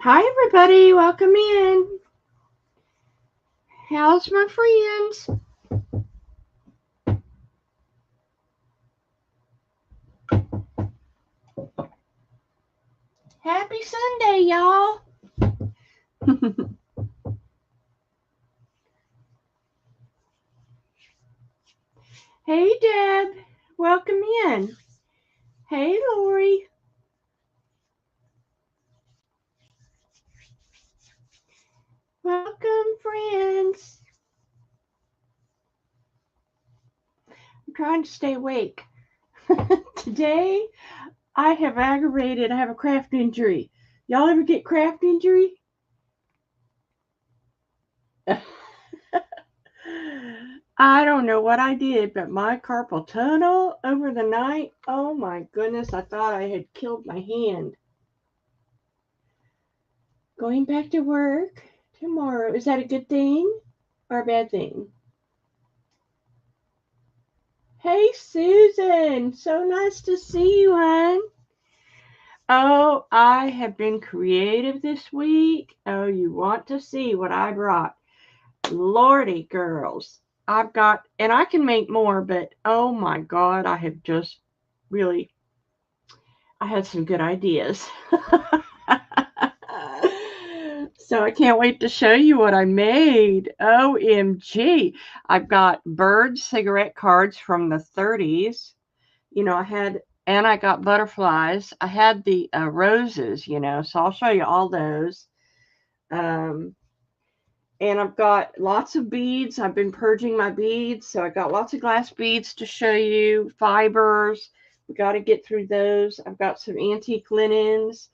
Hi, everybody. Welcome in. How's my friends? Happy Sunday, y'all. Hey, Deb. Welcome in. Hey, Lori. Welcome, friends. I'm trying to stay awake. Today, I have a craft injury. Y'all ever get craft injury? I don't know what I did, but my carpal tunnel over the night, oh my goodness, I thought I had killed my hand. Going back to work tomorrow. Is that a good thing or a bad thing? Hey, Susan. So nice to see you, hon. Oh, I have been creative this week. Oh, you want to see what I brought. Lordy, girls. And I can make more, but oh my God, I have just really, I had some good ideas. So I can't wait to show you what I made. OMG. I've got bird cigarette cards from the 30s. I got butterflies. I had the roses, so I'll show you all those. Um, and I've got lots of beads. I've been purging my beads, so I got lots of glass beads to show you. Fibers. We got to get through those. I've got some antique linens.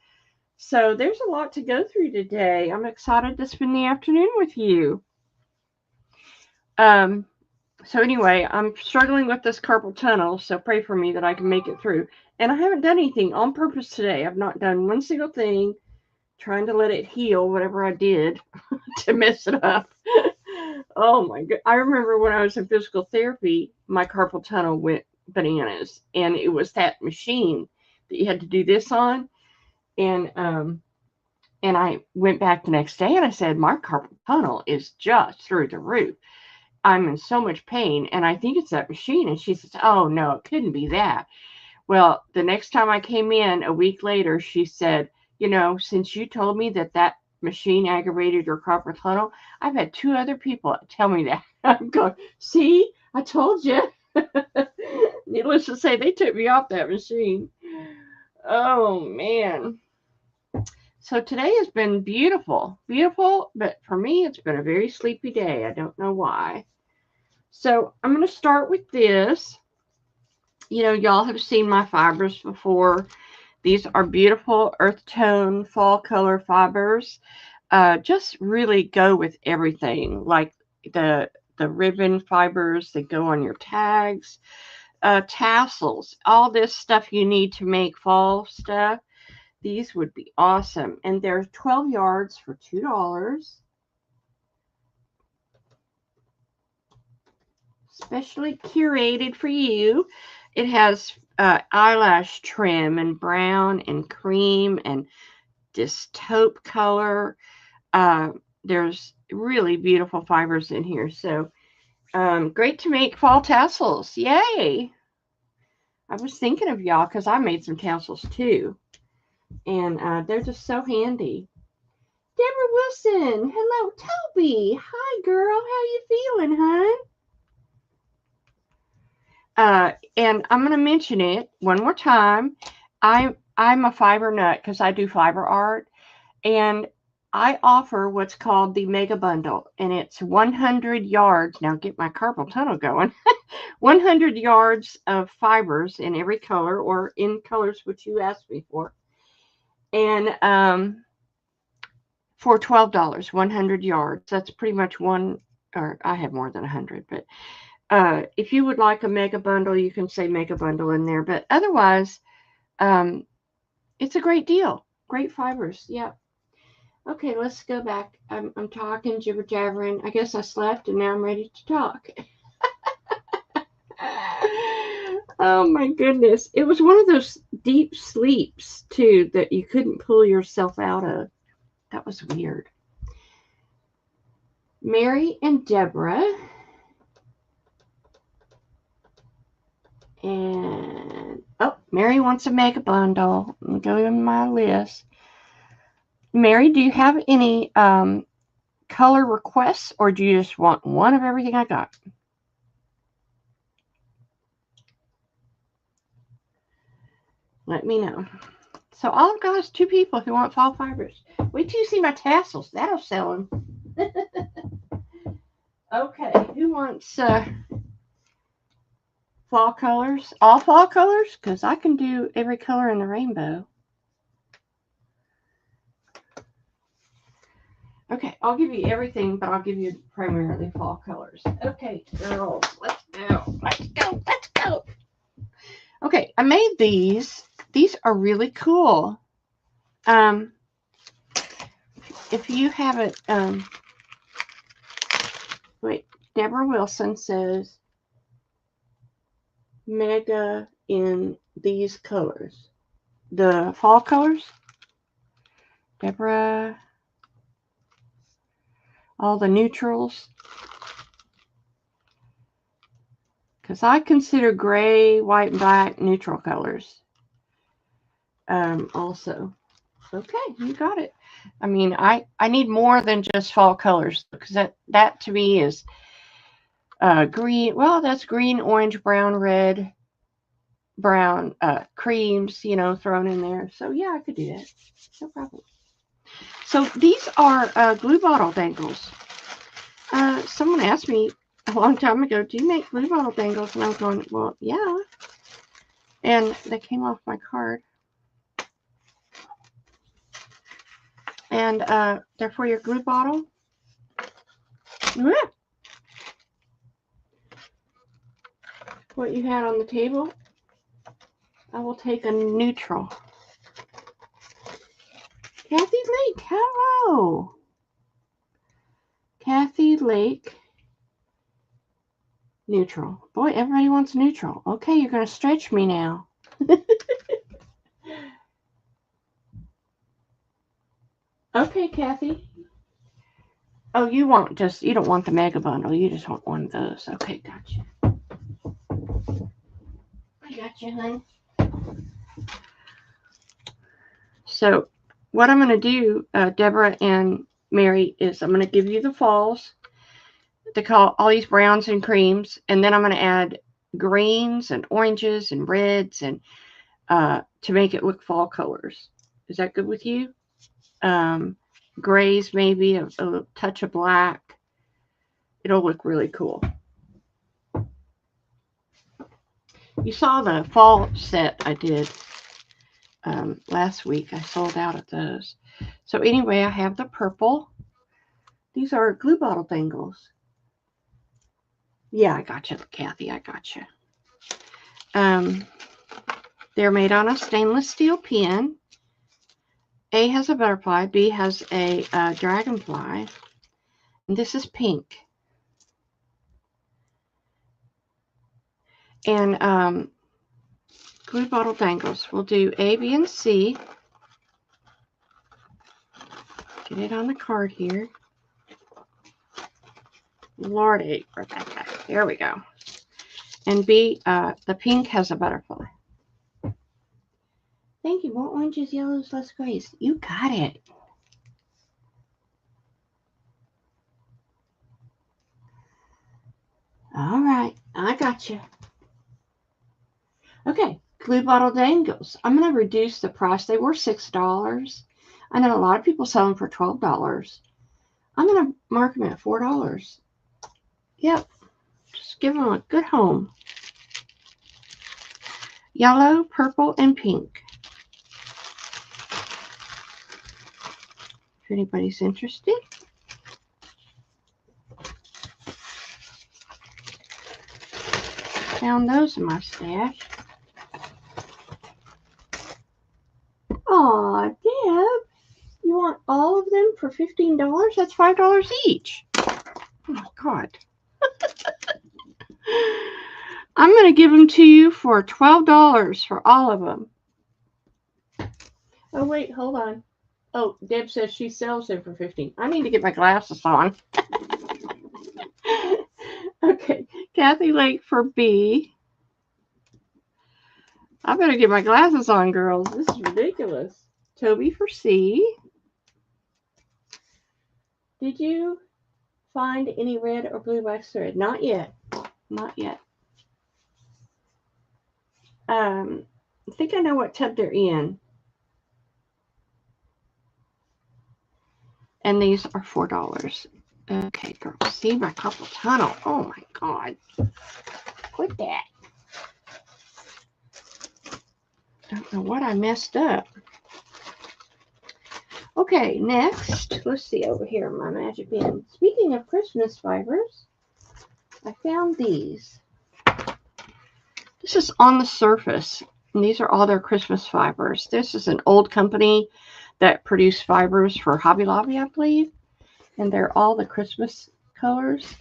So there's a lot to go through today. I'm excited to spend the afternoon with you. So anyway, I'm struggling with this carpal tunnel, so pray for me that I can make it through. And I haven't done anything on purpose today. I've not done one single thing, trying to let it heal whatever I did to mess it up. Oh my God. I remember when I was in physical therapy, my carpal tunnel went bananas. And it was that machine that you had to do this on. And I went back the next day and I said, my carpal tunnel is just through the roof. I'm in so much pain and I think it's that machine. And she says, oh, no, it couldn't be that. Well, the next time I came in a week later, she said, since you told me that machine aggravated your carpal tunnel, I've had 2 other people tell me that. I'm going, see, I told you. Needless to say, they took me off that machine. Oh, man. So today has been beautiful, but for me, it's been a very sleepy day. I don't know why. So I'm going to start with this. Y'all have seen my fibers before. These are beautiful earth tone fall color fibers. Just really go with everything, like the ribbon fibers that go on your tags, tassels, all this stuff you need to make fall stuff. These would be awesome. And they're 12 yards for $2. Specially curated for you. It has eyelash trim and brown and cream and this taupe color. There's really beautiful fibers in here. So great to make fall tassels. Yay! I was thinking of y'all because I made some tassels too. And they're just so handy. Deborah Wilson. Hello, Toby. Hi, girl. How you feeling, hon? And I'm going to mention it one more time. I'm a fiber nut because I do fiber art. And I offer what's called the Mega Bundle. And it's 100 yards. Now get my carpal tunnel going. 100 yards of fibers in every color or in colors which you asked me for. And for $12, 100 yards. That's pretty much one, or I have more than 100, but if you would like a mega bundle, you can say mega bundle in there. But otherwise, it's a great deal. Great fibers. Yeah. Okay, let's go back. I'm talking, jibber jabbering. I guess I slept and now I'm ready to talk. Oh my goodness. It was one of those deep sleeps, too, that you couldn't pull yourself out of. That was weird. Mary and Deborah. And, oh, Mary wants a mega bundle. I'm going in my list. Mary, do you have any color requests, or do you just want one of everything I got? Let me know. So all I've got is 2 people who want fall fibers. Wait till you see my tassels. That'll sell them. Okay, who wants fall colors? All fall colors? Because I can do every color in the rainbow. Okay, I'll give you everything, but I'll give you primarily fall colors. Okay, girls, let's go. Let's go. Let's go. Okay, I made these. These are really cool. If you haven't, wait, Deborah Wilson says mega in these colors. The fall colors. Deborah, all the neutrals. Because I consider gray, white, and black neutral colors. Also. Okay, you got it. I mean, I need more than just fall colors, because that to me is green. Well, that's green, orange, brown, red, brown, creams, you know, thrown in there. So yeah, I could do that. No problem. So these are glue bottle dangles. Someone asked me a long time ago, do you make glue bottle dangles? And I was going, well, yeah. And they came off my card. And they're for your glue bottle. Yeah. What you had on the table. I will take a neutral. Kathy Lake, hello. Kathy Lake. Neutral. Boy, everybody wants neutral. Okay, you're going to stretch me now. Okay, Kathy. Oh, you don't want the mega bundle. You just want one of those. Okay, gotcha. I got you, honey. So what I'm going to do, Deborah and Mary, is I'm going to give you the falls. To call all these browns and creams, and then I'm going to add greens and oranges and reds and to make it look fall colors. Is that good with you? Grays, maybe a touch of black. It'll look really cool. You saw the fall set I did last week. I sold out of those. So anyway, I have the purple. These are glue bottle dangles. Yeah, I got you, Kathy. I got you. They're made on a stainless steel pin. A has a butterfly. B has a dragonfly. And this is pink. And glue bottle dangles. We'll do A, B, and C. Get it on the card here. Lordy, Rebecca. There we go. And B, the pink has a butterfly. Thank you. More oranges, yellows, less grays. You got it. All right. I got you. Okay. Glue bottle dangles. I'm going to reduce the price. They were $6. I know a lot of people sell them for $12. I'm going to mark them at $4. Yep. Just give them a good home. Yellow, purple, and pink. If anybody's interested. Found those in my stash. Aw, Deb. You want all of them for $15? That's $5 each. Oh my God. I'm going to give them to you for $12 for all of them. Oh, wait, hold on. Oh, Deb says she sells them for 15. I need to get my glasses on. Okay, Kathy Lake for B. I better get my glasses on, girls. This is ridiculous. Toby for C. Did you find any red or blue wax thread? Not yet. Not yet. I think I know what tub they're in. And these are $4. Okay, girls. See my carpal tunnel. Oh my God. Quit that. Don't know what I messed up. Okay, next. Let's see over here in my magic bin. Speaking of Christmas fibers, I found these. This is On the Surface. And these are all their Christmas fibers. This is an old company that produced fibers for Hobby Lobby, I believe. And they're all the Christmas colors.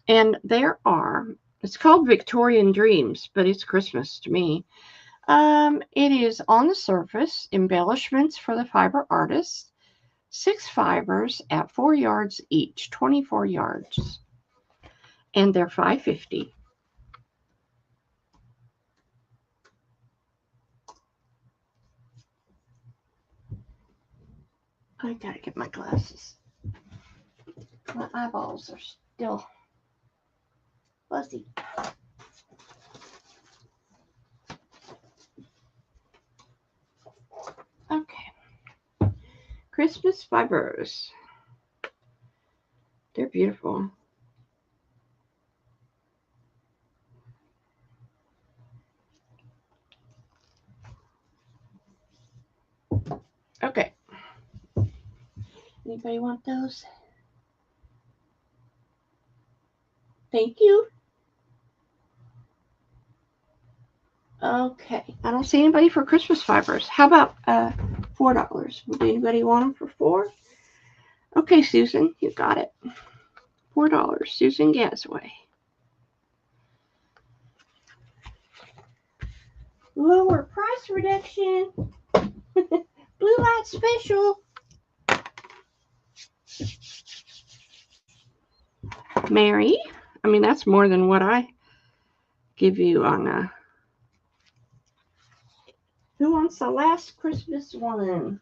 And there are, it's called Victorian Dreams, but it's Christmas to me. It is On the Surface, embellishments for the fiber artist. 6 fibers at 4 yards each, 24 yards. And they're $5.50. I gotta get my glasses. My eyeballs are still fuzzy. Okay. Christmas fibers. They're beautiful. Okay. Anybody want those? Thank you. Okay. I don't see anybody for Christmas fibers. How about $4? Would anybody want them for 4? Okay, Susan, you got it. $4. Susan Gasaway. Lower price reduction. Blue light special. Mary. I mean, that's more than what I give you on Who wants the last Christmas one?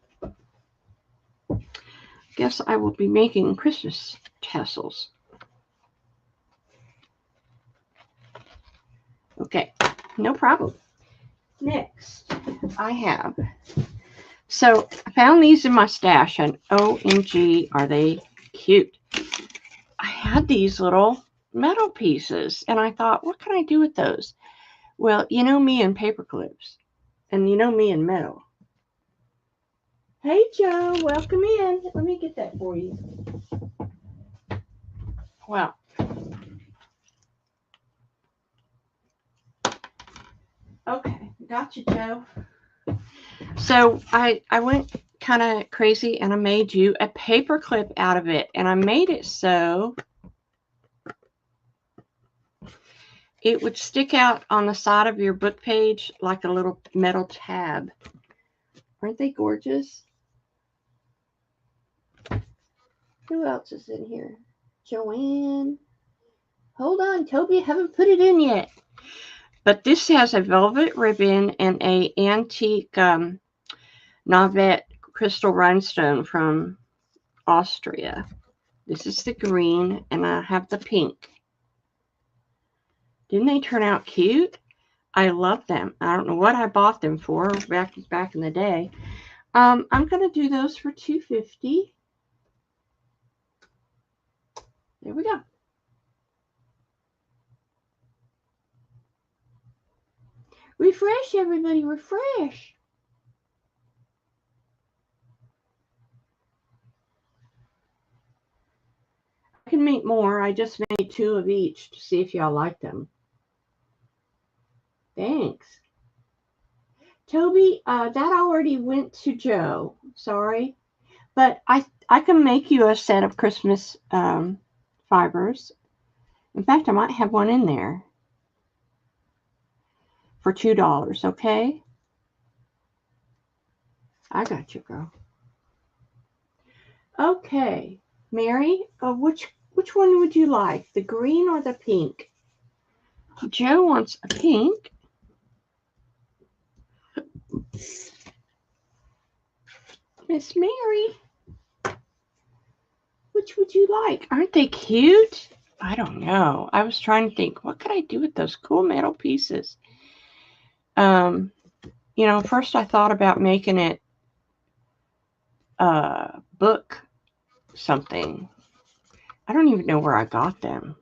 Guess I will be making Christmas tassels. Okay, no problem. Next, I have. So I found these in my stash, and OMG, are they cute? I had these little metal pieces, and I thought, what can I do with those? Well, you know me and paper clips, and you know me and metal. Hey, Joe, welcome in. Let me get that for you. Well, okay, gotcha, Joe. So I went kind of crazy, and I made you a paper clip out of it, and I made it so it would stick out on the side of your book page like a little metal tab. Aren't they gorgeous? Who else is in here? Joanne. Hold on, Toby, I haven't put it in yet. But this has a velvet ribbon and a antique Navet crystal rhinestone from Austria. This is the green, and I have the pink. Didn't they turn out cute? I love them. I don't know what I bought them for back in the day. I'm going to do those for $2.50. There we go. Refresh, everybody, refresh. I can make more. I just made 2 of each to see if y'all like them. Thanks. Toby, that already went to Joe. Sorry. But I can make you a set of Christmas fibers. In fact, I might have one in there for $2, okay? I got you, girl. Okay, Mary, which one would you like, the green or the pink? Joe wants a pink. Miss Mary, which would you like? Aren't they cute? I don't know. I was trying to think, what could I do with those cool metal pieces? You know, first I thought about making it book something. I don't even know where I got them.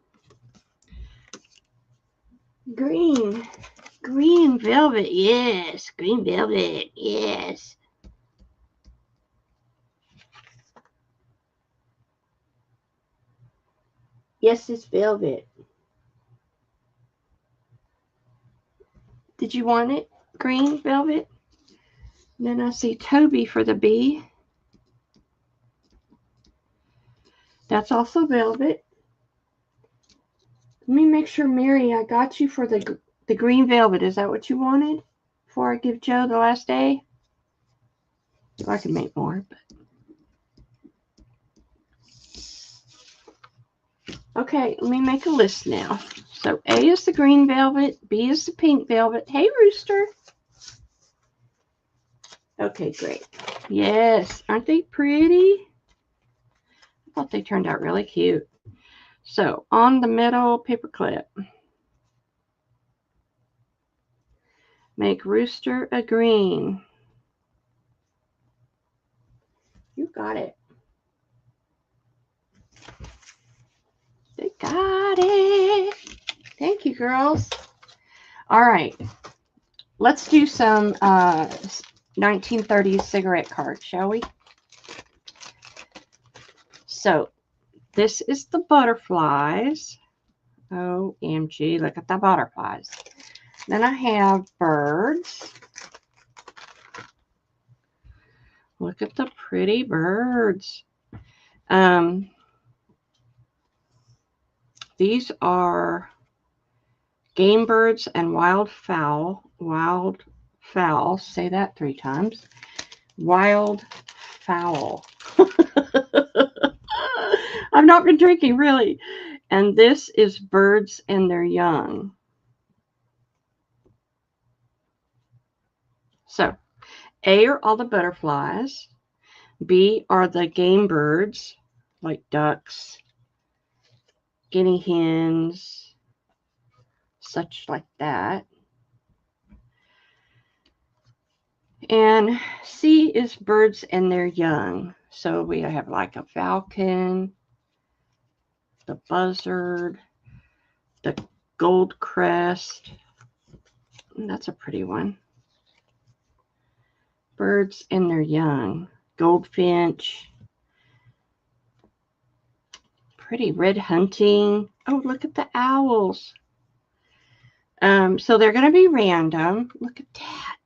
Green velvet, yes. Green velvet, yes. Yes, it's velvet. Did you want it? Green velvet? Then I see Toby for the bee. That's also velvet. Let me make sure, Mary, I got you for the green velvet. Is that what you wanted? Before I give Joe the last day? I can make more, but. Okay, let me make a list now. So A is the green velvet, B is the pink velvet. Hey, Rooster. Okay, great. Yes, aren't they pretty? I thought they turned out really cute. So on the middle paper clip, make Rooster a green. You got it. They got it. Thank you, girls. All right. Let's do some 1930s cigarette cards, shall we? So this is the butterflies. OMG, look at the butterflies. Then I have birds. Look at the pretty birds. These are game birds and wild fowl. Wild fowl. Say that 3 times. Wild fowl. I've not been drinking, really. And this is birds and their young. So, A are all the butterflies. B are the game birds, like ducks, guinea hens, such like that. And C is birds and their young. So we have like a falcon, the buzzard, the gold crest. That's a pretty one. Birds and their young. Goldfinch. Pretty red hunting. Oh, look at the owls. So they're going to be random. Look at that.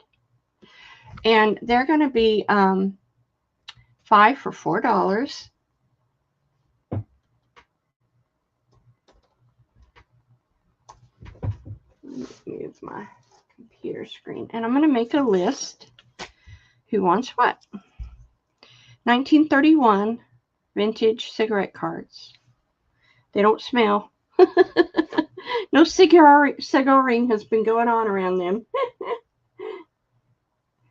And they're going to be 5 for $4. Move my computer screen. And I'm going to make a list. Who wants what? 1931 vintage cigarette cards. They don't smell. No cigaring has been going on around them.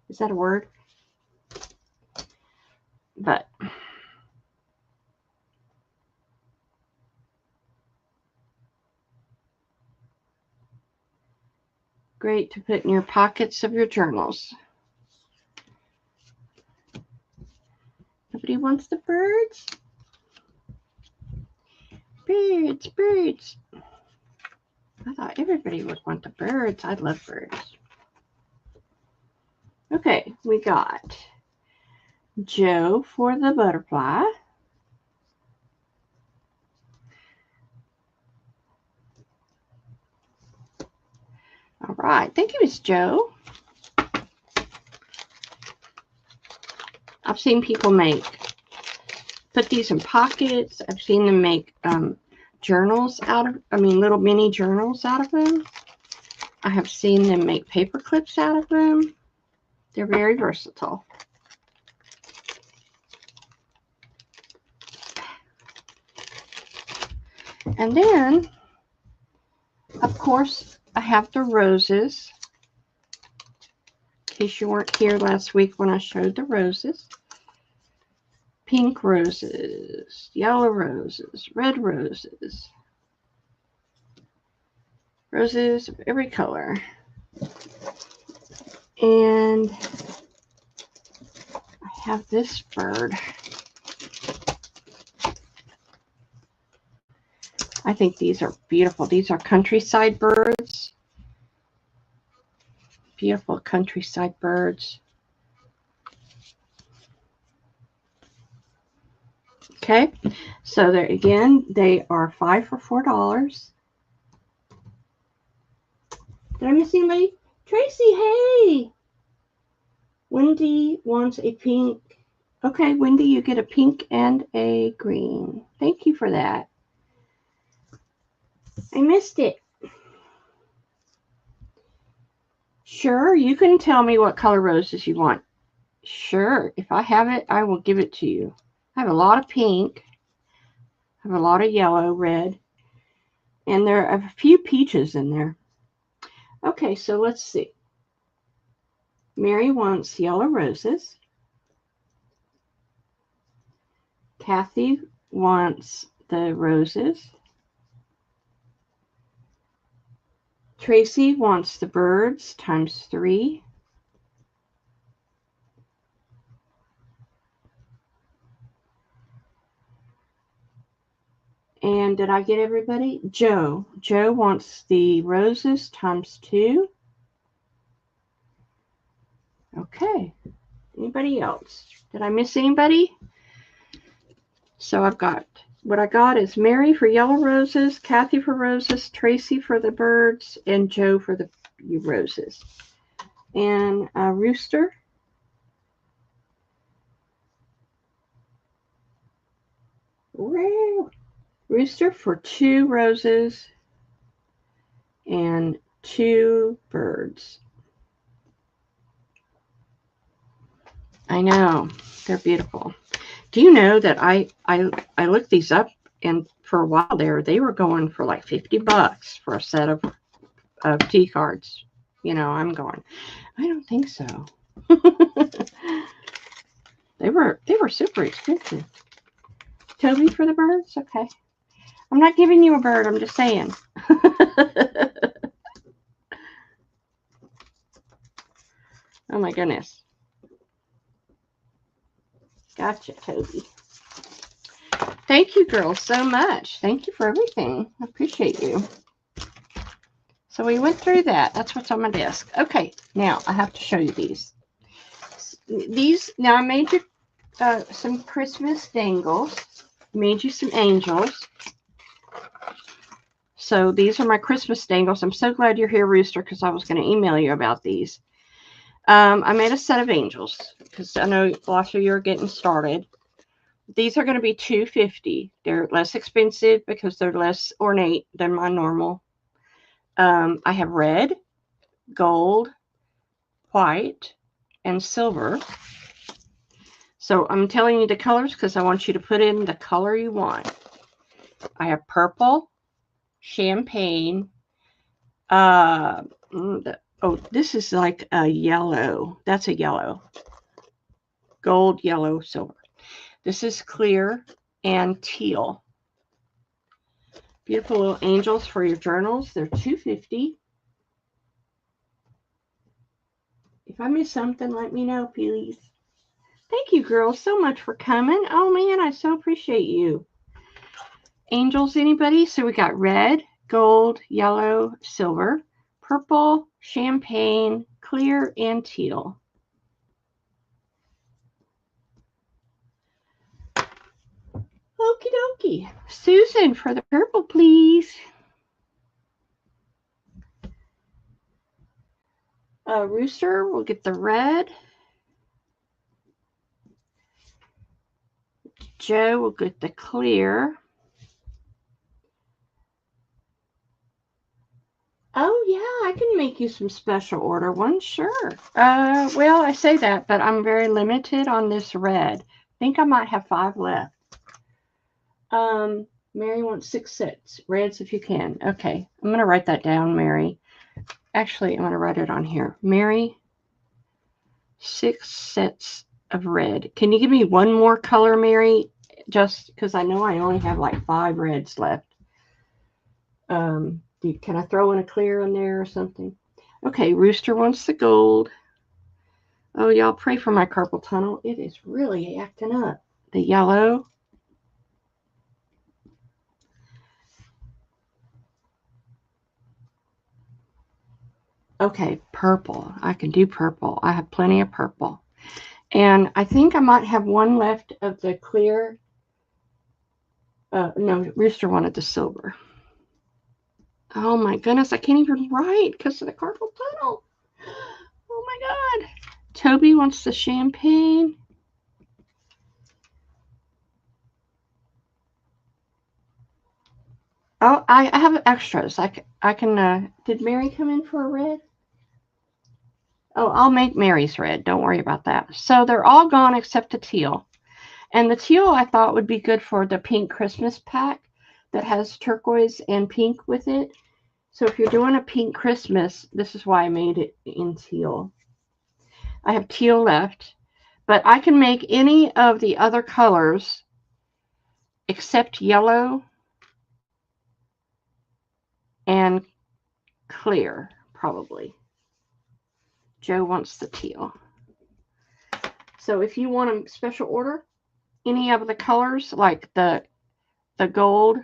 Is that a word? But great to put in your pockets of your journals. Nobody wants the birds? Birds, birds. I thought everybody would want the birds. I love birds. Okay, we got Joe for the butterfly. All right. Thank you, Miss Joe. I've seen people put these in pockets. I've seen them make journals out of, little mini journals out of them. I have seen them make paper clips out of them. They're very versatile. And then, of course, I have the roses. In case you weren't here last week when I showed the roses. Pink roses, yellow roses, red roses. Roses of every color. And I have this bird. I think these are beautiful. These are countryside birds. Beautiful countryside birds. Okay, so there again, they are 5 for $4. Did I miss anybody? Tracy, hey! Wendy wants a pink. Okay, Wendy, you get a pink and a green. Thank you for that. I missed it. Sure, you can tell me what color roses you want. Sure, if I have it, I will give it to you. I have a lot of pink. I have a lot of yellow, red. And there are a few peaches in there. Okay, so let's see. Mary wants yellow roses. Kathy wants the roses. Tracy wants the birds times 3. And did I get everybody? Joe. Joe wants the roses times 2. Okay. Anybody else? Did I miss anybody? So I've got, what I got is Mary for yellow roses, Kathy for roses, Tracy for the birds, and Joe for the roses. And Rooster. Woo! Rooster for 2 roses and 2 birds. I know, they're beautiful. Do you know that I looked these up, and for a while there, they were going for like $50 for a set of tea cards. You know, I'm going, I don't think so. They were super expensive. Toby for the birds? Okay. I'm not giving you a bird, I'm just saying. Oh my goodness. Gotcha, Toby. Thank you, girls, so much. Thank you for everything. I appreciate you. So we went through that. That's what's on my desk. Okay, now I have to show you these. Now I made you some Christmas dangles. Made you some angels. So these are my Christmas dangles. I'm so glad you're here, Rooster, because I was going to email you about these. I made a set of angels because I know lots of you are getting started. These are going to be $2.50. They're less expensive because they're less ornate than my normal. I have red, gold, white, and silver. So I'm telling you the colors because I want you to put in the color you want. I have purple, champagne. This is like a yellow. That's a yellow. Gold, yellow, silver. This is clear and teal. Beautiful little angels for your journals. They're $2.50. If I miss something, let me know, please. Thank you, girls, so much for coming. Oh, man, I so appreciate you. Angels, anybody? So we got red, gold, yellow, silver, purple, champagne, clear, and teal. Okie dokie. Susan, for the purple, please. Rooster, we'll get the red. Joe will get the clear. Oh, yeah, I can make you some special order ones, sure. Well, I say that, but I'm very limited on this red. I think I might have 5 left. Mary wants 6 sets. Reds if you can. Okay. I'm going to write that down, Mary. Actually, I'm going to write it on here. Mary, 6 sets of red. Can you give me one more color, Mary? Just because I know I only have like 5 reds left. Can I throw in a clear in there or something? Okay, Rooster wants the gold. Oh, y'all pray for my carpal tunnel. It is really acting up. The yellow. Okay, purple. I can do purple. I have plenty of purple. And I think I might have one left of the clear. No, Rooster wanted the silver. Oh my goodness, I can't even write because of the carpal tunnel. Oh my God. Toby wants the champagne. Oh, I have extras. I can, did Mary come in for a red? Oh, I'll make Mary's red. Don't worry about that. So they're all gone except the teal. And the teal I thought would be good for the pink Christmas pack that has turquoise and pink with it. So if you're doing a pink Christmas, this is why I made it in teal. I have teal left, but I can make any of the other colors except yellow and clear, probably. Joe wants the teal. So if you want a special order, any of the colors like the gold,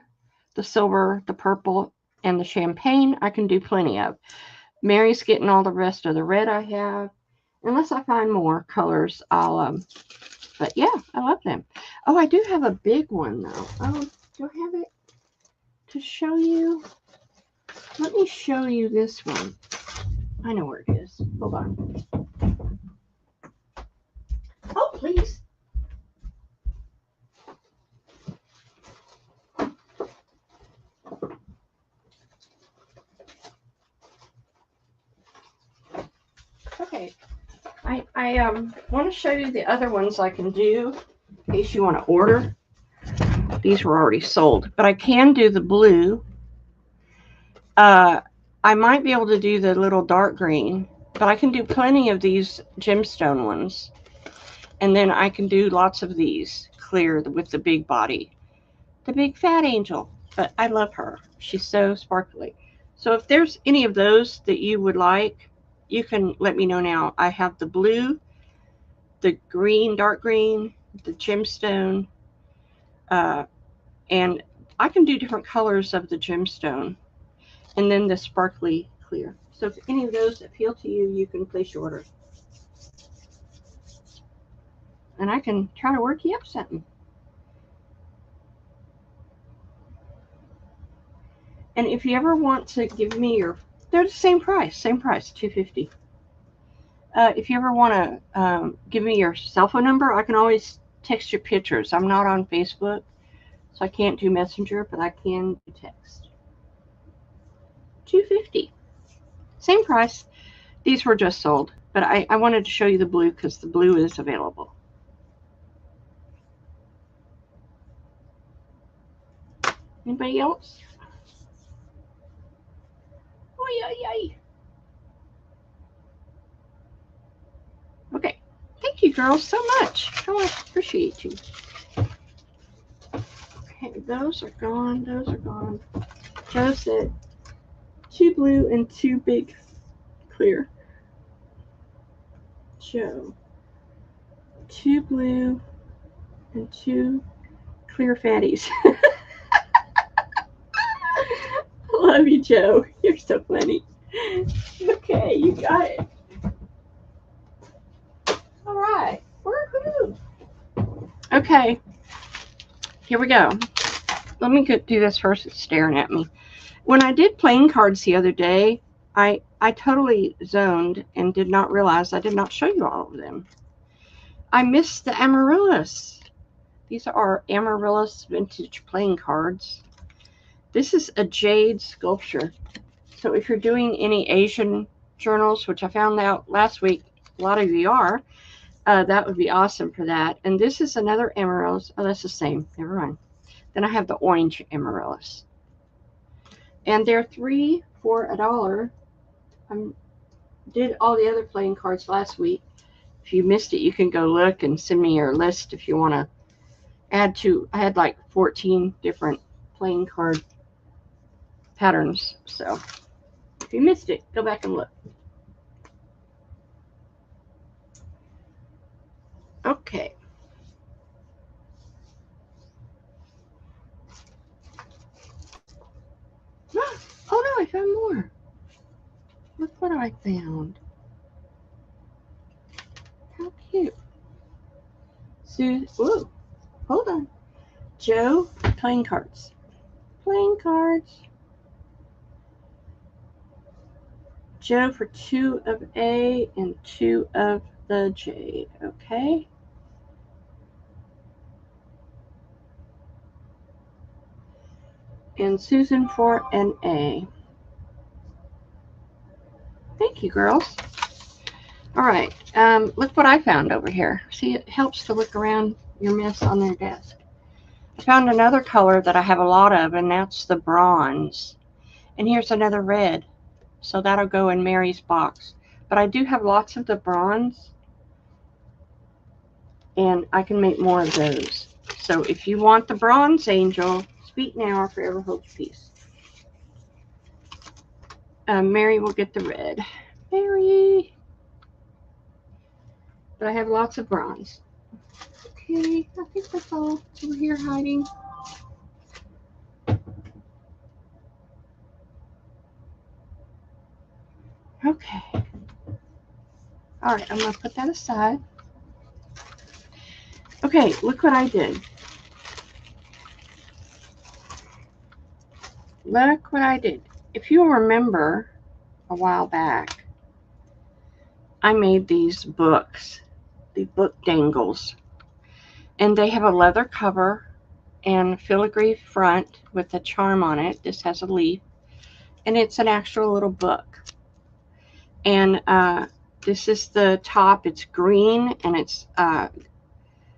the silver, the purple, and the champagne, I can do plenty of. Mary's getting all the rest of the red I have. Unless I find more colors, I'll, but yeah, I love them. Oh, I do have a big one though. Oh, do I have it to show you? Let me show you this one. I know where it is. Hold on. Oh, please. Okay. I want to show you the other ones I can do in case you want to order. These were already sold, but I can do the blue. I might be able to do the little dark green, but I can do plenty of these gemstone ones. And then I can do lots of these clear with the big body. The big fat angel. But I love her. She's so sparkly. So if there's any of those that you would like, you can let me know now. I have the blue, the green, dark green, the gemstone, and I can do different colors of the gemstone, and then the sparkly clear. So if any of those appeal to you, you can place your order. And I can try to work you up something. And if you ever want to give me your, they're the same price, $250. If you ever want to give me your cell phone number, I can always text you pictures. I'm not on Facebook, so I can't do Messenger, but I can do text. $250. Same price. These were just sold, but I wanted to show you the blue because the blue is available. Anybody else? Oh, yeah. Okay. Thank you, girls, so much. I appreciate you. Okay, those are gone. Those are gone. Joe said 2 blue and 2 big clear. Joe. 2 blue and 2 clear fatties. Love you, Joe. You're so funny. Okay, you got it. All right. Woohoo! Okay. Here we go. Let me do this first. It's staring at me. When I did playing cards the other day, I totally zoned and did not realize I did not show you all of them. I missed the Amaryllis. These are Amaryllis vintage playing cards. This is a jade sculpture. So if you're doing any Asian journals, which I found out last week, a lot of you are, that would be awesome for that. And this is another Amaryllis. Oh, that's the same. Never mind. Then I have the orange amaryllis. And they're 3 for $1. I did all the other playing cards last week. If you missed it, you can go look and send me your list if you want to add to. I had like 14 different playing card patterns. So if you missed it, go back and look. Okay. Oh no, I found more. Look what I found. How cute. Whoa, hold on. Joe, playing cards. Playing cards. Joe for 2 of A and 2 of the J. Okay. And Susan for an A. Thank you, girls. All right. Look what I found over here. See, it helps to look around your mess on their desk. I found another color that I have a lot of, and that's the bronze. And here's another red. So that'll go in Mary's box. But I do have lots of the bronze, and I can make more of those. So if you want the bronze angel, speak now or forever hold your peace. Mary will get the red. Mary. But I have lots of bronze. Okay, I think that's all over here hiding. Okay. All right, I'm going to put that aside. Okay, look what I did. Look what I did. If you'll remember a while back, I made these books, the book dangles. And they have a leather cover and filigree front with a charm on it. This has a leaf. And it's an actual little book. And this is the top. It's green, and it's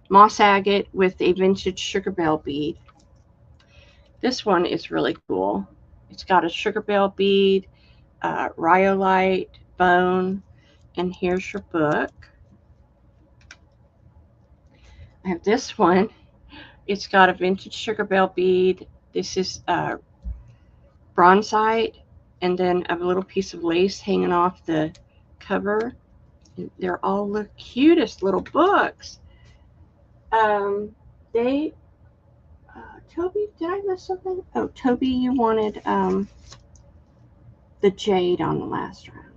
moss agate with a vintage sugar bell bead. This one is really cool. It's got a sugar bell bead, rhyolite, bone, and here's your book. I have this one. It's got a vintage sugar bell bead. This is bronzite, and then a little piece of lace hanging off the cover. They're all the cutest little books. Toby, did I miss something? Oh, Toby, you wanted the jade on the last round.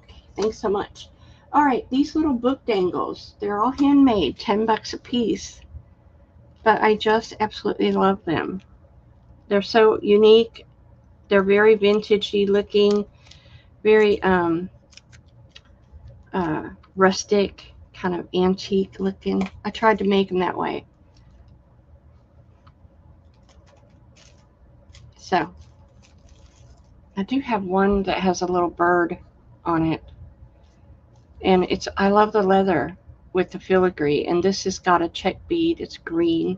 Okay, thanks so much. All right, these little book dangles, they're all handmade, 10 bucks a piece. But I just absolutely love them. They're so unique. They're very vintagey looking, very rustic, kind of antique looking. I tried to make them that way. So I do have one that has a little bird on it. And I love the leather with the filigree. And this has got a check bead. It's green.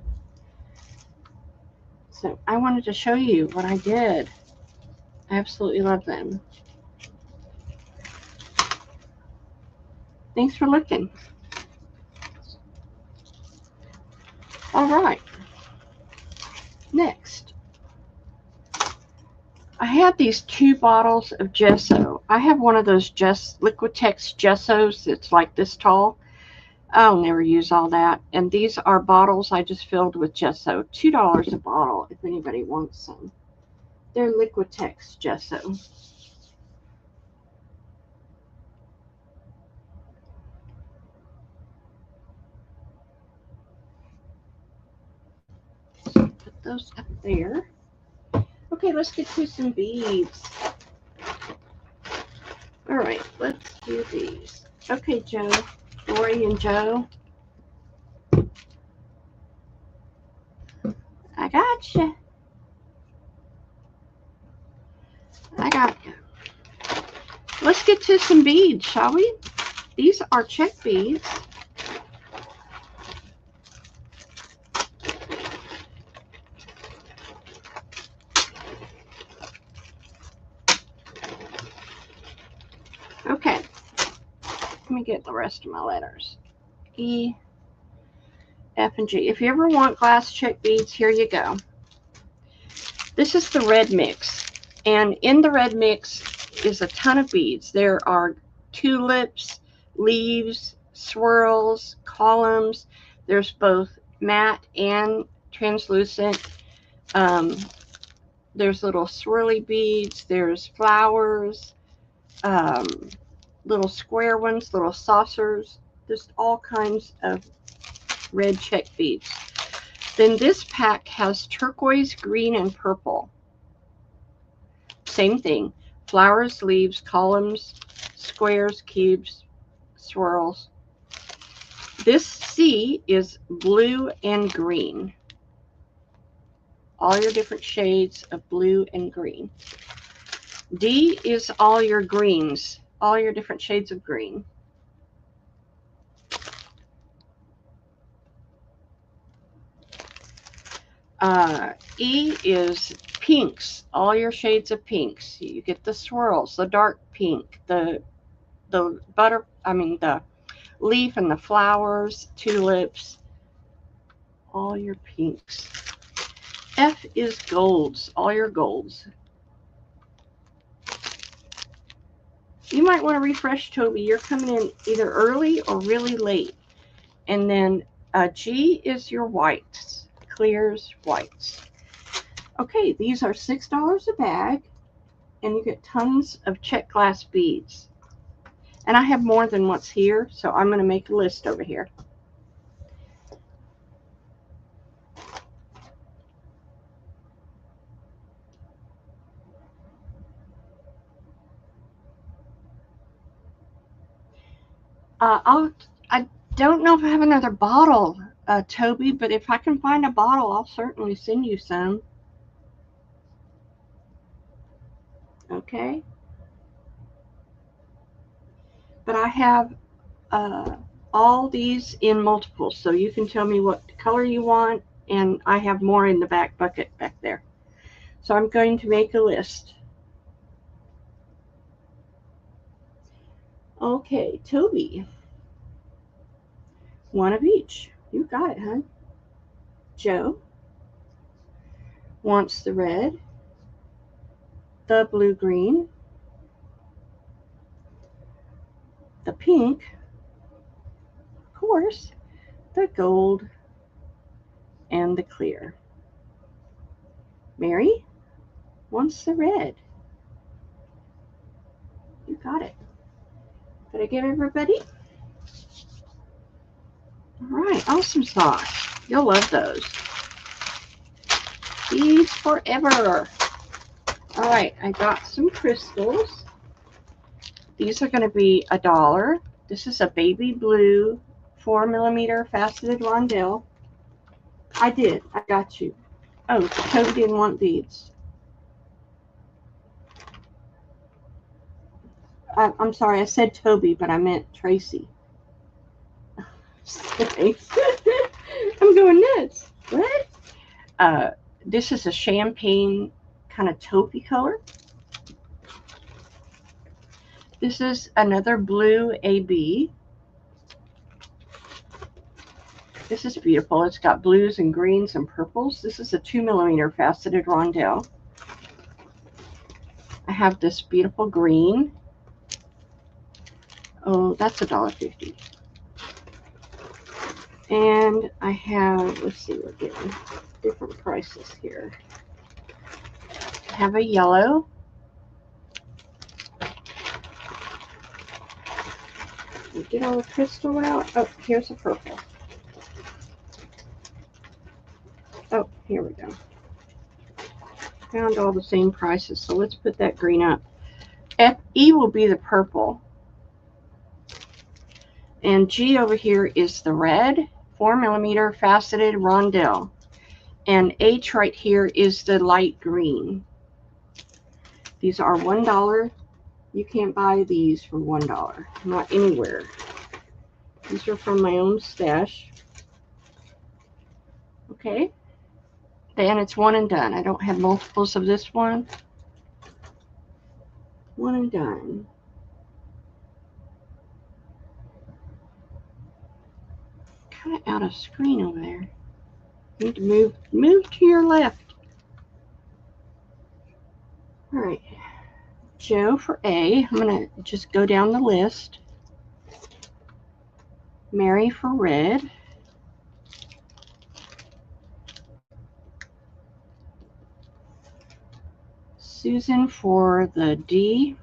So I wanted to show you what I did. I absolutely love them. Thanks for looking. All right. Next. I had these 2 bottles of gesso. I have one of those Liquitex gessos that's like this tall. I'll never use all that. And these are bottles I just filled with gesso. $2 a bottle if anybody wants some. They're Liquitex gesso. Put those up there. Okay, let's get to some beads. All right, let's do these. Okay, Joe, Lori and Joe. I got you. I got you. Let's get to some beads, shall we? These are check beads. Okay, let me get the rest of my letters. E, F, and G. If you ever want glass check beads, here you go. This is the red mix. And in the red mix is a ton of beads. There are tulips, leaves, swirls, columns. There's both matte and translucent. There's little swirly beads. There's flowers, little square ones, little saucers. There's all kinds of red check beads. Then this pack has turquoise, green, and purple. Same thing. Flowers, leaves, columns, squares, cubes, swirls. This C is blue and green. All your different shades of blue and green. D is all your greens, all your different shades of green. E is pinks, all your shades of pinks. You get the swirls, the dark pink, the leaf and the flowers, tulips, all your pinks. F is golds, all your golds. You might want to refresh, Toby. You're coming in either early or really late. And then G is your whites, clears, whites. Okay, these are $6 a bag, and you get tons of check glass beads. And I have more than what's here, so I'm going to make a list over here. I don't know if I have another bottle, Toby, but if I can find a bottle, I'll certainly send you some. Okay. But I have all these in multiples, so you can tell me what color you want, and I have more in the back bucket back there. So I'm going to make a list. Okay, Toby. One of each. You got it, hon. Joe wants the red, the blue-green, the pink, of course, the gold, and the clear. Mary wants the red. You got it. Did I get everybody? All right, awesome sauce. You'll love those. Beads forever. All right, I got some crystals. These are going to be $1. This is a baby blue 4mm faceted rondelle. I got you. Oh, Toby didn't want beads. I'm sorry, I said Toby, but I meant Tracy. I'm going nuts. What? This is a champagne kind of taupey color. This is another blue AB. This is beautiful. It's got blues and greens and purples. This is a 2mm faceted rondelle. I have this beautiful green. Oh, that's $1.50. And I have, let's see, we're getting different prices here. I have a yellow. We get all the crystal out. Oh, here's a purple. Oh, here we go. Found all the same prices, so let's put that green up. FE will be the purple. And G over here is the red 4mm faceted rondelle. And H right here is the light green. These are $1. You can't buy these for $1. Not anywhere. These are from my own stash. Okay. And it's one and done. I don't have multiples of this one. One and done. kind of out of screen over there. You need to move to your left. All right, Joe for A. I'm going to just go down the list. Mary for red. Susan for the D.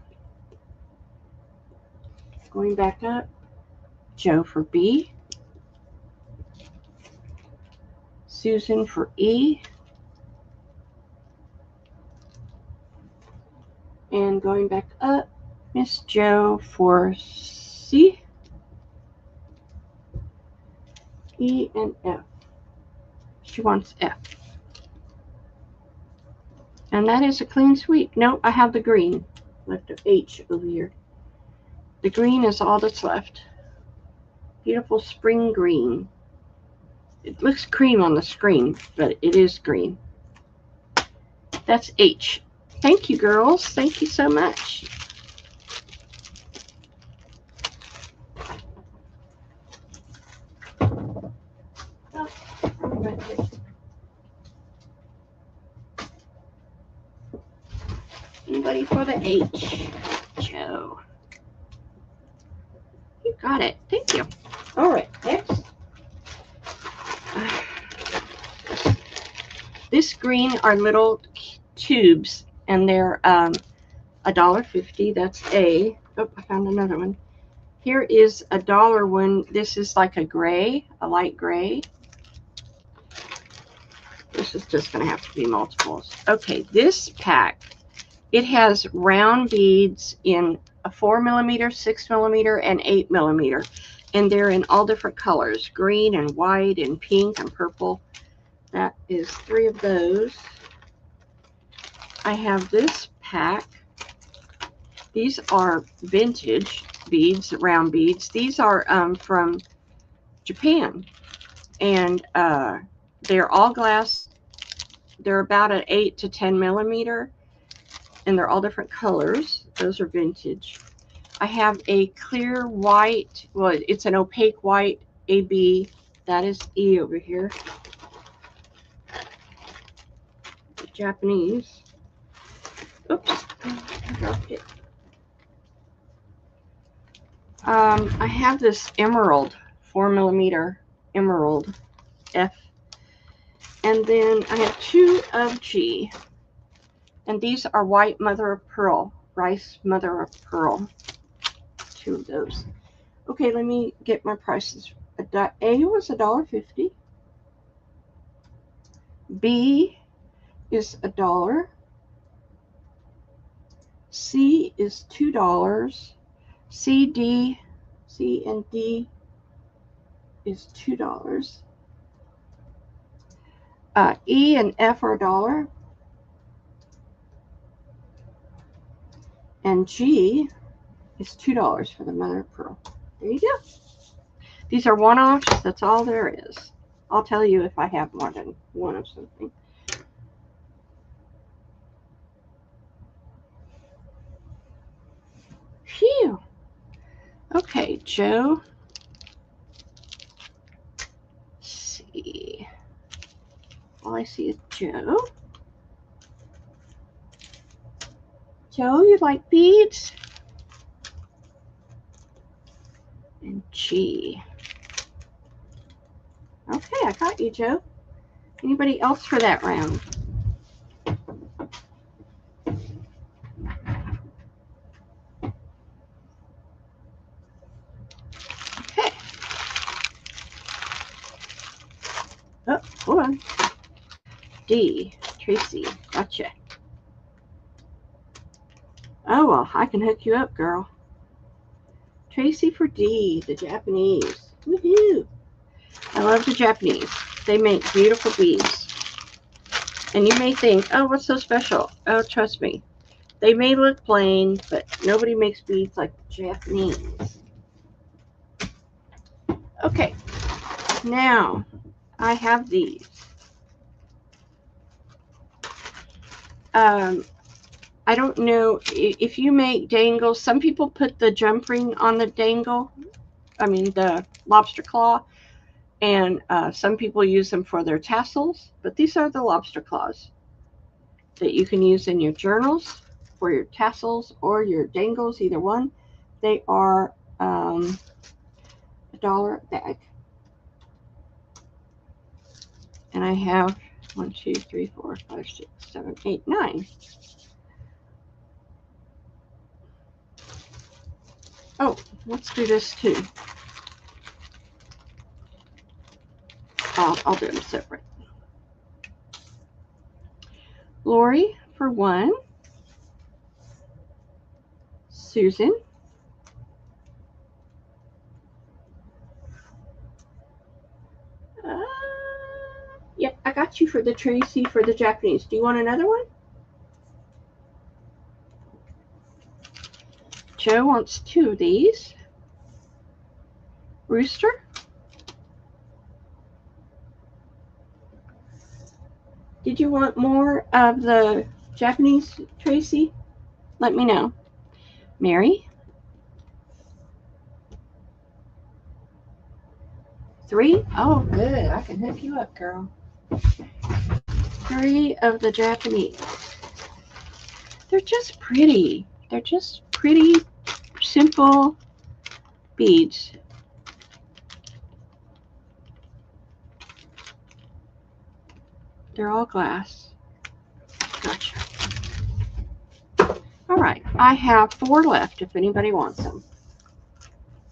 Going back up. Joe for B. Susan for E. And going back up, Miss Joe for C. E and F. She wants F. And that is a clean sweep. No, I have the green left of H over here. The green is all that's left. Beautiful spring green. It looks cream on the screen, but it is green. That's H. Thank you, girls. Thank you so much. Anybody for the H? Joe. You got it. Thank you. All right, next. This green are little tubes, and they're $1.50. That's A. Oh, I found another one. Here is a dollar one. This is like a gray, a light gray. This is just going to have to be multiples. Okay, this pack, it has round beads in a 4mm, 6mm, and 8mm. And they're in all different colors, green and white and pink and purple. That is 3 of those. I have this pack. These are vintage beads, round beads. These are from Japan. And they're all glass. They're about an 8 to 10mm. And they're all different colors. Those are vintage. I have a clear white, well, it's an opaque white AB. That is E over here. Japanese. Oops, I dropped it. I have this emerald, 4mm emerald F. And then I have 2 of G. And these are white mother of pearl, rice mother of pearl. 2 of those. Okay, let me get my prices. A was $1.50. B is $1. C is $2. C and D is $2. E and F are $1. And G is $2 for the mother of pearl. There you go. These are one-offs. That's all there is. I'll tell you if I have more than one of something. Phew. Okay, Joe. Let's see. All I see is Joe. Joe, you like beads? And G. Okay, I got you, Joe. Anybody else for that round? Okay. Oh, hold on. D. Tracy. Gotcha. Oh, well, I can hook you up, girl. Tracy for D, the Japanese. Woohoo! I love the Japanese. They make beautiful beads. And you may think, oh, what's so special? Oh, trust me. They may look plain, but nobody makes beads like the Japanese. Okay. Now, I have these. I don't know if you make dangles. Some people put the jump ring on the dangle. I mean, the lobster claw. And some people use them for their tassels, but these are the lobster claws that you can use in your journals for your tassels or your dangles, either one. They are $1 a bag. And I have 1, 2, 3, 4, 5, 6, 7, 8, 9. Oh, let's do this too. I'll do them separate. Lori for 1. Susan. Yep, I got you for the Tracy for the Japanese. Do you want another one? Joe wants 2 of these. Rooster. Did you want more of the Japanese, Tracy? Let me know. Mary. 3? Oh, good. I can hook you up, girl. 3 of the Japanese. They're just pretty. They're just pretty, simple beads. They're all glass. Gotcha. All right. I have 4 left if anybody wants them.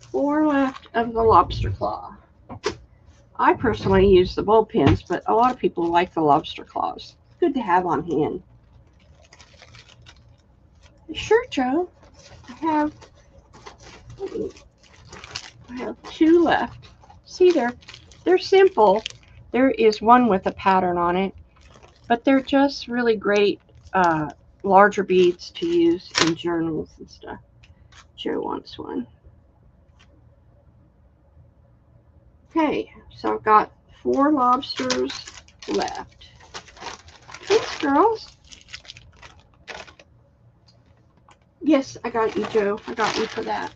4 left of the lobster claw. I personally use the bowl pins, but a lot of people like the lobster claws. Good to have on hand. Sure, Joe. I have 2 left. See, they're simple. There is one with a pattern on it, but they're just really great larger beads to use in journals and stuff. Joe wants one. Okay, so I've got 4 lobsters left. Thanks, girls. Yes, I got you, Joe. I got you for that.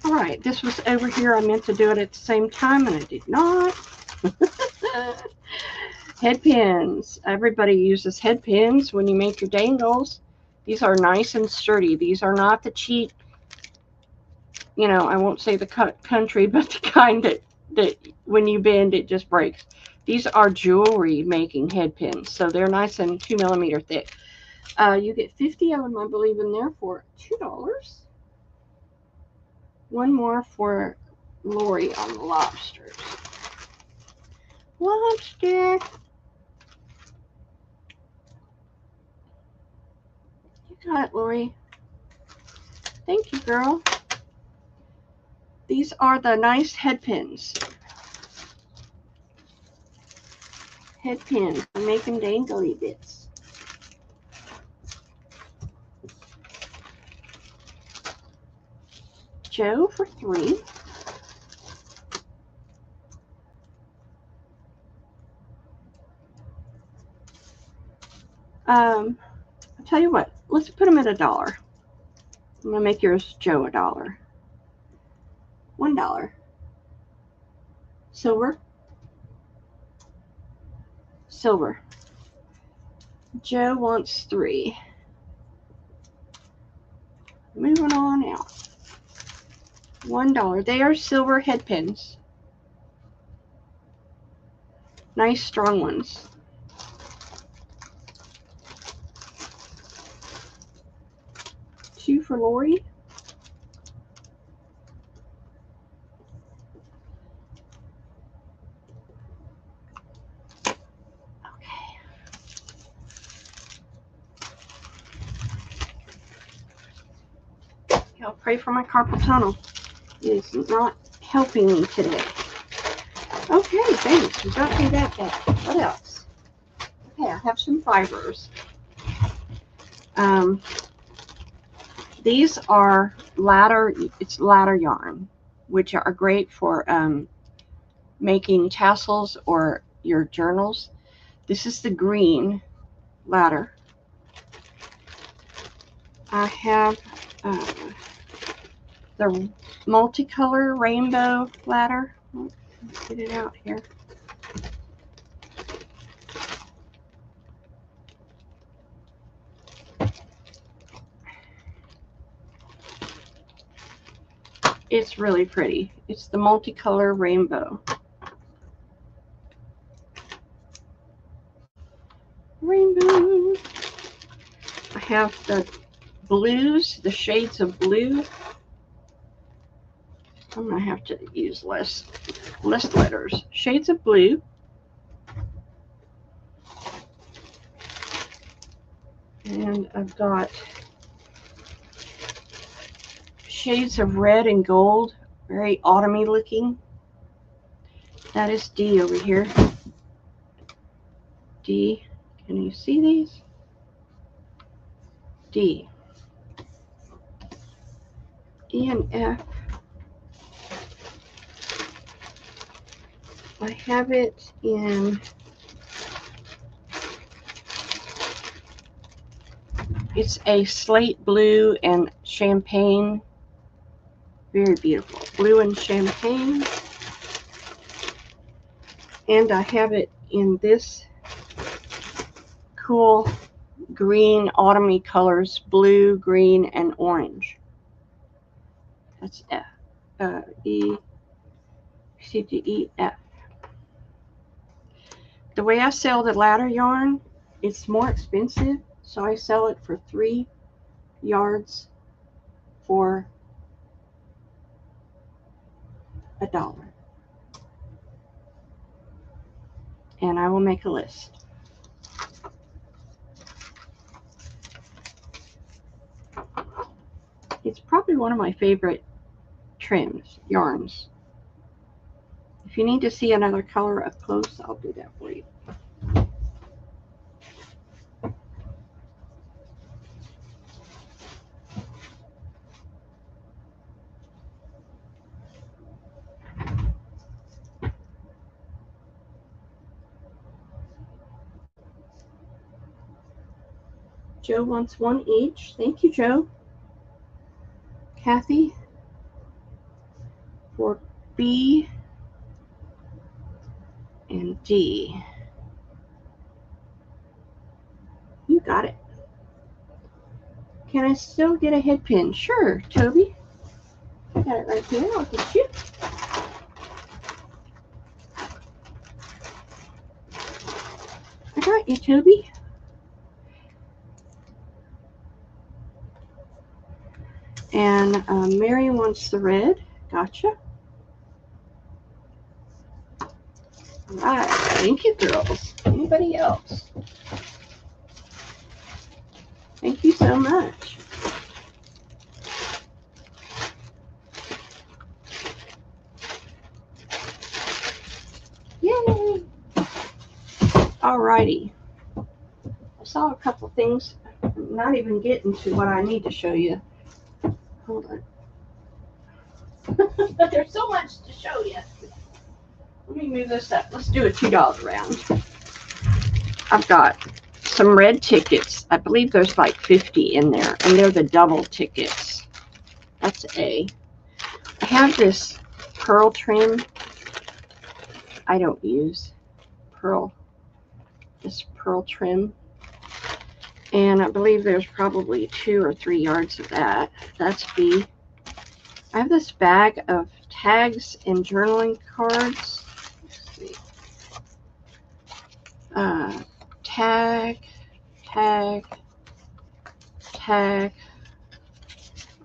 All right, this was over here. I meant to do it at the same time, and I did not. Head pins. Everybody uses head pins when you make your dangles. These are nice and sturdy. These are not the cheap, I won't say the country, but the kind that when you bend, it just breaks. These are jewelry making head pins, so they're nice and 2 millimeter thick. You get 50 of them, I believe, in there for $2. One more for Lori on the lobsters. Lobster. You got it, Lori. Thank you, girl. These are the nice head pins. Head pins for making dangly bits. Joe for 3. I'll tell you what, let's put them at $1. I'm going to make yours, Joe, $1. $1. Silver. Silver. Joe wants 3. Moving on out. $1. They are silver head pins. Nice strong ones. $2 for Lori. Y'all pray for my carpal tunnel. It is not helping me today. Okay, thanks. We got through that back. What else? Okay, I have some fibers. These are ladder yarn, which are great for making tassels or your journals. This is the green ladder. I have the multicolor rainbow ladder. Get it out here. It's really pretty. It's the multicolor rainbow. Rainbow. I have the blues, the shades of blue. I'm going to have to use less letters. Shades of blue. And I've got shades of red and gold, very autumny looking. That is D over here. D. Can you see these? D. E and F. I have it in, it's a slate blue and champagne. Very beautiful. Blue and champagne. And I have it in this cool green autumny colors, blue, green, and orange. That's F. E, C, D, E, F. The way I sell the ladder yarn, it's more expensive, so I sell it for 3 yards for $1. And I will make a list. It's probably one of my favorite trims, yarns. If you need to see another color up close, I'll do that for you. Joe wants 1 each. Thank you, Joe. Kathy for B and D. You got it. Can I still get a head pin? Sure, Toby. I got it right here. I'll get you. I got you, Toby. And Mary wants the red. Gotcha. All right. Thank you, girls. Anybody else? Thank you so much. Yay! Alrighty. I saw a couple things. I'm not even getting to what I need to show you. Hold on. There's so much to show you. Let me move this up. Let's do a $2 round. I've got some red tickets. I believe there's like 50 in there, and they're the double tickets. That's A. I have this pearl trim. I don't use pearl. This pearl trim. And I believe there's probably 2 or 3 yards of that. That's B. I have this bag of tags and journaling cards. Let's see. Tag,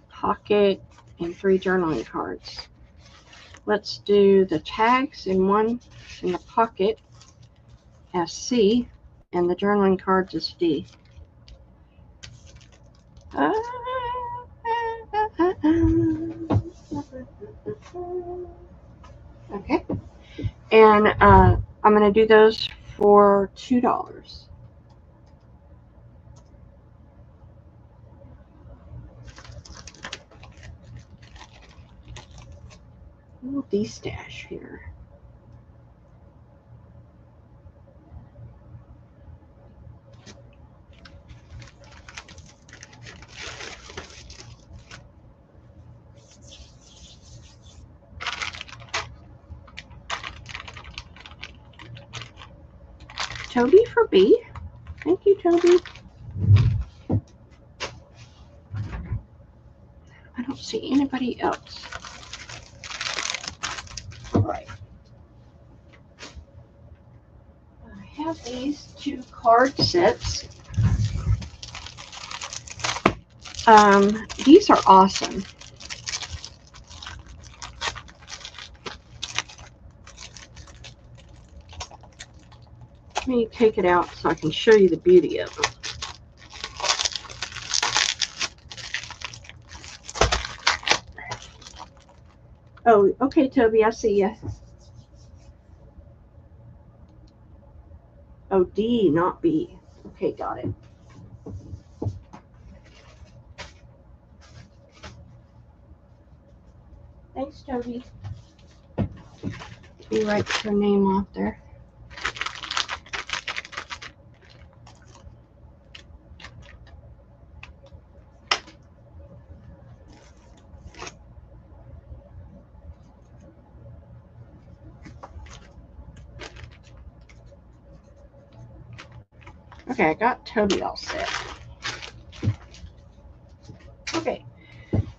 pocket, and 3 journaling cards. Let's do the tags in one in the pocket as C, and the journaling cards as D. Okay, and I'm going to do those for $2. A little de-stash here. Toby for B. Thank you, Toby. I don't see anybody else. All right. I have these 2 card sets. These are awesome. Let me take it out so I can show you the beauty of them. Oh, okay, Toby, I see you. Oh, D, not B. Okay, got it. Thanks, Toby. You write your name off there. Okay, I got Toby all set. Okay,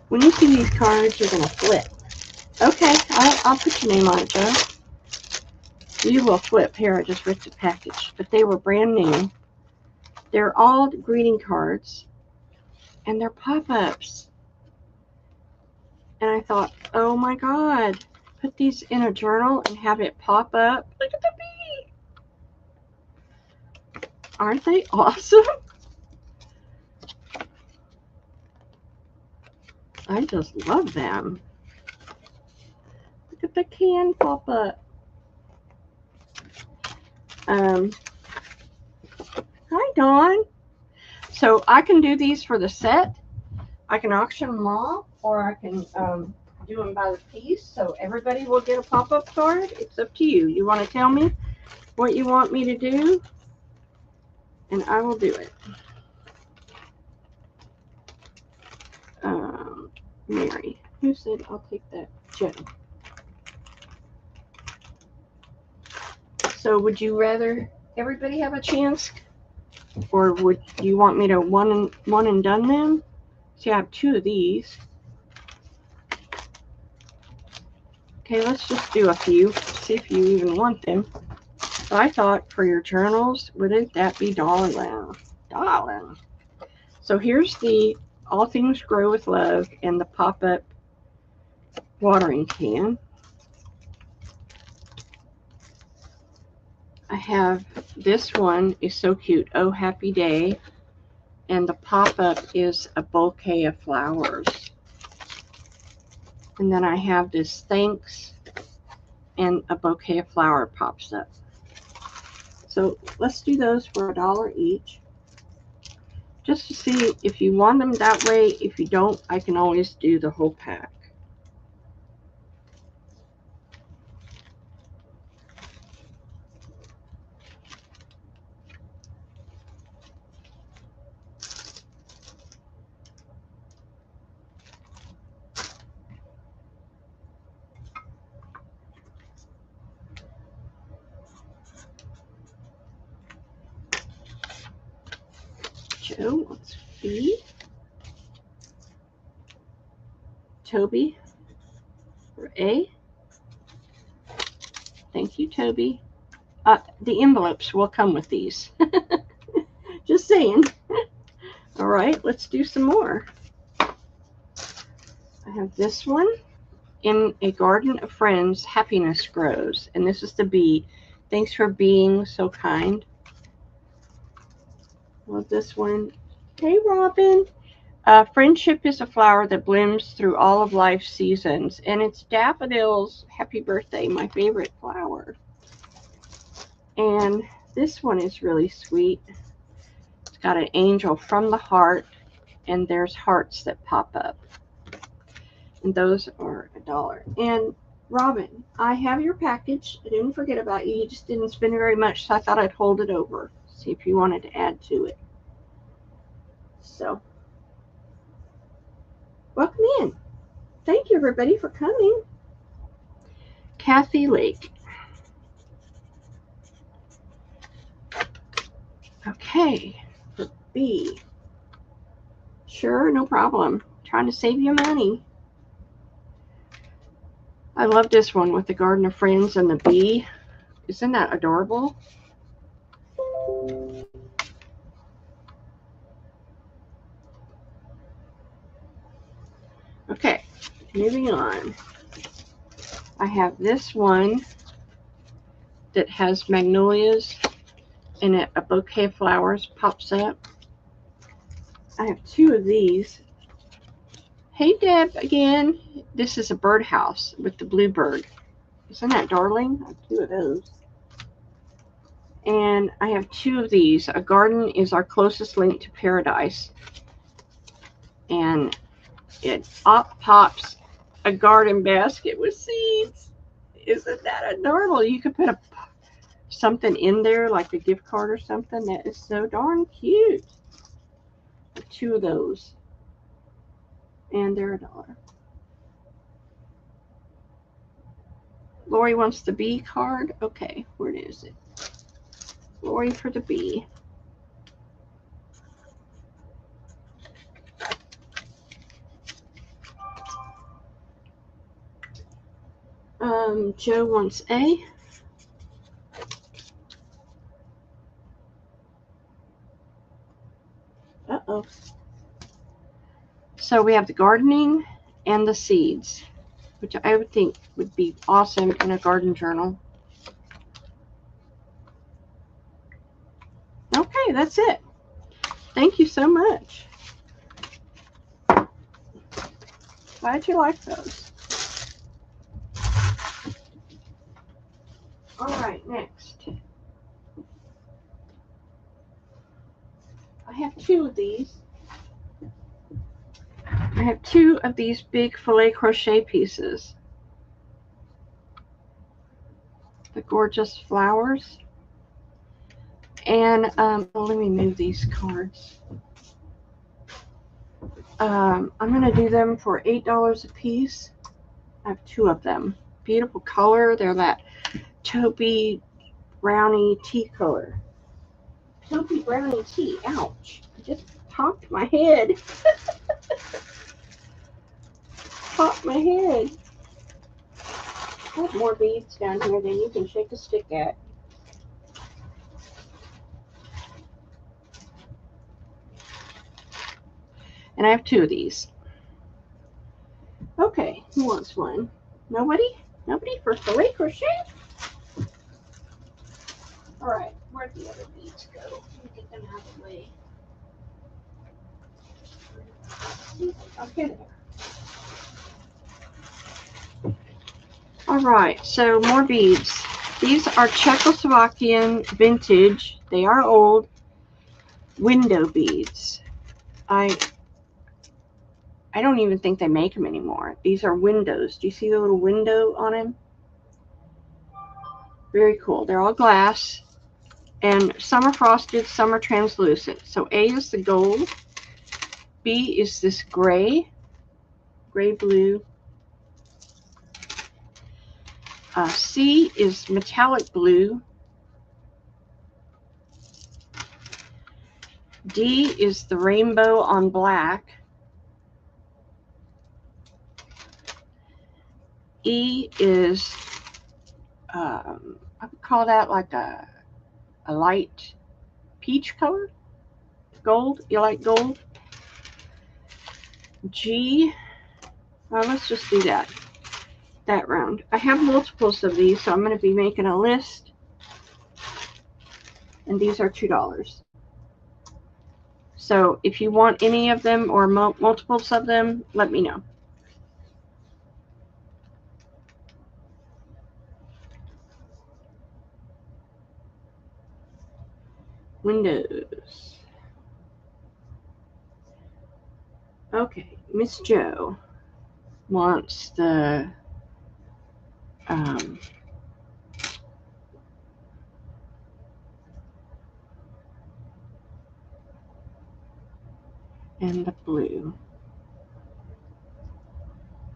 when you see these cards, you're going to flip. Okay, I'll put your name on it, Joe. You will flip. Here, I just ripped the package, but they were brand new. They're all greeting cards, and they're pop-ups. And I thought, oh my God, put these in a journal and have it pop up. Look at the bee. Aren't they awesome? I just love them. Look at the can pop up. Hi, Dawn. So I can do these for the set. I can auction them off, or I can do them by the piece, so everybody will get a pop-up card. It's up to you. You want to tell me what you want me to do, and I will do it. Mary, who said I'll take that? Jen. So would you rather everybody have a chance, or would you want me to one and done them? See, I have 2 of these. Okay, let's just do a few, see if you even want them. So I thought for your journals, wouldn't that be darling? Darling. So here's the All Things Grow with Love and the pop-up watering can. I have this one is so cute. Oh, Happy Day. And the pop-up is a bouquet of flowers. And then I have this thanks, and a bouquet of flower pops up. So let's do those for $1 each. Just to see if you want them that way. If you don't, I can always do the whole pack. Joe wants B. Toby for A. Thank you, Toby. The envelopes will come with these. Just saying. All right, let's do some more. I have this one. In a garden of friends, happiness grows. And this is the bee. Thanks for being so kind. Love this one. Hey, Robin. Friendship is a flower that blooms through all of life's seasons. And it's daffodils. Happy birthday, my favorite flower. And this one is really sweet. It's got an angel from the heart. And there's hearts that pop up. And those are $1. And Robin, I have your package. I didn't forget about you. You just didn't spend very much, so I thought I'd hold it over. See if you wanted to add to it. So, welcome in. Thank you, everybody, for coming. Kathy Lake. Okay, for B. Sure, no problem. Trying to save you money. I love this one with the Garden of Friends and the bee. Isn't that adorable? Okay, moving on. I have this one that has magnolias and a bouquet of flowers pops up. I have two of these. Hey Deb again. This is a birdhouse with the bluebird. Isn't that darling? I have two of those. And I have two of these. A garden is our closest link to paradise. And it pops a garden basket with seeds. Isn't that adorable? You could put something in there, like a gift card or something. That is so darn cute. Two of those. And they're $1. Lori wants the bee card. Okay, where is it? Lori for the bee. Joe wants A. Uh-oh. So we have the gardening and the seeds, which I would think would be awesome in a garden journal. Okay, that's it. Thank you so much. Glad you like those. All right, next. I have two of these. I have two of these big filet crochet pieces. The gorgeous flowers. And let me move these cards. I'm going to do them for $8 a piece. I have two of them. Beautiful color. They're that taupey brownie tea color. Taupey brownie tea. Ouch. I just popped my head. Popped my head. I have more beads down here than you can shake a stick at. And I have two of these. Okay, who wants one? Nobody? Nobody for filet crochet? All right, where'd the other beads go? Let me get them out of the way. Okay, there. All right, so more beads. These are Czechoslovakian vintage. They are old window beads. I don't even think they make them anymore. These are windows. Do you see the little window on them? Very cool. They're all glass. And some are frosted, some are translucent. So A is the gold. B is this gray blue. C is metallic blue. D is the rainbow on black. E is, I would call that like a light peach color. Gold. You like gold? G. Well, let's just do that round. I have multiples of these, so I'm going to be making a list. And these are $2. So if you want any of them or multiples of them, let me know. Windows. Okay, Miss Joe wants the and the blue.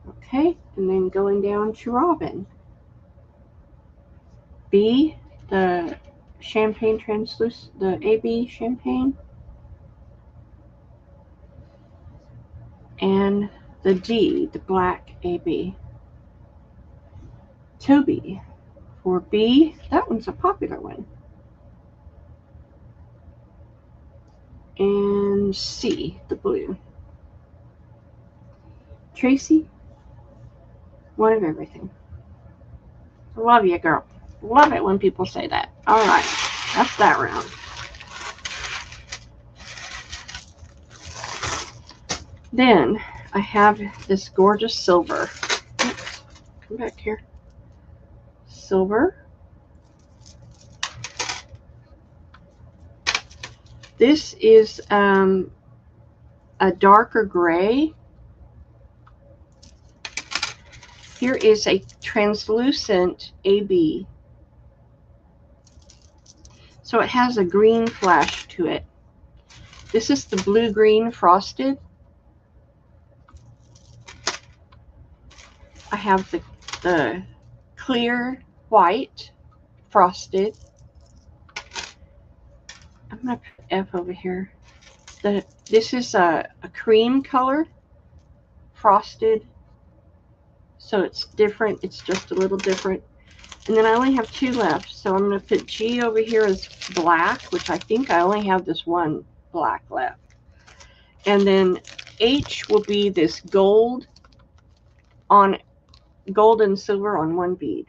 Okay, and then going down to Robin. B, the champagne translucent, the AB champagne. And the D, the black AB. Toby for B, that one's a popular one. And C, the blue. Tracy, one of everything. Love you, girl. Love it when people say that. All right, that's that round. Then I have this gorgeous silver. Oops, come back here. Silver. This is a darker gray. Here is a translucent AB. So it has a green flash to it. This is the blue-green frosted. I have the clear white frosted. I'm going to put F over here. This is a cream color frosted. So it's different. It's just a little different. And then I only have two left. So I'm going to put G over here as black, which I think I only have this one black left. And then H will be this gold and silver on one bead.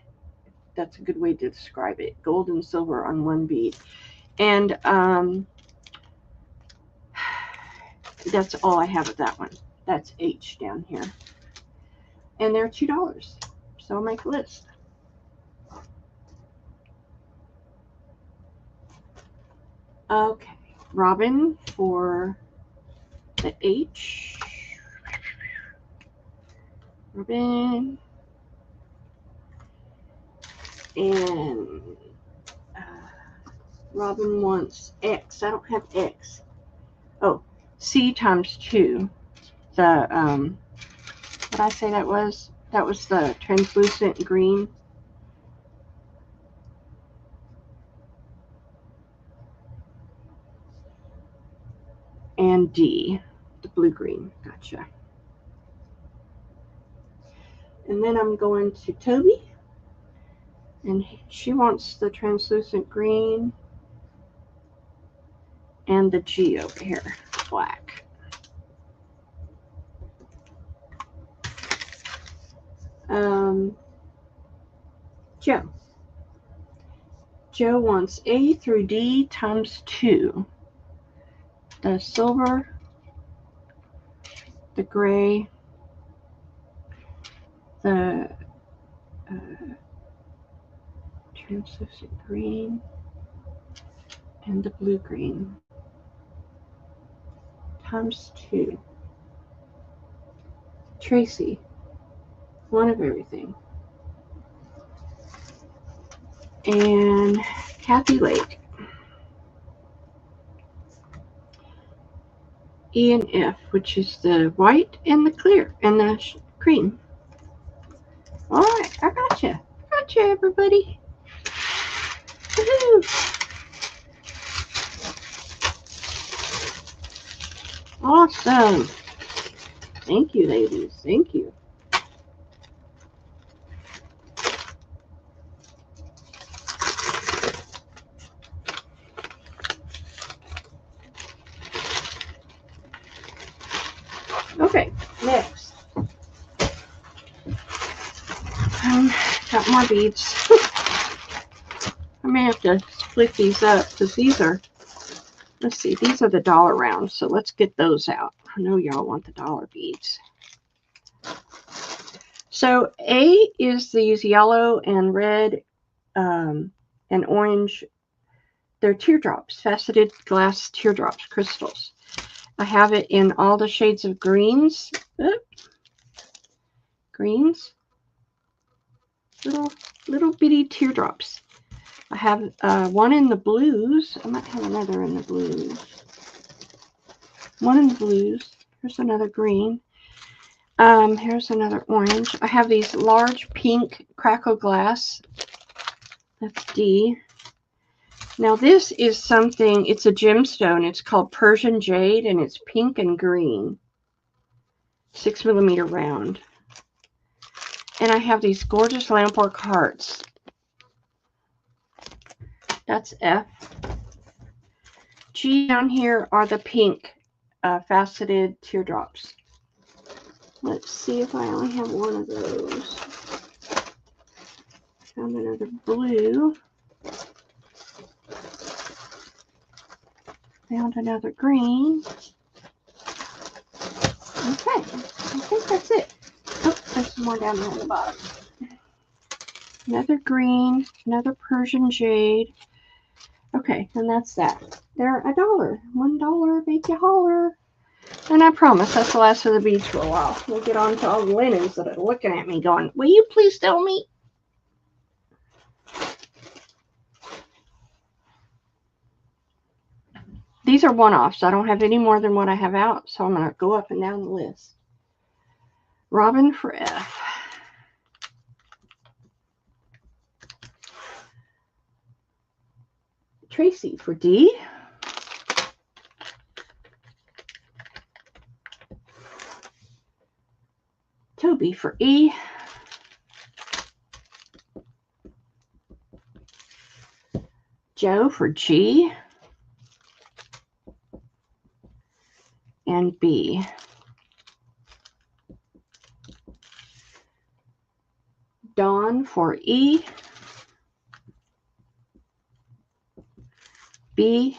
That's a good way to describe it. Gold and silver on one bead. And that's all I have of that one. That's H down here. And they're $2. So I'll make a list. Okay, Robin for the H. Robin. And Robin wants X. I don't have X. Oh, C times 2. The, what did I say that was? That was the translucent green. And D, the blue-green. Gotcha. And then I'm going to Toby. And she wants the translucent green. And the G over here, black. Joe. Joe wants A through D times 2. The silver, the gray, the translucent green, and the blue-green times 2. Tracy, one of everything. And Kathy Lake. E and F, which is the white and the clear and the cream. All right, I gotcha. Gotcha, everybody. Woohoo! Awesome. Thank you, ladies. Thank you. Okay, next. Got more beads. I may have to split these up because these are, let's see, these are the dollar rounds. So let's get those out. I know y'all want the dollar beads. So A is these yellow and red and orange. They're teardrops, faceted glass teardrops, crystals. I have it in all the shades of greens. Greens. Little bitty teardrops. I have one in the blues. I might have another in the blues. One in the blues. Here's another green. Here's another orange. I have these large pink crackle glass. That's D. Now this is something, it's a gemstone. It's called Persian Jade, and it's pink and green. 6mm round. And I have these gorgeous lampwork hearts. That's F. G down here are the pink faceted teardrops. Let's see if I only have one of those. Found another blue. Found another green. Okay, I think that's it. Oh, there's some more down there on the bottom. Another green, another Persian jade. Okay, and that's that. They're $1. $1, make you holler. And I promise that's the last of the beads for a while. We'll get on to all the linens that are looking at me going, will you please tell me? These are one-offs. I don't have any more than what I have out, so I'm going to go up and down the list. Robin for F. Tracy for D. Toby for E. Joe for G. And B. Dawn for E. B.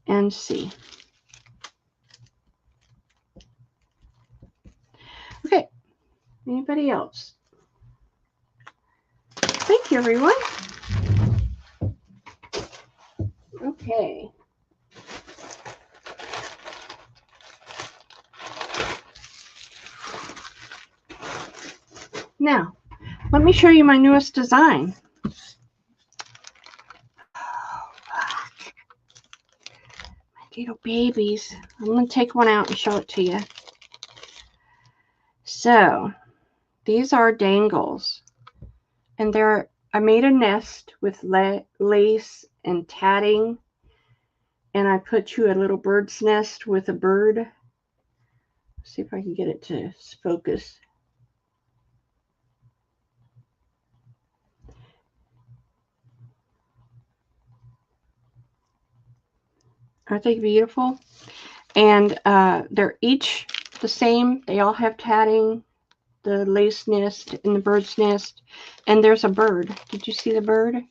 And C. Okay. Anybody else? Thank you, everyone. Okay. Now, let me show you my newest design. Little babies. I'm going to take one out and show it to you. So, these are dangles. And I made a nest with lace and tatting. And I put you a little bird's nest with a bird. Let's see if I can get it to focus. Aren't they beautiful? And they're each the same. They all have tatting, the lace nest and the bird's nest. And there's a bird. Did you see the bird?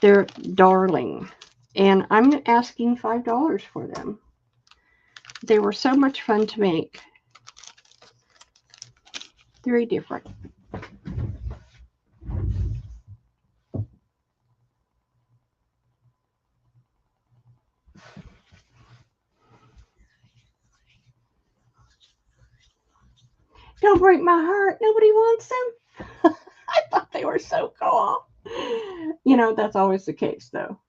They're darling. And I'm asking $5 for them. They were so much fun to make. Very different. Don't break my heart. Nobody wants them. I thought they were so cool. You know, that's always the case, though.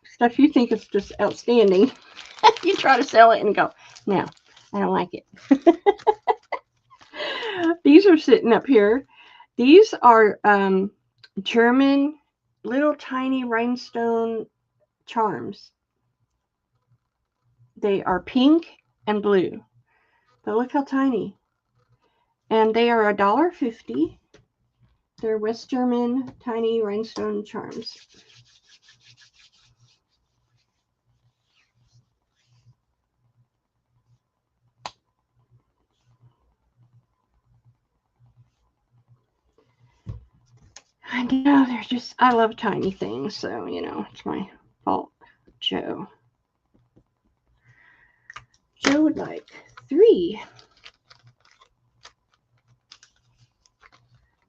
Stuff you think is just outstanding. You try to sell it and go, no, I don't like it. These are sitting up here. These are German little tiny rhinestone charms. They are pink and blue. But look how tiny. And they are $1.50. They're West German tiny rhinestone charms. I know, they're just, I love tiny things, so, you know, it's my fault. Joe. Joe would like 3.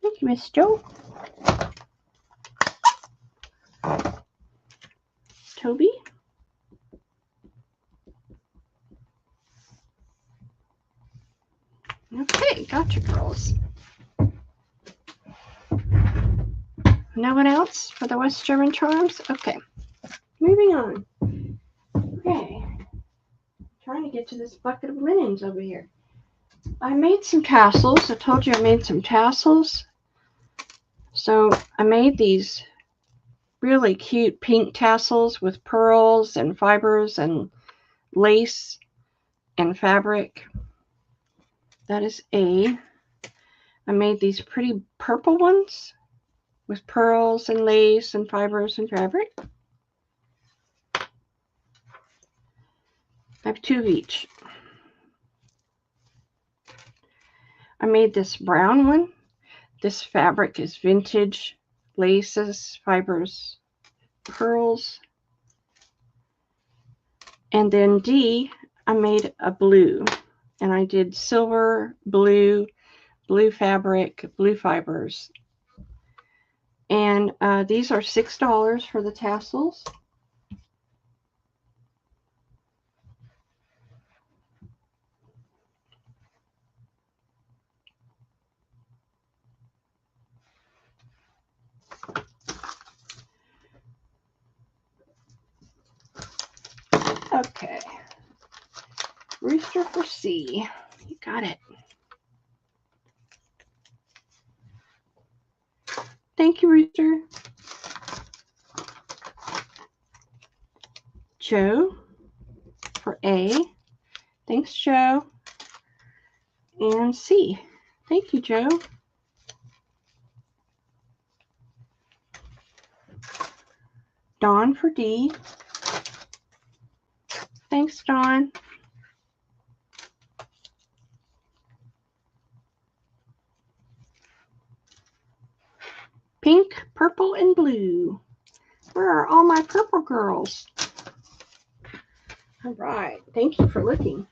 Thank you, Miss Joe. Toby. Okay, gotcha, girls. No one else for the West German charms? Okay, moving on. Okay, trying to get to this bucket of linens over here. I made some tassels. I told you I made some tassels. So I made these really cute pink tassels with pearls and fibers and lace and fabric. That is A. I made these pretty purple ones with pearls and lace and fibers and fabric. I have 2 of each. I made this brown one. This fabric is vintage laces, fibers, pearls. And then D, I made a blue. And I did silver, blue fabric, blue fibers. And these are $6 for the tassels. Okay. Rooster for C. You got it. Thank you, Rooster. Joe for A. Thanks, Joe. And C. Thank you, Joe. Dawn for D. Thanks, Dawn. Pink, purple, and blue. Where are all my purple girls? All right. Thank you for looking.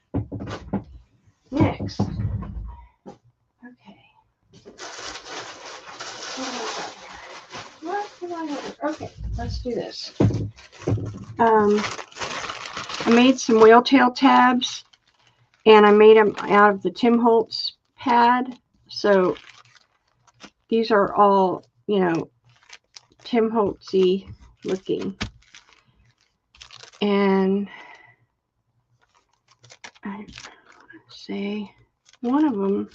Next. Okay. What do I have? Okay, let's do this. I made some whale tail tabs, and I made them out of the Tim Holtz pad. So these are all, you know, Tim Holtz-y looking. And I say one of them.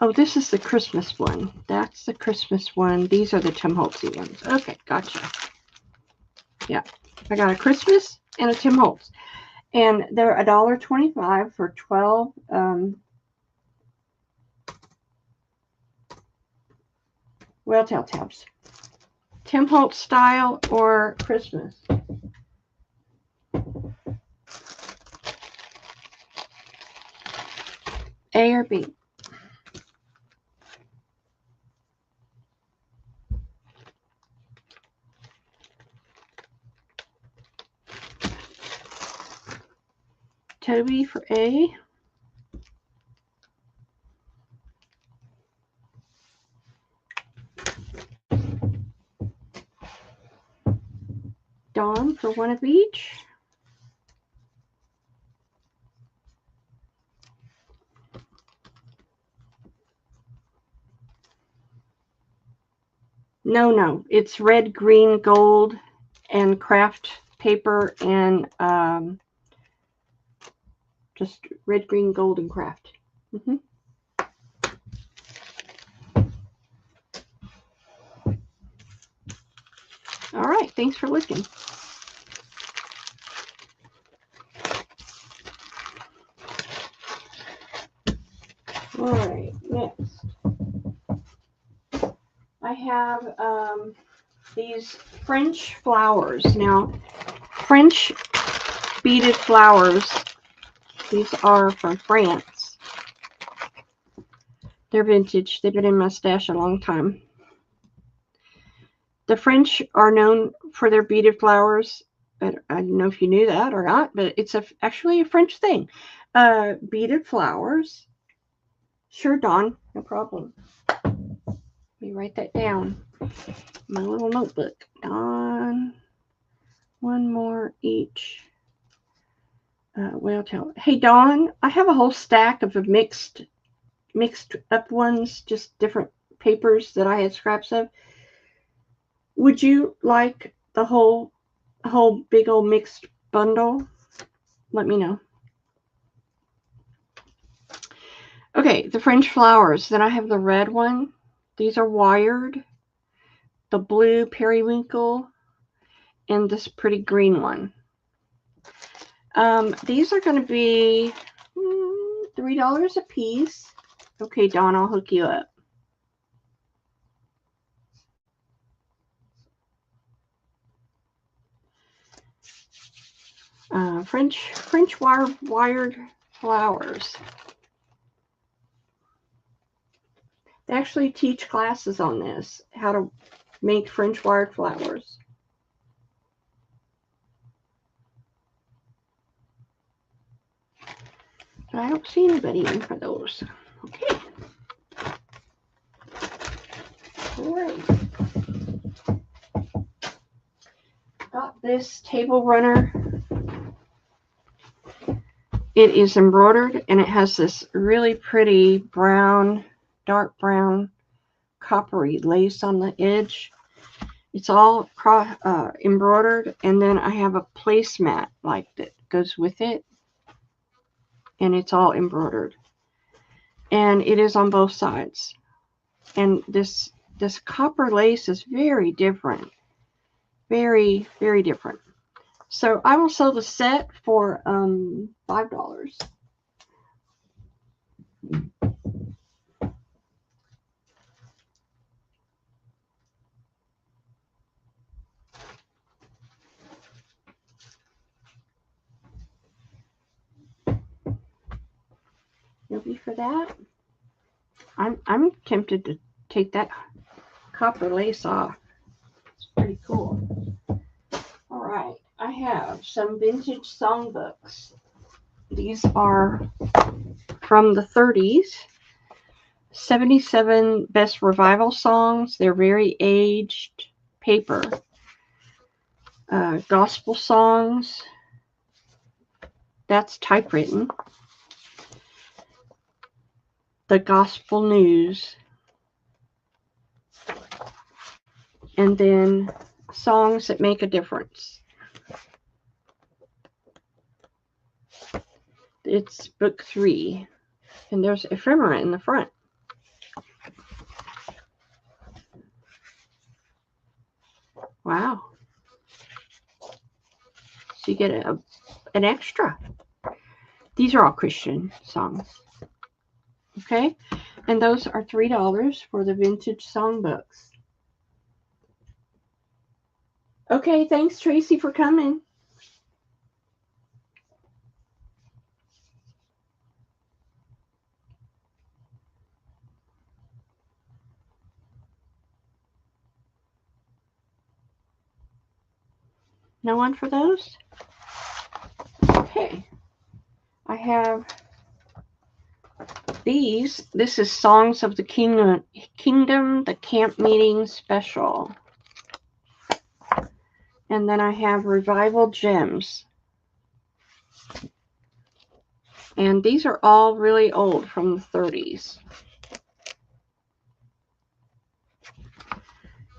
Oh, this is the Christmas one. That's the Christmas one. These are the Tim Holtz-y ones. Okay, gotcha. Yeah, I got a Christmas and a Tim Holtz. And they're $1.25 for 12 whale tail tabs. Tim Holtz style or Christmas. A or B? Toby for A. Dawn for one of each. No, it's red, green, gold, and craft paper, and just red, green, gold, and craft. All right, thanks for looking. All right, next. I have these French flowers. Now, French beaded flowers, these are from France. They're vintage. They've been in my stash a long time. The French are known for their beaded flowers. I don't know if you knew that or not, but it's actually a French thing. Beaded flowers. Sure, Dawn, no problem. Let me write that down. My little notebook. Dawn. One more each. Whale tail. Hey, Dawn, I have a whole stack of mixed up ones, just different papers that I had scraps of. Would you like the whole big old mixed bundle? Let me know. Okay, the French flowers. Then I have the red one. These are wired. The blue periwinkle. And this pretty green one. These are going to be $3 a piece. Okay, Dawn, I'll hook you up. French wired flowers. They actually teach classes on this, how to make French wired flowers. But I don't see anybody in for those. Okay. Great. Got this table runner. It is embroidered and it has this really pretty brown, dark brown, coppery lace on the edge. It's all embroidered, and then I have a placemat like that goes with it, and it's all embroidered. And it is on both sides. And this copper lace is very different. Very, very different. So I will sell the set for $5. You'll be for that. I'm tempted to take that copper lace off. It's pretty cool. All right, I have some vintage songbooks. These are from the 30s. 77 best revival songs. They're very aged paper. Gospel songs. That's typewritten. The gospel news. And then songs that make a difference. It's book 3. And there's ephemera in the front. Wow. So you get an extra. These are all Christian songs. Okay? And those are $3 for the vintage songbooks. Okay, thanks, Tracy, for coming. No one for those? Okay. I have these. This is Songs of the Kingdom, the Camp Meeting Special. And then I have Revival Gems. And these are all really old, from the 30s.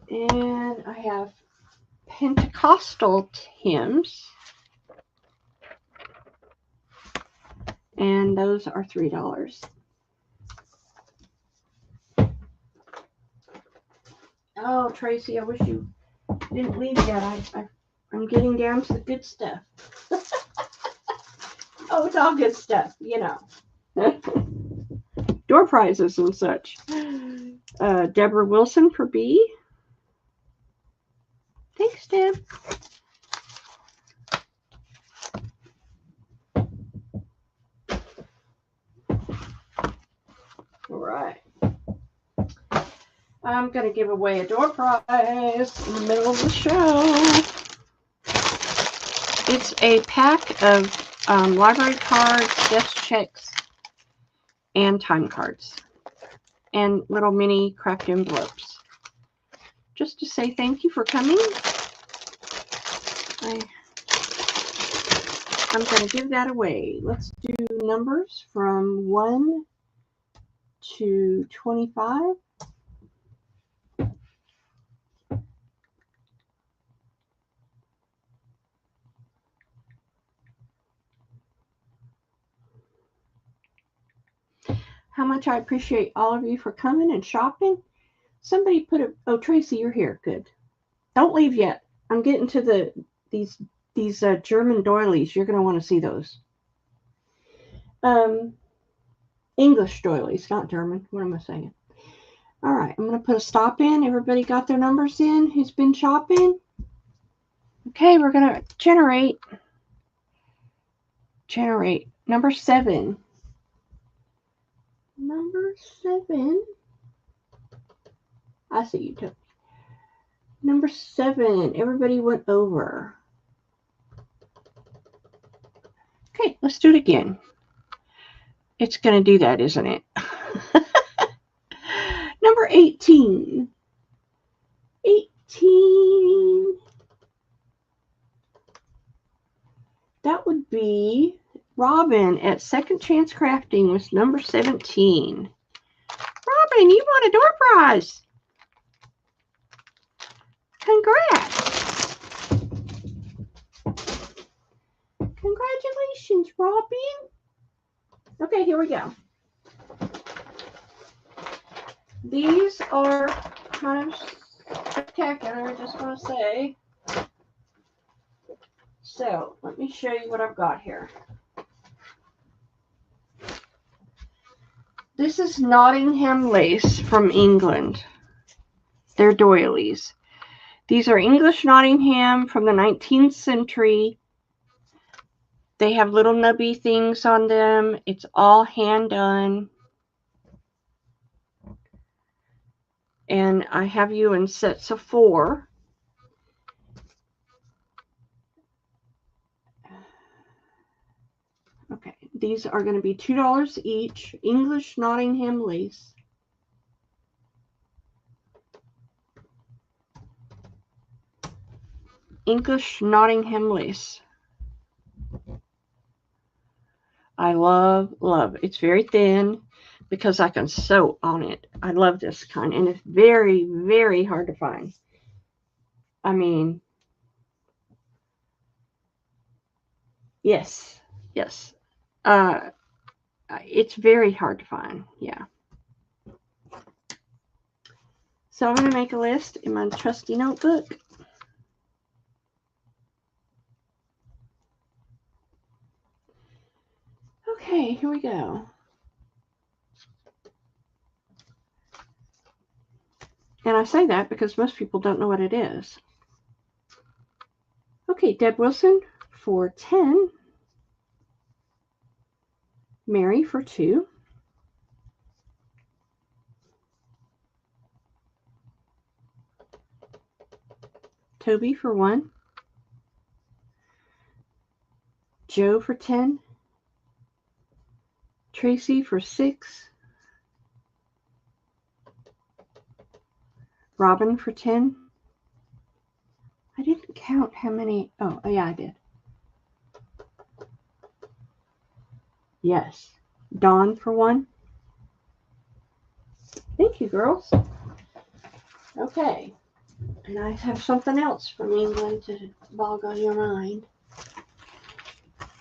And I have Pentecostal hymns. And those are $3. Oh, Tracy, I wish you didn't leave yet. I'm getting down to the good stuff. Oh, it's all good stuff, you know. Door prizes and such. Deborah Wilson for B. Thanks, Deb. All right. I'm going to give away a door prize in the middle of the show. It's a pack of library cards, desk checks, and time cards. And little mini craft envelopes. Just to say thank you for coming. I'm going to give that away. Let's do numbers from 1 to 25. how much I appreciate all of you for coming and shopping. Somebody put a, oh, Tracy, you're here. Good. Don't leave yet. I'm getting to these German doilies. You're going to want to see those. English doilies, not German. What am I saying? All right, I'm going to put a stop in. Everybody got their numbers in who's been shopping? Okay, we're going to generate number 7. Number 7. I see you too. Number 7. Everybody went over. Okay, let's do it again. It's going to do that, isn't it? Number 18. 18. That would be Robin at Second Chance Crafting with number 17. Robin, you won a door prize. Congrats. Congratulations, Robin. Okay, here we go. These are kind of spectacular, I just want to say. So, let me show you what I've got here. This is Nottingham lace from England. They're doilies. These are English Nottingham from the 19th century. They have little nubby things on them. It's all hand done. And I have you in sets of 4. Okay, these are going to be $2 each. English Nottingham lace. English Nottingham lace. I love. It's very thin because I can sew on it. I love this kind, and it's very, very hard to find. I mean, yes. It's very hard to find. Yeah. So I'm going to make a list in my trusty notebook. Okay, here we go. And I say that because most people don't know what it is. Okay, Deb Wilson for 10. Mary for 2. Toby for 1. Joe for 10. Tracy for 6. Robin for 10. I didn't count how many. Oh, yeah, I did. Yes. Dawn for 1. Thank you, girls. Okay. And I have something else from England to boggle your mind.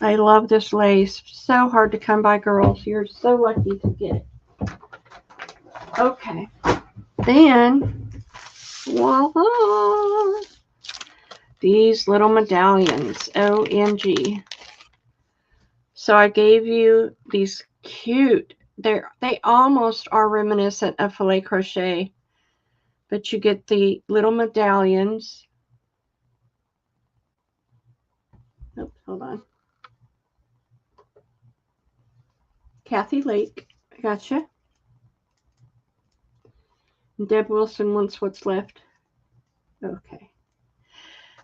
I love this lace. So hard to come by, girls. You're so lucky to get it. Okay. Then, voila! These little medallions. OMG. So I gave you these cute. They almost are reminiscent of filet crochet. But you get the little medallions. Oops, hold on. Kathy Lake, gotcha. Deb Wilson wants what's left. Okay.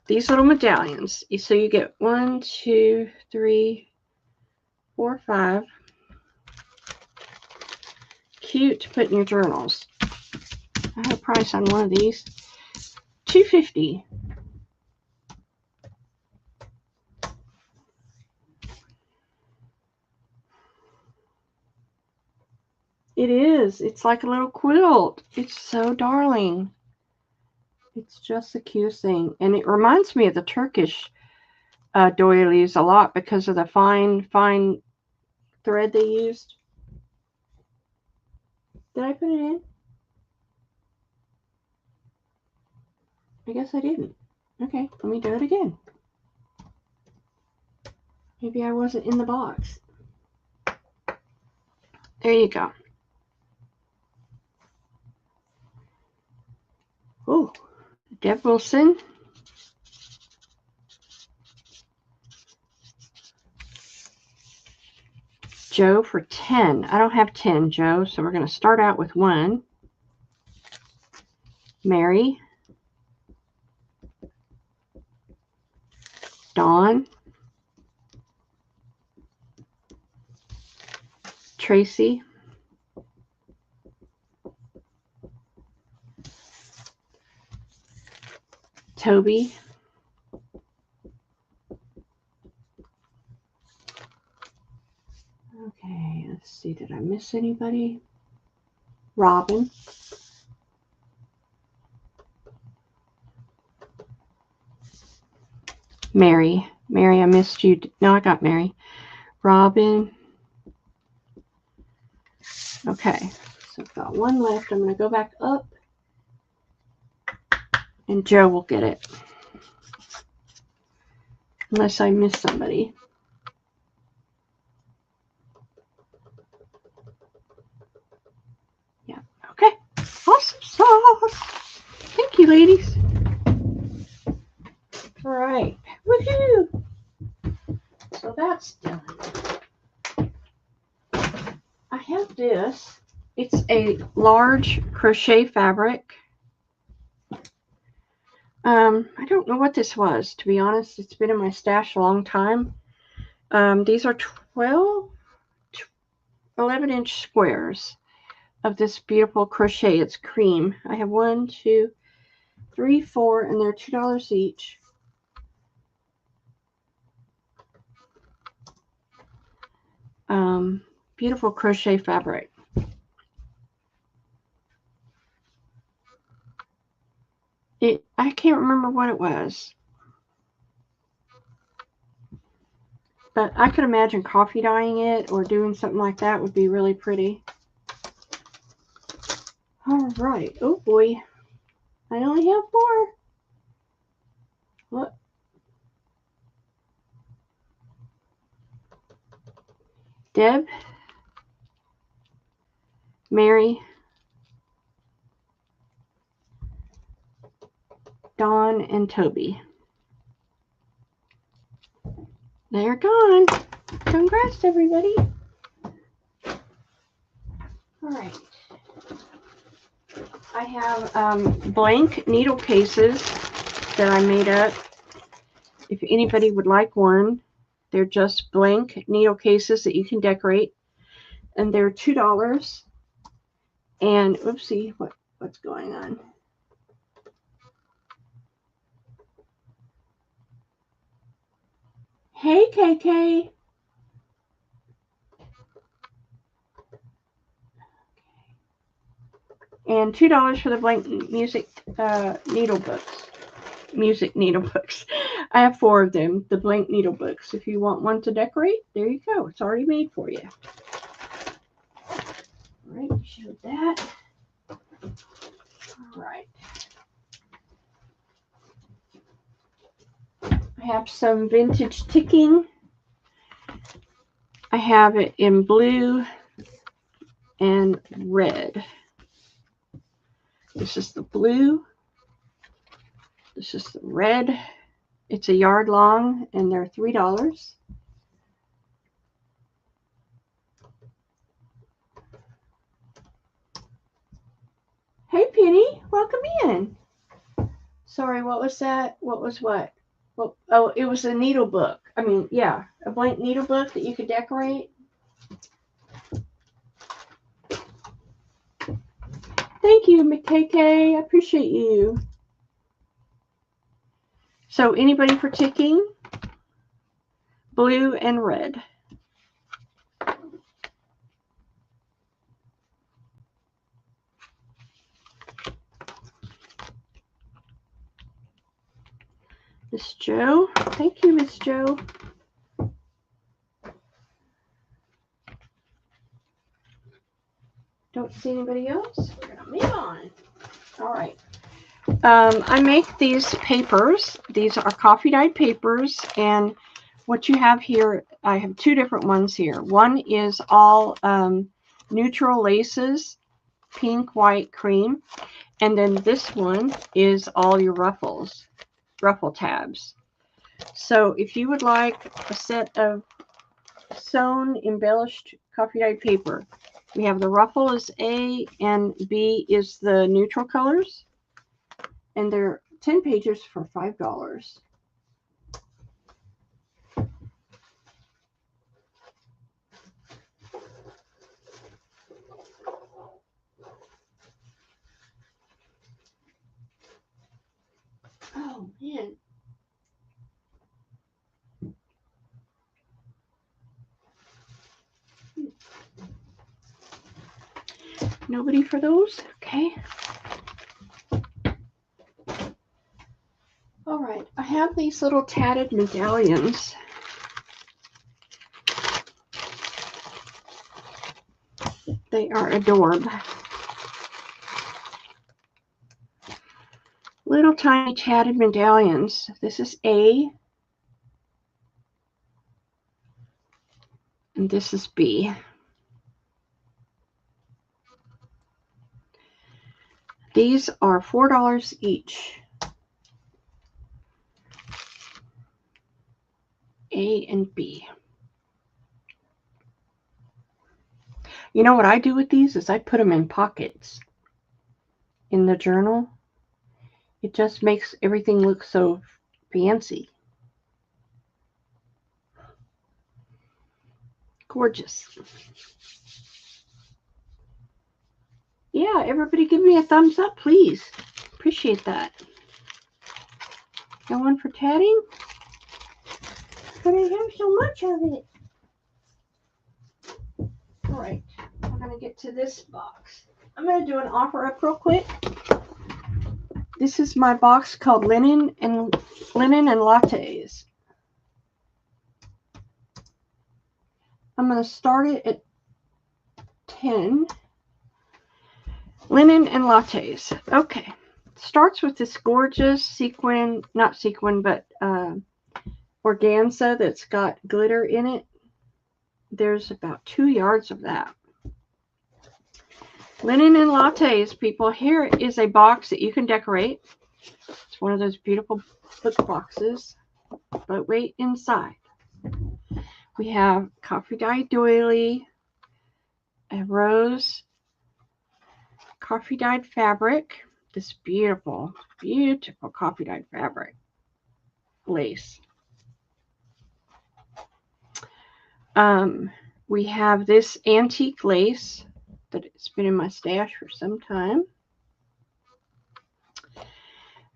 These little medallions. So you get 1, 2, 3, 4, 5. Cute to put in your journals. I have a price on one of these. $2.50. It is. It's like a little quilt. It's so darling. It's just the cutest thing. And it reminds me of the Turkish doilies a lot because of the fine thread they used. Did I put it in? I guess I didn't. Okay, let me do it again. Maybe I wasn't in the box. There you go. Oh, Deb Wilson. Joe for 10. I don't have 10, Joe, so we're going to start out with 1. Mary. Dawn. Tracy. Toby. Okay, let's see. Did I miss anybody? Robin. Mary. Mary, I missed you. No, I got Mary. Robin. Okay, so I've got 1 left. I'm going to go back up. And Joe will get it. Unless I miss somebody. Yeah, okay. Awesome sauce. Thank you, ladies. All right. Woohoo! So that's done. I have this. It's a large crochet fabric. I don't know what this was, to be honest. It's been in my stash a long time. These are 11-inch squares of this beautiful crochet. It's cream. I have 1, 2, 3, 4, and they're $2 each. Beautiful crochet fabric. I can't remember what it was. But I could imagine coffee dyeing it or doing something like that would be really pretty. All right. Oh, boy. I only have 4. What? Deb. Mary. Dawn and Toby. They're gone. Congrats, everybody. All right. I have blank needle cases that I made up. If anybody would like one, they're just blank needle cases that you can decorate. And they're $2. And oopsie, what's going on? Hey, KK. And $2 for the blank music needle books. Music needle books. I have 4 of them, the blank needle books. If you want one to decorate, there you go. It's already made for you. All right, show that. All right. I have some vintage ticking. I have it in blue and red. This is the blue. This is the red. It's a yard long and they're $3. Hey, Penny, welcome in. Sorry, what was that? What was what? Well, oh, it was a needle book. I mean, yeah, a blank needle book that you could decorate. Thank you, McKK. I appreciate you. So anybody for ticking? Blue and red. Miss Joe. Thank you, Miss Joe. Don't see anybody else. We're going to move on. All right. I make these papers. These are coffee dyed papers. And what you have here, I have two different ones here. One is all neutral laces, pink, white, cream. And then this one is all your ruffle tabs. So if you would like a set of sewn embellished coffee dyed paper, we have the ruffle is A and B is the neutral colors. And they're 10 pages for $5. Oh, man. Nobody for those? Okay. All right. I have these little tatted medallions. They are adorable. Little tiny tatted medallions. This is A. And this is B. These are $4 each. A and B. You know what I do with these is I put them in pockets in the journal. It just makes everything look so fancy. Gorgeous. Yeah, everybody give me a thumbs up, please. Appreciate that. No one for tatting? But I have so much of it. All right, I'm going to get to this box. I'm going to do an offer up real quick. This is my box called Linen and Lattes. I'm going to start it at 10. Linen and Lattes. Okay. Starts with this gorgeous sequin, not sequin, but organza that's got glitter in it. There's about 2 yards of that. Linen and Lattes, people. Here is a box that you can decorate. It's one of those beautiful book boxes. But wait inside. We have coffee dyed doily, a rose, coffee dyed fabric, this beautiful, beautiful coffee dyed fabric, lace. We have this antique lace that it's been in my stash for some time.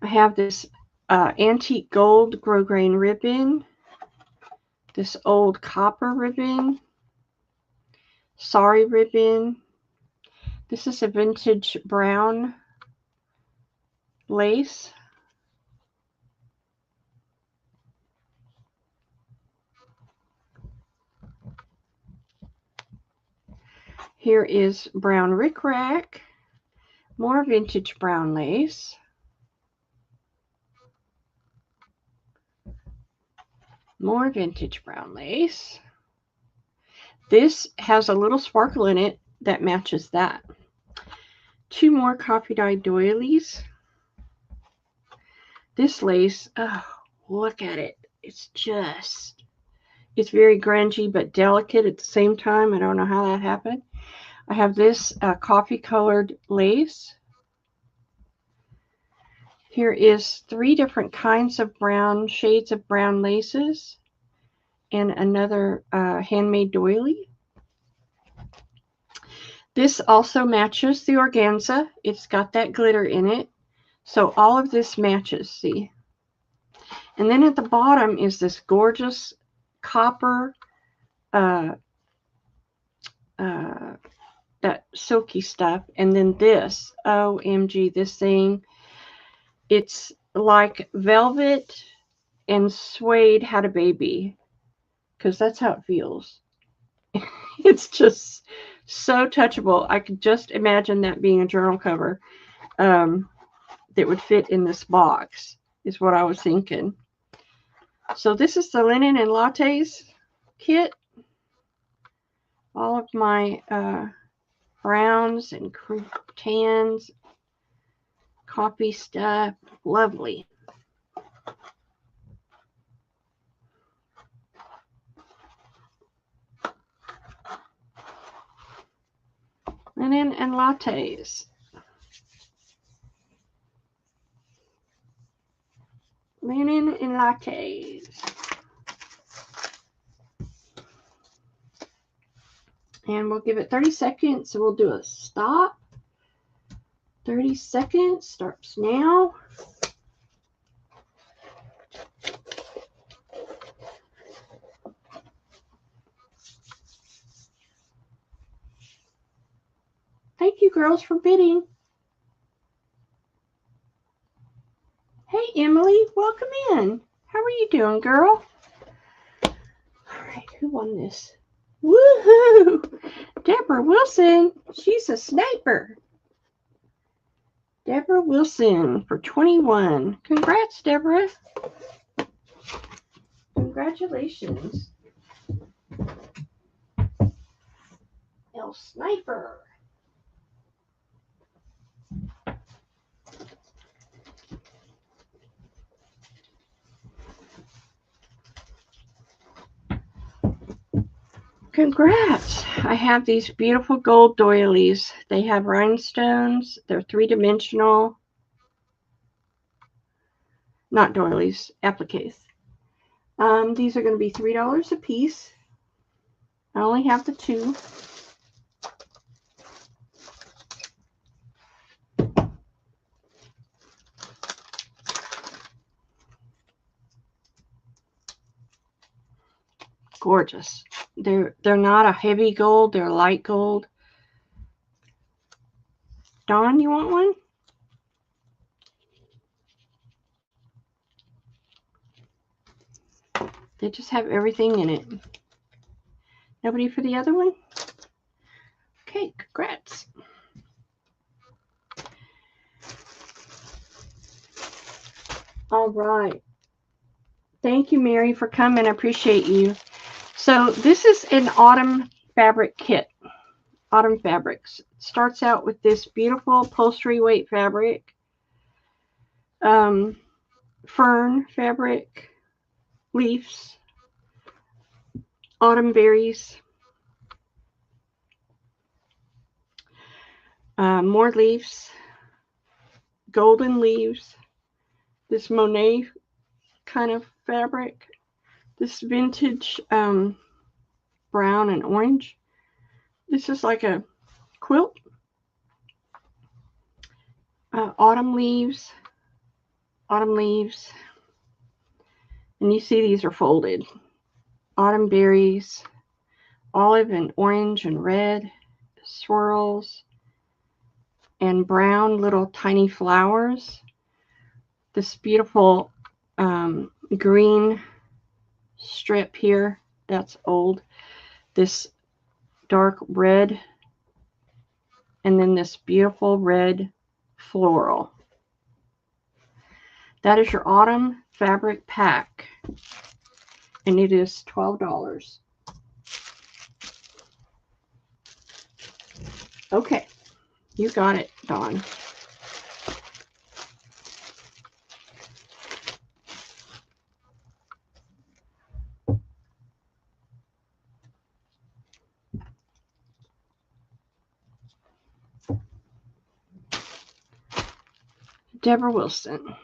I have this antique gold grosgrain ribbon, this old copper ribbon, sari ribbon. This is a vintage brown lace. Here is brown rickrack, more vintage brown lace. More vintage brown lace. This has a little sparkle in it that matches that. 2 more coffee dyed doilies. This lace, oh, look at it. It's very grungy but delicate at the same time. I don't know how that happened. I have this coffee colored lace. Here is 3 different kinds of brown, shades of brown laces, and another handmade doily. This also matches the organza. It's got that glitter in it. So all of this matches, see? And then at the bottom is this gorgeous copper, that silky stuff. And then this, OMG, this thing, it's like velvet and suede had a baby, because that's how it feels. It's just So touchable. I could just imagine that being a journal cover that would fit in this box, is what I was thinking. So this is the Linen and Lattes kit. All of my browns and tans, coffee stuff. Lovely. Linen and Lattes. Linen and Lattes. And we'll give it 30 seconds. So we'll do a stop. 30 seconds starts now. Thank you, girls, for bidding. Hey, Emily, welcome in. How are you doing, girl? All right, who won this? Woohoo! Deborah Wilson. She's a sniper. Deborah Wilson for 21. Congrats, Deborah. Congratulations. El Sniper. Congrats. I have these beautiful gold doilies. They have rhinestones. They're three-dimensional. Not doilies, appliques. These are going to be $3 a piece. I only have the 2. Gorgeous. They're not a heavy gold, they're light gold. Dawn, you want one? They just have everything in it. Nobody for the other one? Okay, congrats. All right. Thank you, Mary, for coming. I appreciate you. So this is an autumn fabric kit. Autumn fabrics. It starts out with this beautiful upholstery weight fabric. Fern fabric. Leaves. Autumn berries. More leaves. Golden leaves. This Monet kind of fabric. This vintage brown and orange. This is like a quilt. Autumn leaves. Autumn leaves. And you see these are folded. Autumn berries. Olive and orange and red. Swirls. And brown little tiny flowers. This beautiful green strip here. That's old. This dark red. And then this beautiful red floral. That is your autumn fabric pack. And it is $12. Okay. You got it, Dawn. Deborah Wilson.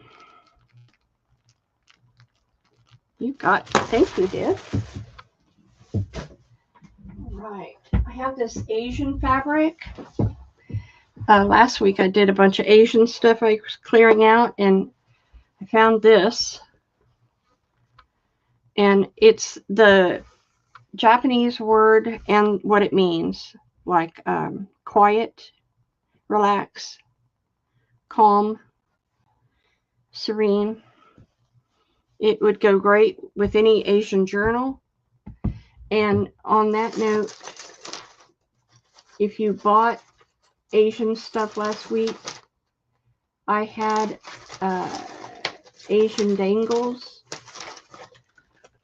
You got it. Thank you, Deb. All right. I have this Asian fabric. Last week I did a bunch of Asian stuff I was clearing out, and I found this. And it's the Japanese word and what it means, like quiet, relax, calm, serene. It would go great with any Asian journal. And on that note, if you bought Asian stuff last week, I had Asian dangles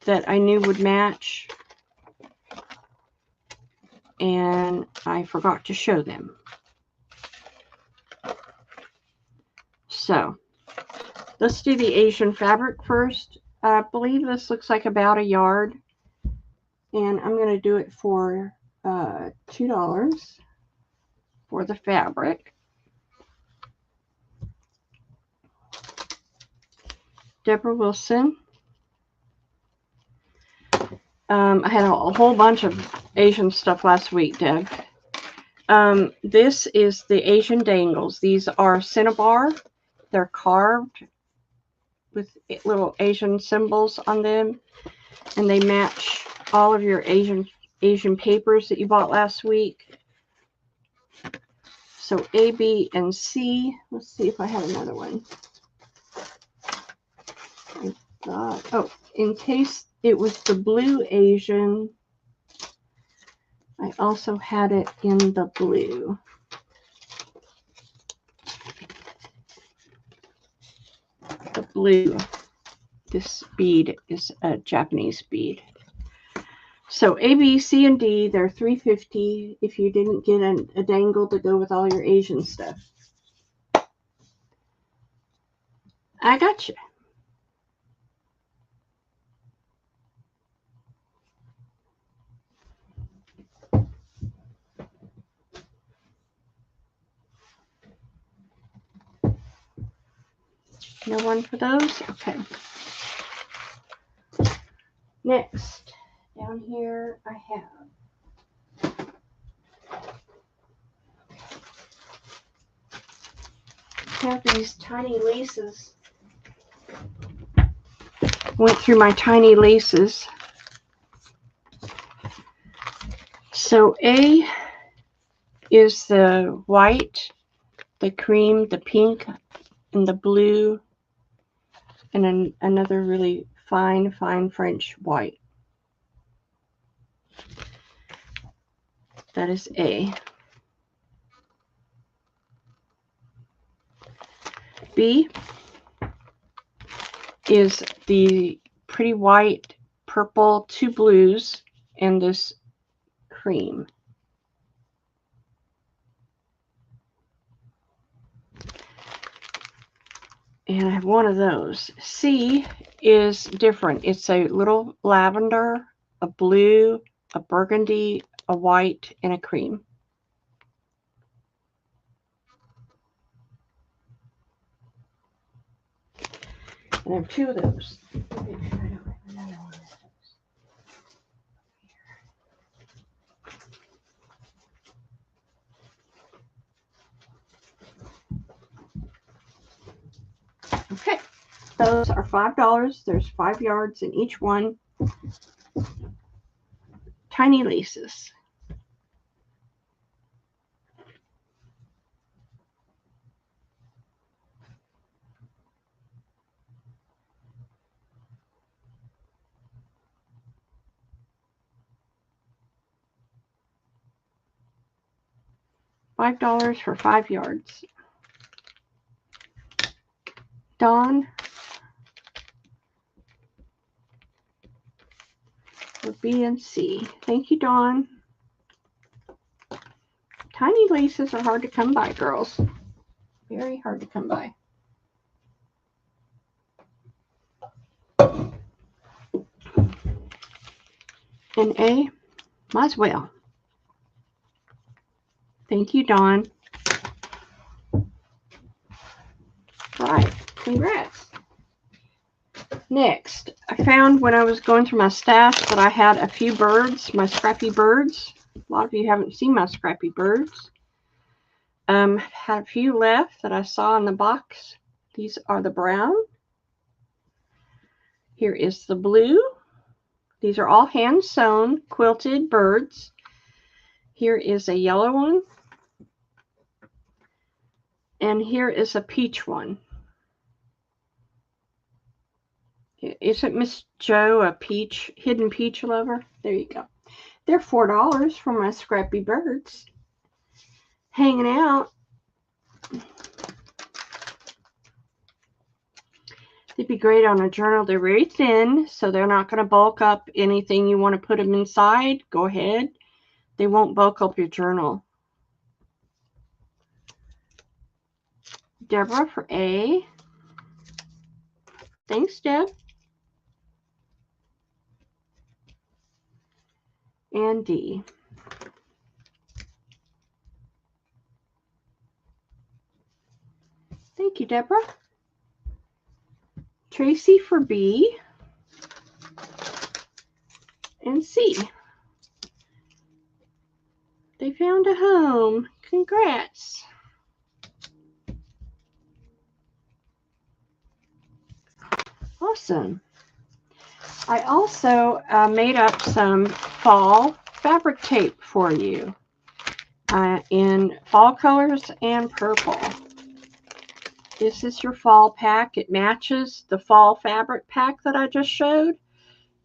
that I knew would match, and I forgot to show them. So let's do the Asian fabric first. I believe this looks like about a yard, and I'm going to do it for $2 for the fabric. Deborah Wilson. I had a whole bunch of Asian stuff last week, Deb. This is the Asian dangles. These are cinnabar. They're carved with little Asian symbols on them, and they match all of your Asian papers that you bought last week. So A, B, and C. Let's see if I have another one. Oh, in case it was the blue Asian, I also had it in the blue. The blue. This bead is a Japanese bead. So A, B, C, and D, they're $3.50 if you didn't get a dangle to go with all your Asian stuff. I got you. No one for those? Okay. Next, down here I have these tiny laces. Went through my tiny laces. So A is the white, the cream, the pink, and the blue, and another really fine French white. That is A. B is the pretty white, purple, two blues, and this cream. And I have one of those. C is different. It's a little lavender, a blue, a burgundy, a white, and a cream. And I have two of those. Okay, those are $5. There's 5 yards in each one. Tiny laces. $5 for 5 yards. Dawn for B and C. Thank you, Dawn. Tiny laces are hard to come by, girls. Very hard to come by. And A, might as well. Thank you, Dawn. Right, congrats. Next, I found when I was going through my stash that I had a few birds, my scrappy birds. A lot of you haven't seen my scrappy birds. Had a few left that I saw in the box. These are the brown. Here is the blue. These are all hand sewn, quilted birds. Here is a yellow one. And here is a peach one. Isn't Miss Jo a hidden peach lover? There you go. They're $4 for my scrappy birds. hanging out. They'd be great on a journal. They're very thin, so they're not going to bulk up anything you want to put them inside. Go ahead. They won't bulk up your journal. Deborah for A. Thanks, Deb. And D. Thank you, Deborah. Tracy for B. And C. They found a home. Congrats. Awesome. I also made up some fall fabric tape for you in fall colors and purple. This is your fall pack. It matches the fall fabric pack that I just showed.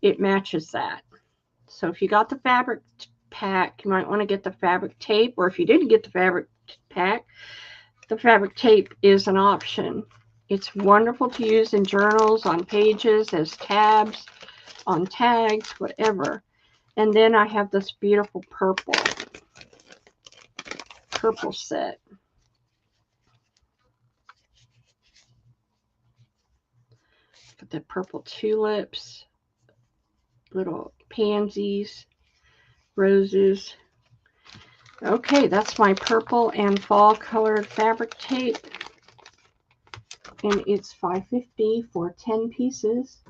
It matches that. So if you got the fabric pack, you might want to get the fabric tape, or if you didn't get the fabric pack, the fabric tape is an option. It's wonderful to use in journals, on pages, as tabs, on tags, whatever. And then I have this beautiful purple set. Got the purple tulips, little pansies, roses. Okay, that's my purple and fall colored fabric tape. And it's $5.50 for 10 pieces.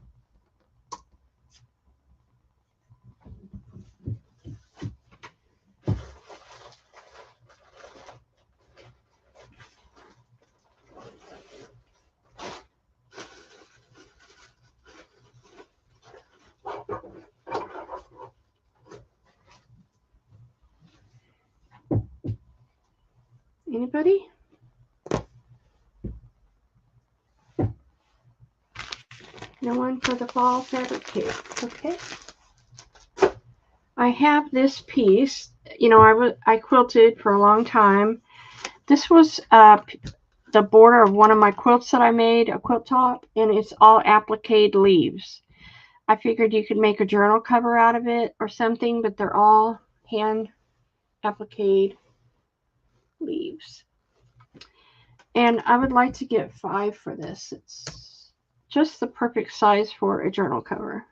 Anybody? No one for the fall fabric tape. Okay. I have this piece. You know, I quilted for a long time. This was the border of one of my quilts that I made, a quilt top, and it's all applique leaves. I figured you could make a journal cover out of it or something, but they're all hand applique leaves. And I would like to get 5 for this. It's just the perfect size for a journal cover.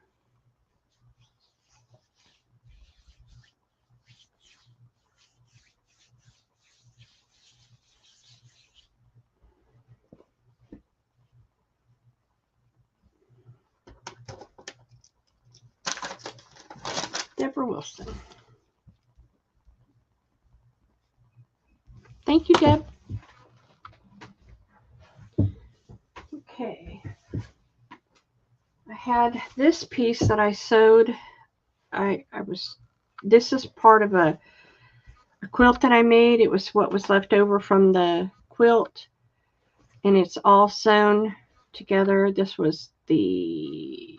Deborah Wilson. Thank you, Deb. Okay. I had this piece that I sewed. This is part of a quilt that I made. It was what was left over from the quilt, and it's all sewn together. This was the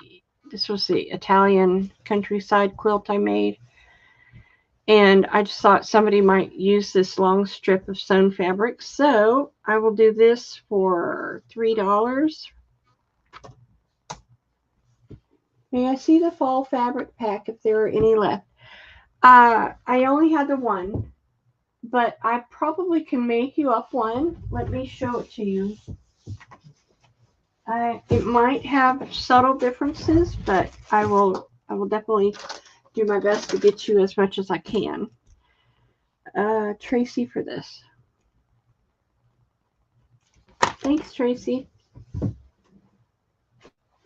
Italian countryside quilt I made. And I just thought somebody might use this long strip of sewn fabric. So I will do this for $3. May I see the fall fabric pack if there are any left? I only had the one, but I probably can make you up one. Let me show it to you. It might have subtle differences, but I will definitely do my best to get you as much as I can. Tracy for this. Thanks, Tracy.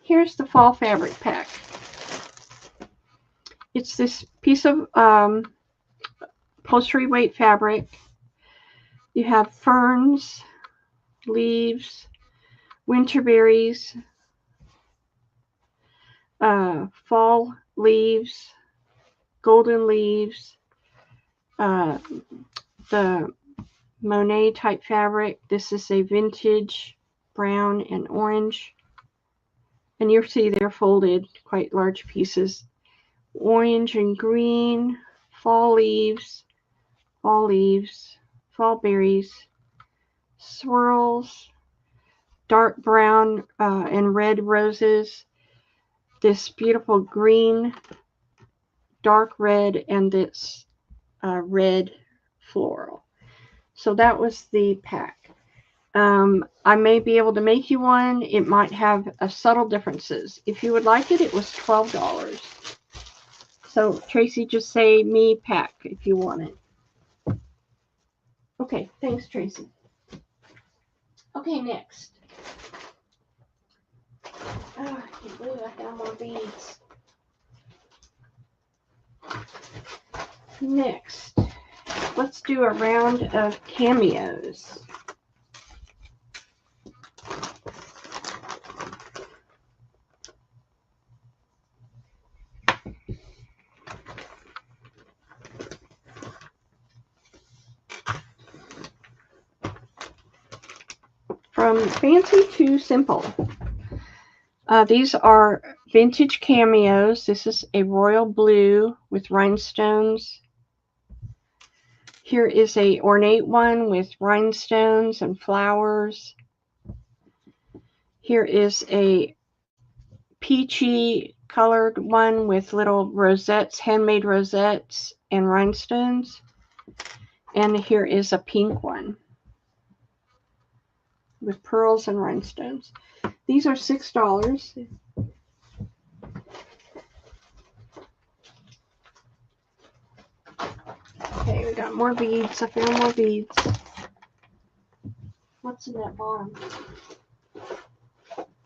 Here's the fall fabric pack. It's this piece of upholstery weight fabric. You have ferns, leaves, winter berries, fall leaves, golden leaves, the Monet type fabric. This is a vintage brown and orange. And you'll see they're folded, quite large pieces. Orange and green, fall leaves, fall berries, swirls, dark brown and red roses, this beautiful green, dark red, and this red floral. So that was the pack. I may be able to make you one. It might have subtle differences. If you would like it, it was $12. So Tracy, just say me pack if you want it. Okay, thanks Tracy. Okay, next. Oh, I can't believe I found more beads. Next, let's do a round of cameos. From Fancy to Simple. These are vintage cameos. This is a royal blue with rhinestones. Here is a ornate one with rhinestones and flowers. Here is a peachy colored one with little rosettes, handmade rosettes and rhinestones. And here is a pink one with pearls and rhinestones. These are $6. Okay, we got more beads. I found more beads. What's in that bottom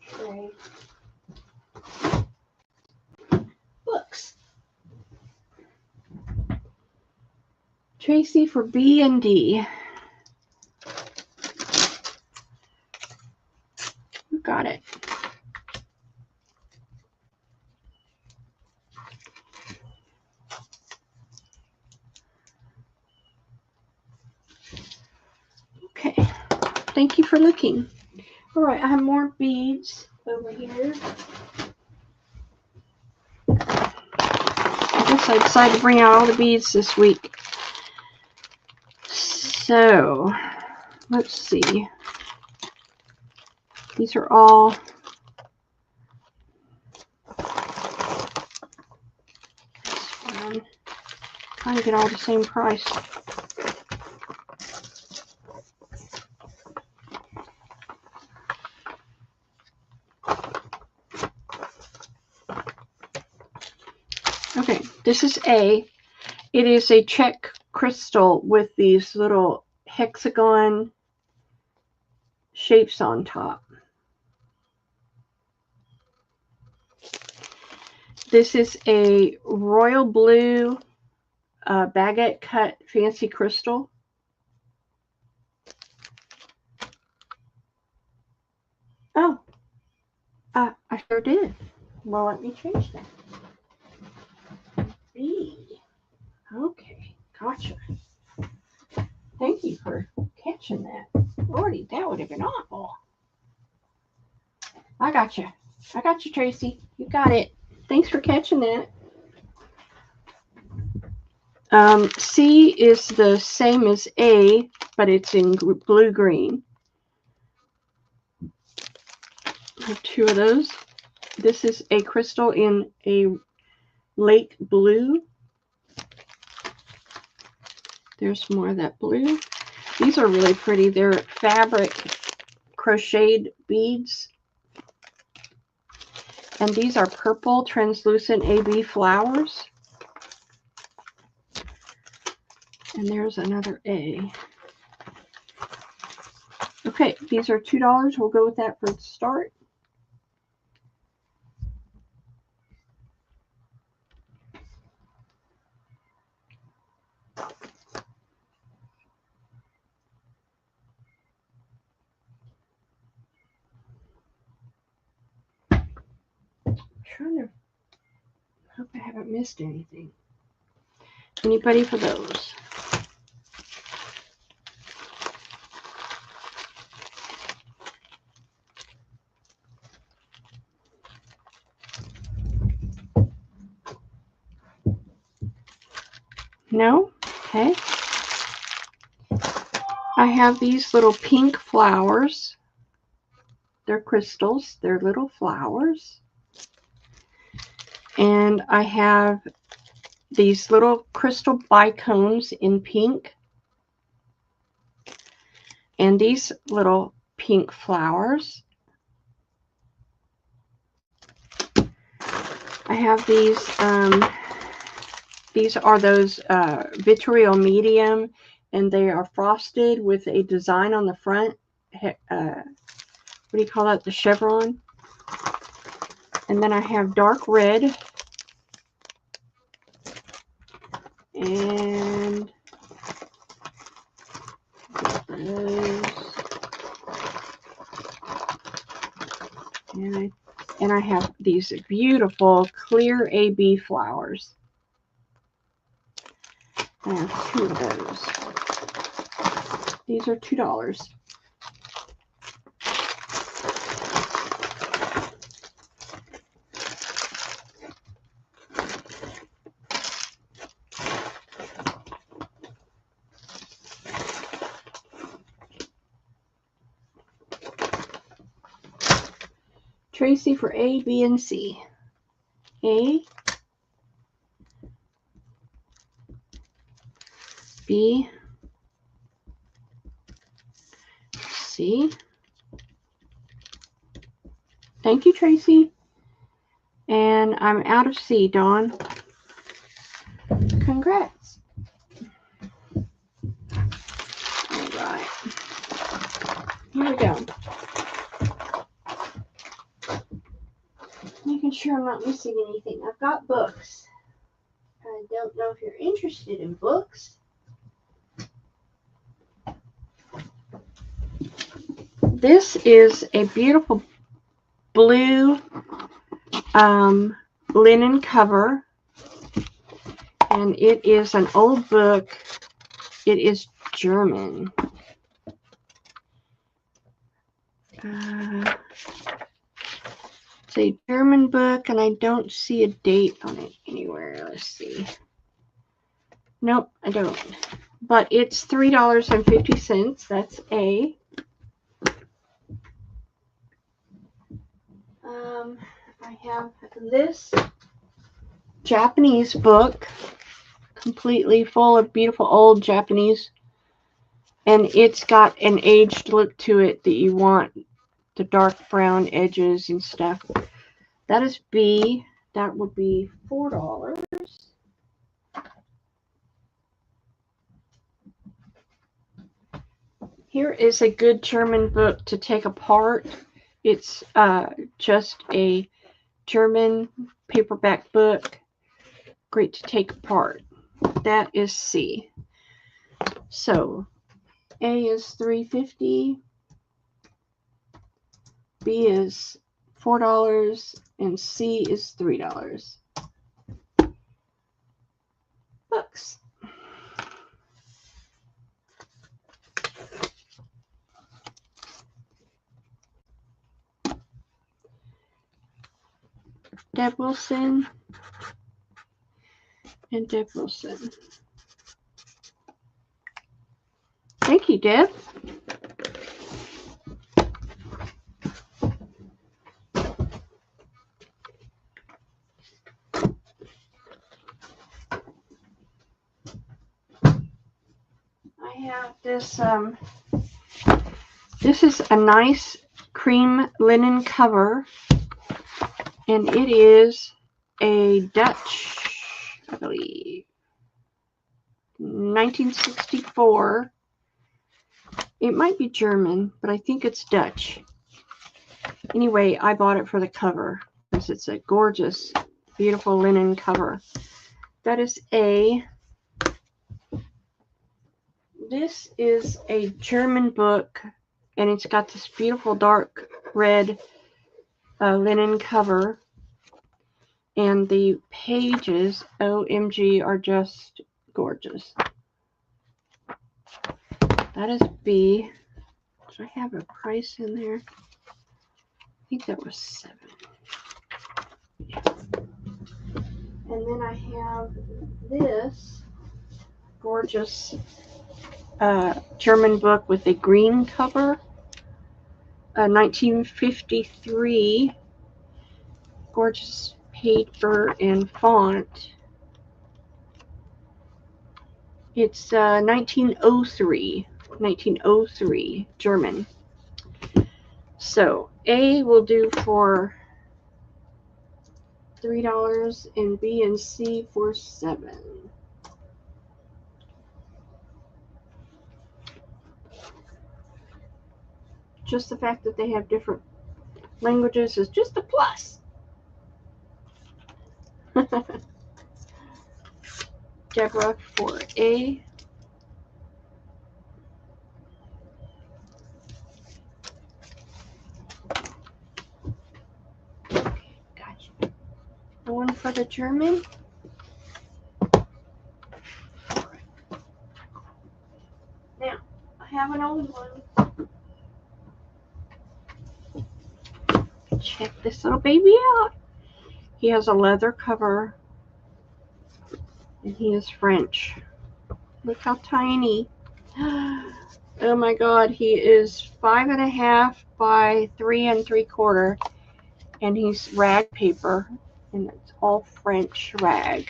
tray? Books. Tracy for B&D. Who got it? Okay. Thank you for looking. All right, I have more beads over here. I guess I decided to bring out all the beads this week. So, let's see. These are all trying to get all the same price. Okay, this is it is a check crystal with these little hexagon shapes on top. This is a royal blue baguette cut fancy crystal. Oh, I sure did. Well, let me change that. B. Okay, gotcha. Thank you for catching that. Lordy, that would have been awful. I got you. I got you, Tracy. You got it. Thanks for catching that. C is the same as A, but it's in blue-green. I have two of those. This is a crystal in a lake blue. There's more of that blue. These are really pretty. They're fabric crocheted beads. And these are purple translucent AB flowers. And there's another A. Okay, these are $2. We'll go with that for the start. Trying to hope I haven't missed anything. Anybody for those? No? Okay. I have these little pink flowers. They're crystals. They're little flowers. And I have these little crystal bicones in pink. And these little pink flowers. I have these are those Vitriol Medium, and they are frosted with a design on the front. What do you call that? The chevron. And then I have dark red. And those. And I have these beautiful clear AB flowers. I have 2 of those. These are $2. Tracy for A, B, and C. A, B, C. Thank you, Tracy. And I'm out of C, Dawn. Congrats. All right. Here we go. Making sure I'm not missing anything. I've got books. I don't know if you're interested in books. This is a beautiful blue linen cover, and it is an old book. It is German. It's a German book, and I don't see a date on it anywhere. Let's see. Nope, I don't. But it's $3.50. That's A. I have this Japanese book, completely full of beautiful old Japanese, and it's got an aged look to it that you want, the dark brown edges and stuff. That is B. That would be $4. Here is a good German book to take apart. It's just a German paperback book. Great to take apart. That is C. So A is $3.50. B is $4, and C is $3. Books. Deb Wilson and Deb Wilson. Thank you, Deb. I have this, this is a nice cream linen cover, and it is a Dutch, I believe, 1964. It might be German, but I think it's Dutch. Anyway, I bought it for the cover because it's a gorgeous, beautiful linen cover. That is A. This is a German book, and it's got this beautiful dark red linen cover, and the pages, OMG, are just gorgeous. That is B. Do I have a price in there? I think that was $7. Yeah. And then I have this gorgeous German book with a green cover. 1953. Gorgeous paper and font. It's 1903. 1903, German. So A will do for $3 and B and C for $7. Just the fact that they have different languages is just a plus. Deborah for A. Gotcha. One for the German. Now, I have an old one. Check this little baby out. He has a leather cover, and he is French. Look how tiny. Oh my God, he is 5.5 by 3 3/4, and he's rag paper, and it's all French rag.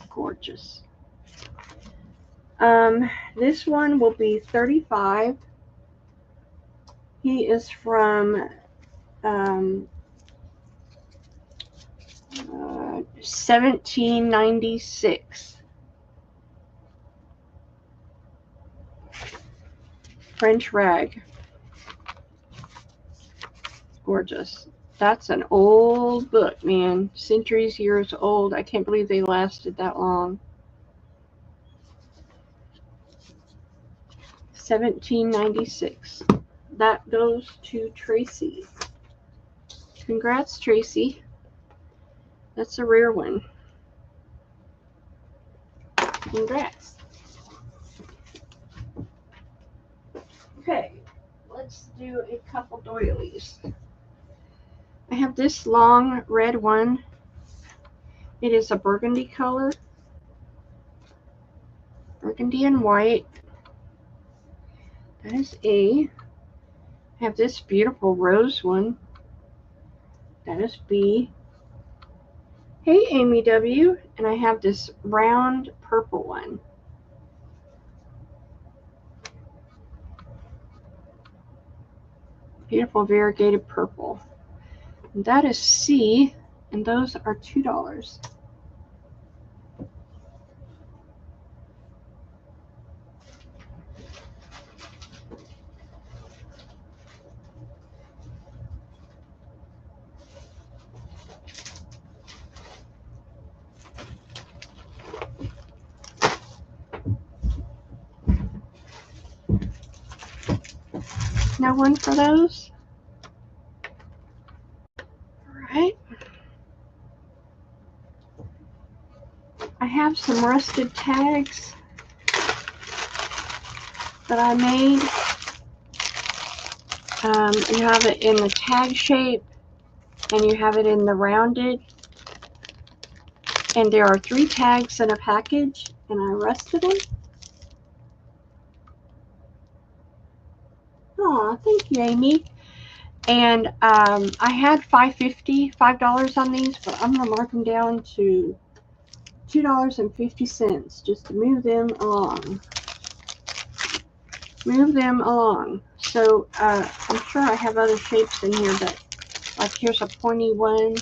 Gorgeous. This one will be $35. He is from 1796. French rag. Gorgeous. That's an old book, man. Centuries, years old. I can't believe they lasted that long. 1796. That goes to Tracy. Congrats, Tracy. That's a rare one. Congrats. Okay, let's do a couple doilies. I have this long red one. It is a burgundy color. Burgundy and white. That is A. I have this beautiful rose one. That is B. Hey, Amy W. And I have this round purple one. Beautiful variegated purple. And that is C, and those are $2. No one for those? Alright. I have some rusted tags that I made. You have it in the tag shape, and you have it in the rounded. And there are 3 tags in a package, and I rusted them. Oh, thank you, Amy. And I had $5 on these, but I'm going to mark them down to $2.50 just to move them along. Move them along. So I'm sure I have other shapes in here, but like here's a pointy one.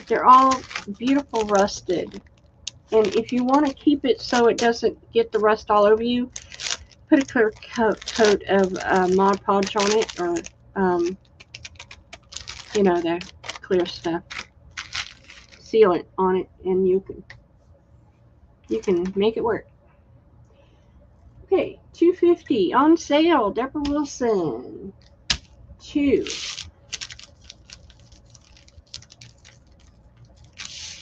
They're all beautiful rusted. And if you want to keep it so it doesn't get the rust all over you, put a clear coat of Mod Podge on it, or you know, the clear stuff. Sealant on it, and you can make it work. Okay, $2.50 on sale. Deborah Wilson. 2.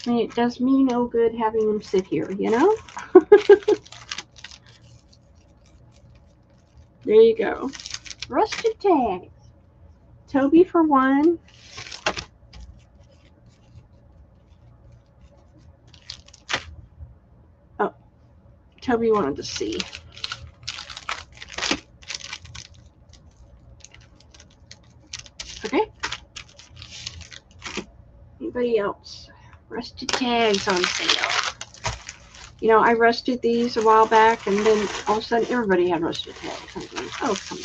I mean, it does me no good having them sit here, you know? There you go. Rusted tags. Toby for 1. Oh, Toby wanted to see. Okay. Anybody else? Rusted tags on sale. You know, I rusted these a while back, and then all of a sudden everybody had rusted tags. I'm going, oh, come on.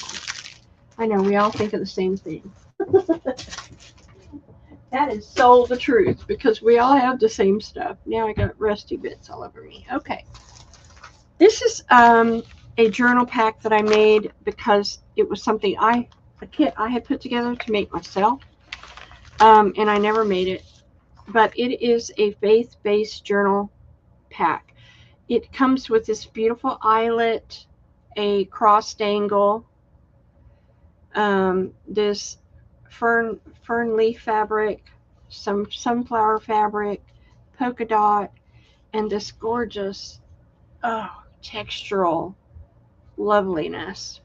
I know, we all think of the same thing. That is so the truth, because we all have the same stuff. Now I got rusty bits all over me. Okay. This is a journal pack that I made because it was something a kit I had put together to make myself. And I never made it. But it is a faith-based journal pack. It comes with this beautiful eyelet, a crossed angle, this fern leaf fabric, some sunflower fabric, polka dot, and this gorgeous textural loveliness.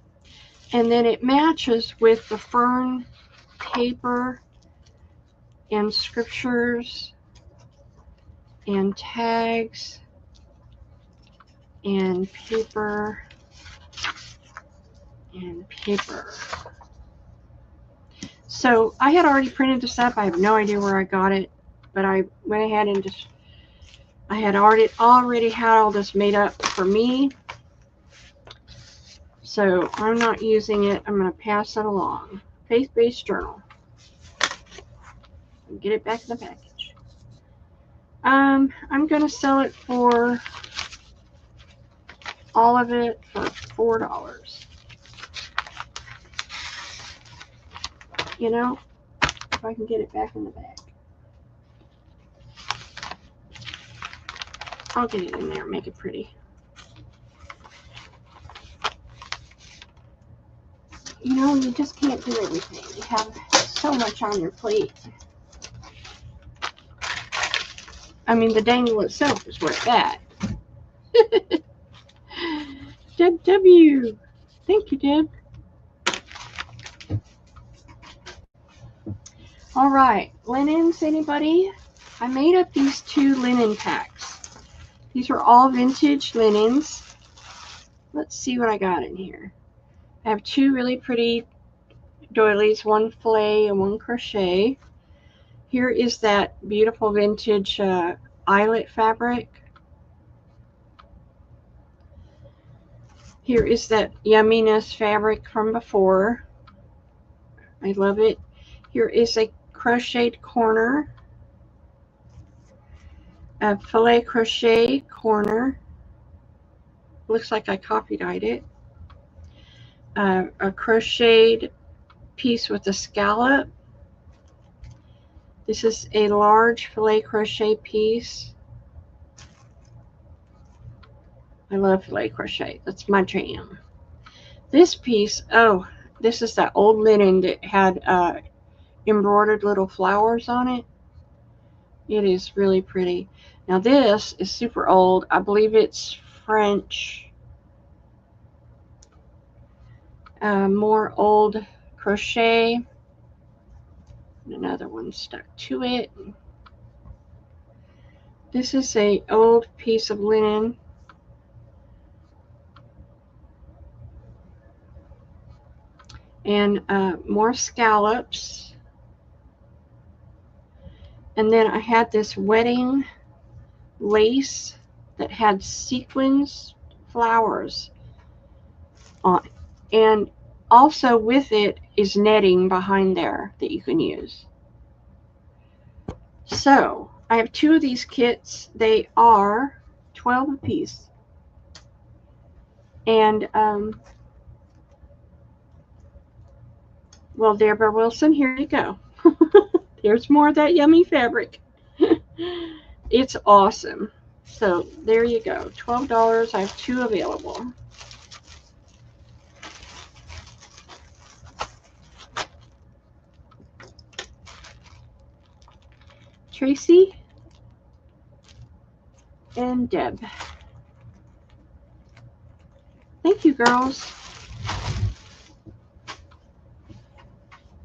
And then it matches with the fern paper and scriptures and tags and paper and paper. So I had already printed this up. I have no idea where I got it, but I went ahead and I had already had all this made up for me. So I'm not using it. I'm going to pass it along. Faith-based journal. Get it back in the package. I'm going to sell it for all of it for $4. You know, if I can get it back in the bag. I'll get it in there, make it pretty. You know, you just can't do everything. You have so much on your plate. I mean, the dangle itself is where it's at. Deb W. Thank you, Deb. All right, linens, anybody? I made up these 2 linen packs. These are all vintage linens. Let's see what I got in here. I have 2 really pretty doilies, one filet and one crochet. Here is that beautiful vintage eyelet fabric. Here is that yumminess fabric from before. I love it. Here is a crocheted corner, a filet crochet corner. Looks like I copy-dyed it. A crocheted piece with a scallop. This is a large filet crochet piece. I love filet crochet. That's my jam. This piece, oh, this is that old linen that had embroidered little flowers on it. It is really pretty. Now this is super old. I believe it's French. More old crochet. And another one stuck to it. This is a old piece of linen. And more scallops. And then I had this wedding lace that had sequins flowers on it. And also with it is netting behind there that you can use. So I have 2 of these kits. They are $12 a piece. And well, Deborah Wilson, here you go. There's more of that yummy fabric. It's awesome. So there you go. $12. I have 2 available. Tracy and Deb. Thank you, girls.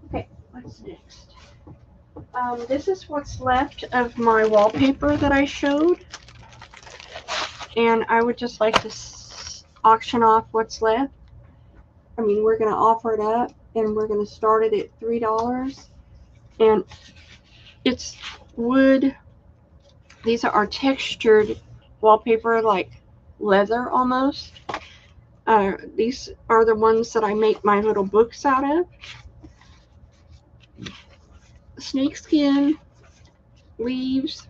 Okay, what's next? This is what's left of my wallpaper that I showed. and I would just like to auction off what's left. I mean, we're going to offer it up, and we're going to start it at $3. And it's wood. These are textured wallpaper, like leather almost. These are the ones that I make my little books out of. Snakeskin, leaves,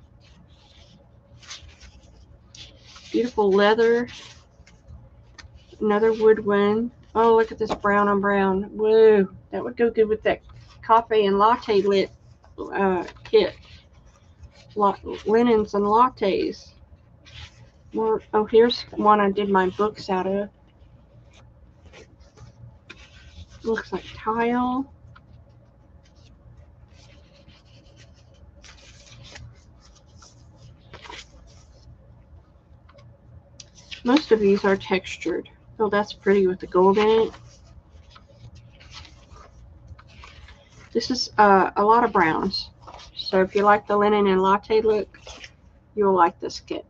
beautiful leather, another wood one. Oh, look at this brown on brown. Whoa, that would go good with that coffee and latte lit kit. Linens and lattes. More. Oh, here's one I did my books out of. Looks like tile. Most of these are textured. Oh, that's pretty with the gold in it. This is a lot of browns. So if you like the linen and latte look, you'll like this kit.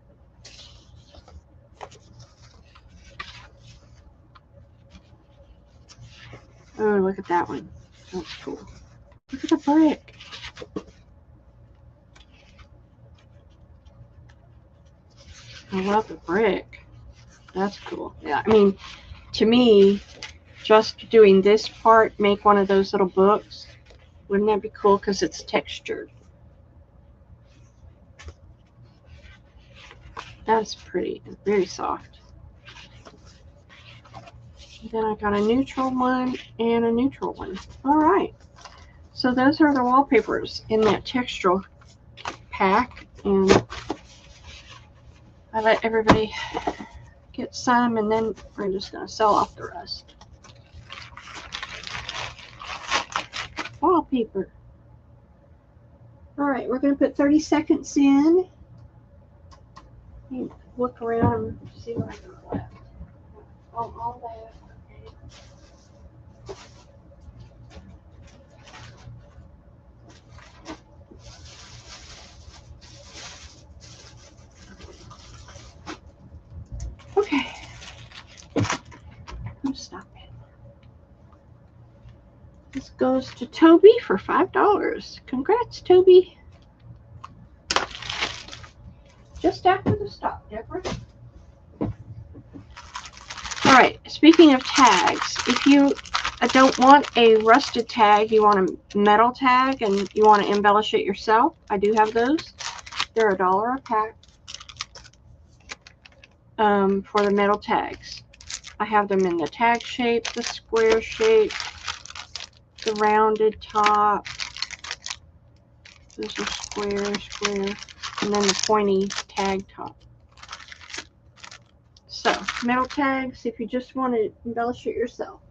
Oh, look at that one. That's cool. Look at the brick. I love the brick. That's cool. Yeah, I mean, to me, just doing this part, make one of those little books. Wouldn't that be cool? Because it's textured. That's pretty and very soft. Then I got a neutral one and a neutral one. All right. So those are the wallpapers in that textural pack. And I let everybody get some, and then we're just going to sell off the rest. Wallpaper. All right, we're going to put 30 seconds in. Look around and see what I got left. Oh, all that. Okay. I'm stopping. This goes to Toby for $5. Congrats, Toby. Just after the stop, Deborah. All right, speaking of tags, if you don't want a rusted tag, you want a metal tag and you want to embellish it yourself, I do have those. They're $1 a pack for the metal tags. I have them in the tag shape, the square shape, the rounded top. Those are square, and then the pointy tag top. So, metal tags, if you just want to embellish it yourself.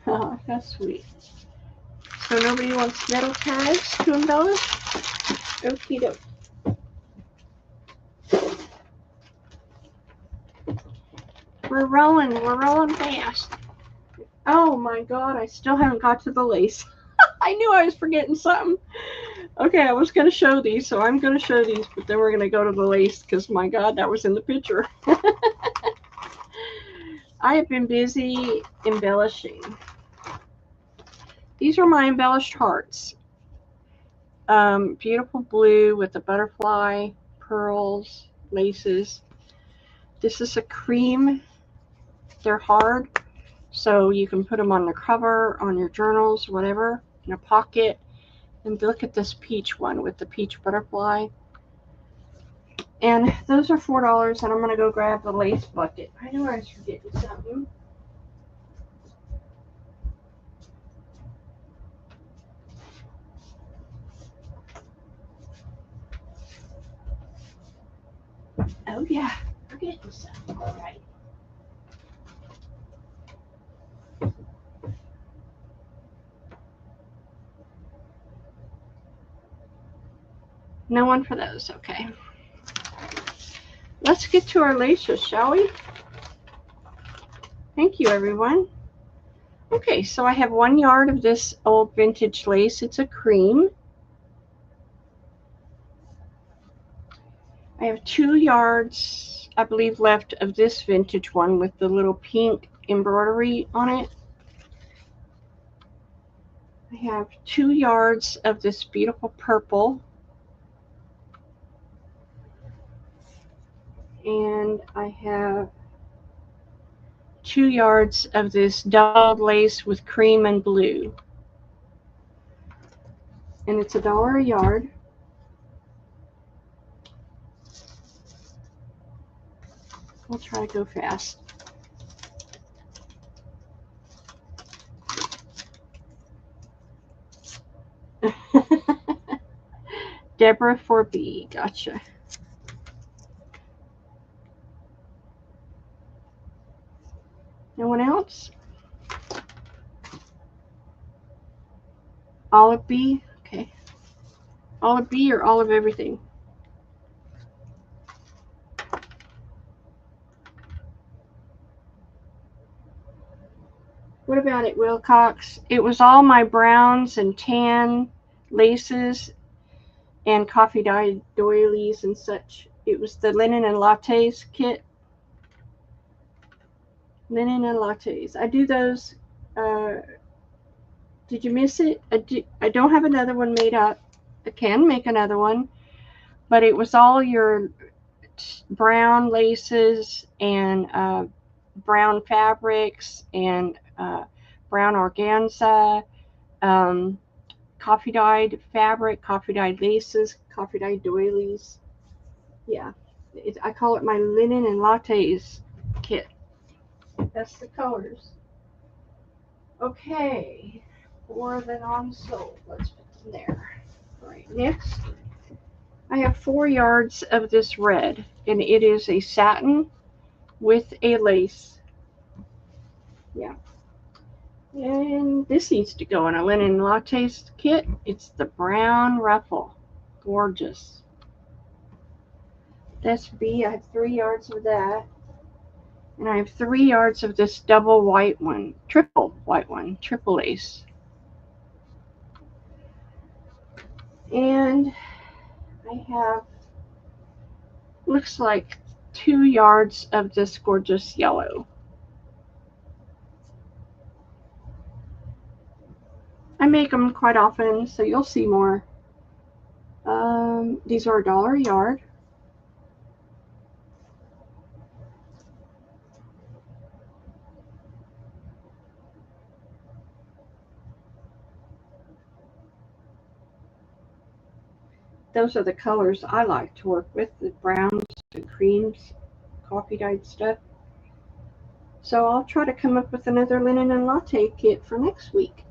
Oh, that's sweet. So nobody wants metal tags to embellish? Okie doke. We're rolling fast. Oh my god, I still haven't got to the lace. I knew I was forgetting something. Okay, I was going to show these, so I'm going to show these, but then we're going to go to the lace because, my god, that was in the picture. I have been busy embellishing. These are my embellished hearts. Beautiful blue with the butterfly, pearls, laces. This is a cream. They're hard, so you can put them on the cover, on your journals, whatever, in a pocket. And look at this peach one with the peach butterfly. And those are $4, and I'm going to go grab the lace bucket. I knew I was forgetting something. Oh yeah, forgetting something. All right. No one for those, okay. Let's get to our laces, shall we? Thank you, everyone. Okay, so I have 1 yard of this old vintage lace. It's a cream. I have 2 yards, I believe, left of this vintage one with the little pink embroidery on it. I have 2 yards of this beautiful purple. And I have 2 yards of this double lace with cream and blue. And it's $1 a yard. I'll try to go fast. Deborah 4B, gotcha. No one else? Olive B, okay. Olive B or olive everything? What about it, Wilcox? It was all my browns and tan laces and coffee dyed doilies and such. It was the linen and lattes kit. Linen and lattes. I do those. Did you miss it? I don't have another one made up. I can make another one. But it was all your brown laces and brown fabrics and brown organza, coffee dyed fabric, coffee dyed laces, coffee dyed doilies. Yeah, I call it my linen and lattes kit. That's the colors. Okay, for the non-sold, let's put them there. All right, next, I have 4 yards of this red, and it is a satin with a lace. Yeah. And this needs to go in a linen lattes kit. It's the brown ruffle. Gorgeous. That's B. I have 3 yards of that. And I have 3 yards of this double white one, triple white one, triple lace. And I have, looks like 2 yards of this gorgeous yellow. I make them quite often, so you'll see more. These are $1 a yard. Those are the colors I like to work with, the browns, the creams, coffee dyed stuff. So I'll try to come up with another linen and latte kit for next week.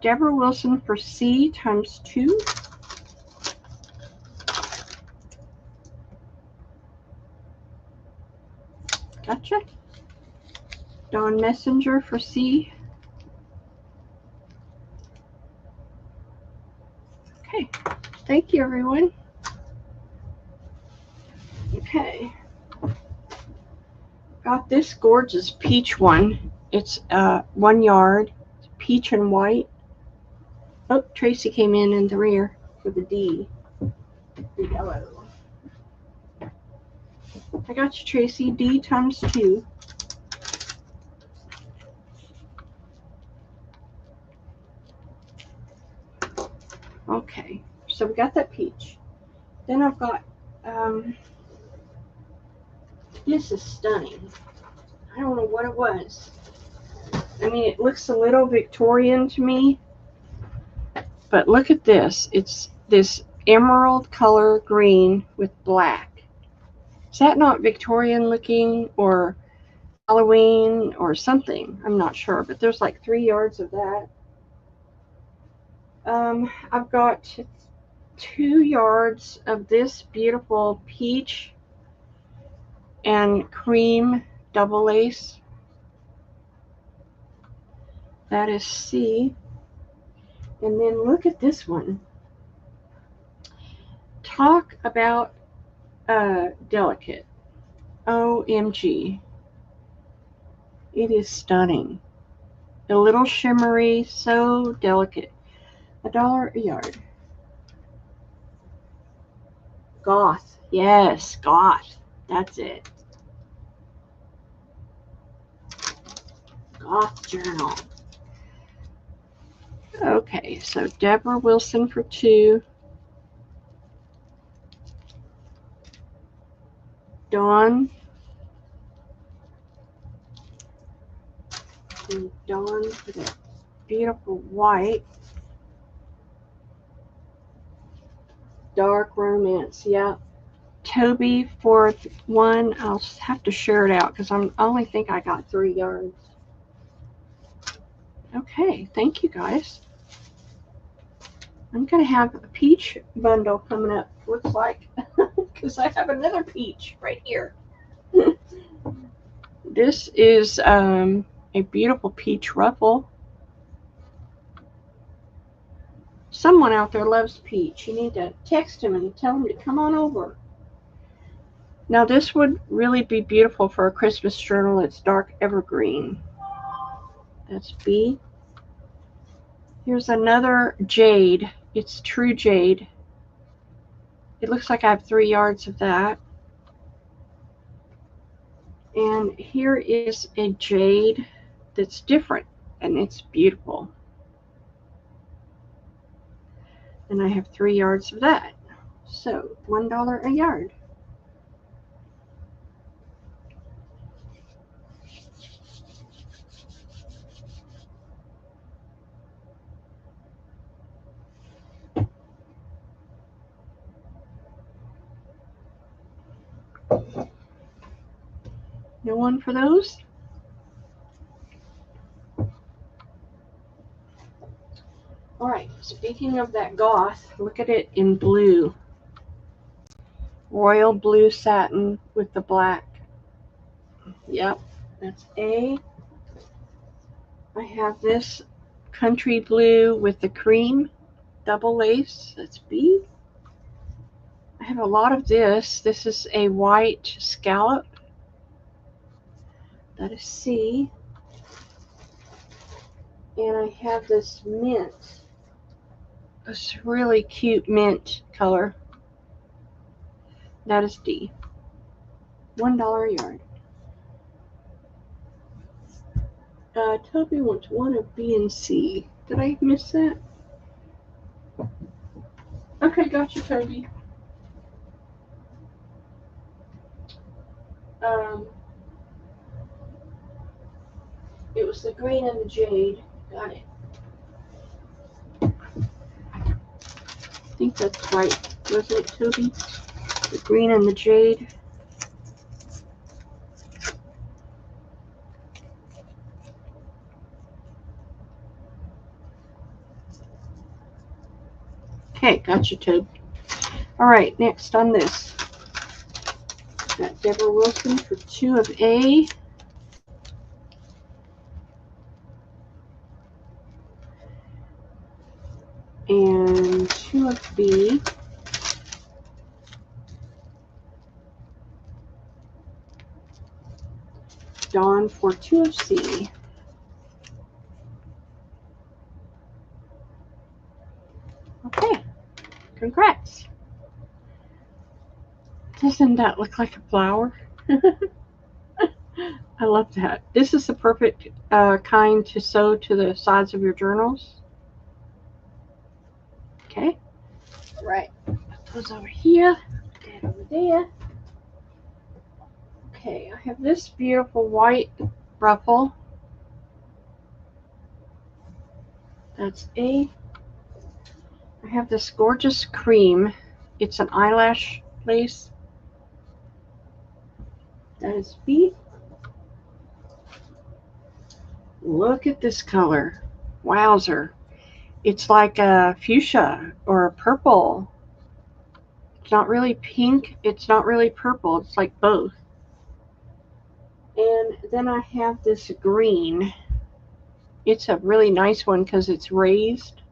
Deborah Wilson for C times 2. Gotcha. Dawn Messenger for C. Okay. Thank you, everyone. Okay. Got this gorgeous peach one. It's 1 yard, peach and white. Oh, Tracy came in the rear for the D, the yellow. I got you, Tracy. D times 2. Okay, so we got that peach. Then I've got, this is stunning. I don't know what it was. I mean, it looks a little Victorian to me, but look at this. It's this emerald color green with black. Is that not Victorian looking or Halloween or something? I'm not sure, but there's like 3 yards of that. I've got 2 yards of this beautiful peach and cream double lace. That is C. And then look at this one. Talk about delicate. OMG. It is stunning. A little shimmery, so delicate. $1 a yard. Goth. Yes, Goth. That's it. Goth journal. Okay, so Deborah Wilson for 2. Dawn. And Dawn for that beautiful white. Dark romance, yeah. Toby for 1. I'll have to share it out because I only think I got 3 yards. Okay, thank you guys. I'm going to have a peach bundle coming up, looks like, because I have another peach right here. This is a beautiful peach ruffle. Someone out there loves peach. You need to text him and tell him to come on over. Now this would really be beautiful for a Christmas journal. It's dark evergreen. That's B. Here's another jade. It's true jade. It looks like I have 3 yards of that. And here is a jade that's different, and it's beautiful. And I have 3 yards of that. So $1 a yard. No one for those? All right, speaking of that goth, look at it in blue. Royal blue satin with the black. Yep, that's A. I have this country blue with the cream double lace. That's B. I have a lot of this. This is a white scallop. That is C. And I have this mint. This really cute mint color. That is D. $1 a yard. Toby wants 1 of B and C. Did I miss that? Okay, gotcha, Toby. It was the green and the jade. Got it. I think that's right. Wasn't it, Toby? The green and the jade. Okay, gotcha, Toby. All right, next on this. Got Deborah Wilson for 2 of A. And 2 of B. Dawn for 2 of C. Okay, congrats. Doesn't that look like a flower? I love that. This is the perfect kind to sew to the sides of your journals. Okay, right. Put those over here, that over there. Okay, I have this beautiful white ruffle. That's A. I have this gorgeous cream. It's an eyelash lace. That is B. Look at this color. Wowzer. It's like a fuchsia or a purple. It's not really pink. It's not really purple. It's like both. And then I have this green. It's a really nice one because it's raised.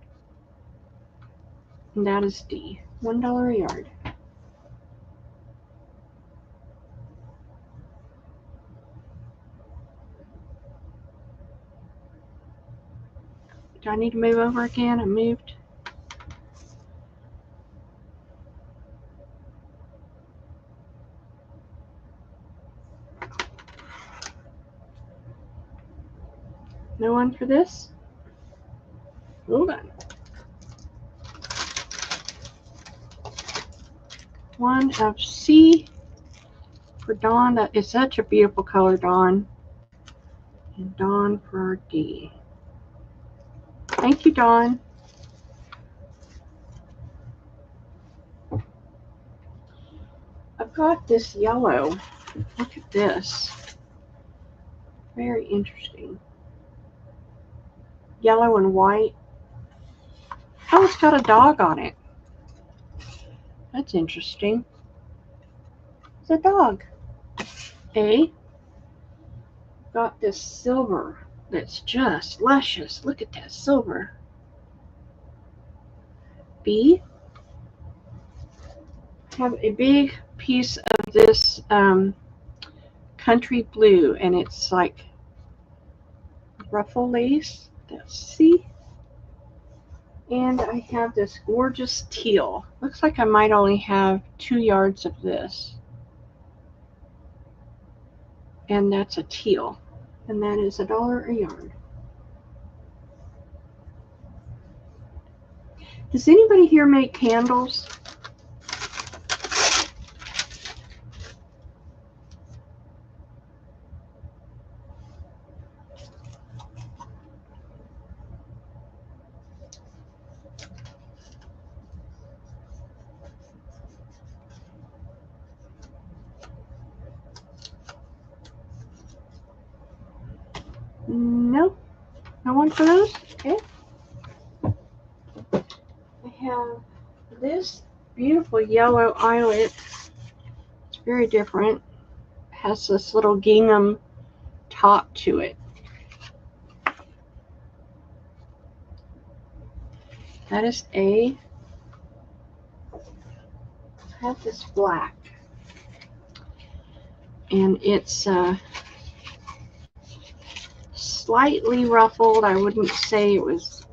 And that is D. $1 a yard. Do I need to move over again? I moved. No one for this? Hold on. One of C for Dawn. That is such a beautiful color, Dawn. And Dawn for D. Thank you, Dawn. I've got this yellow. Look at this. Very interesting. Yellow and white. Oh, it's got a dog on it. That's interesting. It's a dog. A. Got this silver that's just luscious. Look at that silver. B. Have a big piece of this country blue, and it's like ruffle lace. That's C. And I have this gorgeous teal. Looks like I might only have 2 yards of this. And that's a teal. And that is $1 a yard. Does anybody here make candles? No? No one for those? Okay. I have this beautiful yellow eyelet. It's very different. It has this little gingham top to it. That is A. I have this black. And it's slightly ruffled. I wouldn't say it was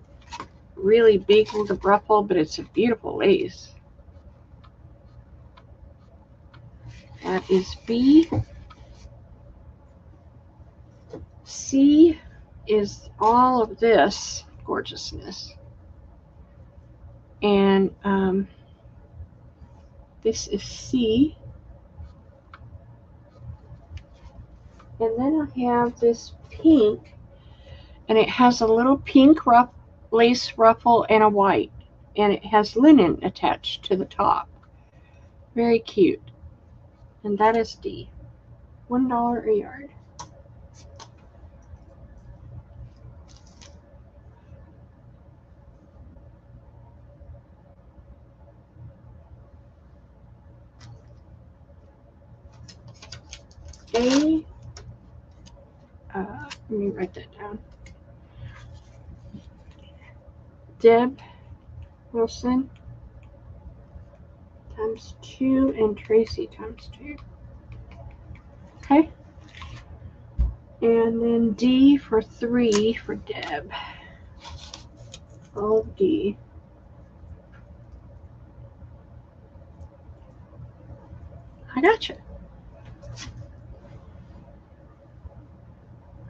really big with the ruffle, but it's a beautiful lace. That is B. C is all of this gorgeousness. And this is C. And then I have this pink, and it has a little pink lace ruffle and a white, and it has linen attached to the top. Very cute. And that is D. $1 a yard. A. Let me write that down. Deb Wilson times 2 and Tracy times 2. Okay. And then D for 3 for Deb. All of D. I gotcha.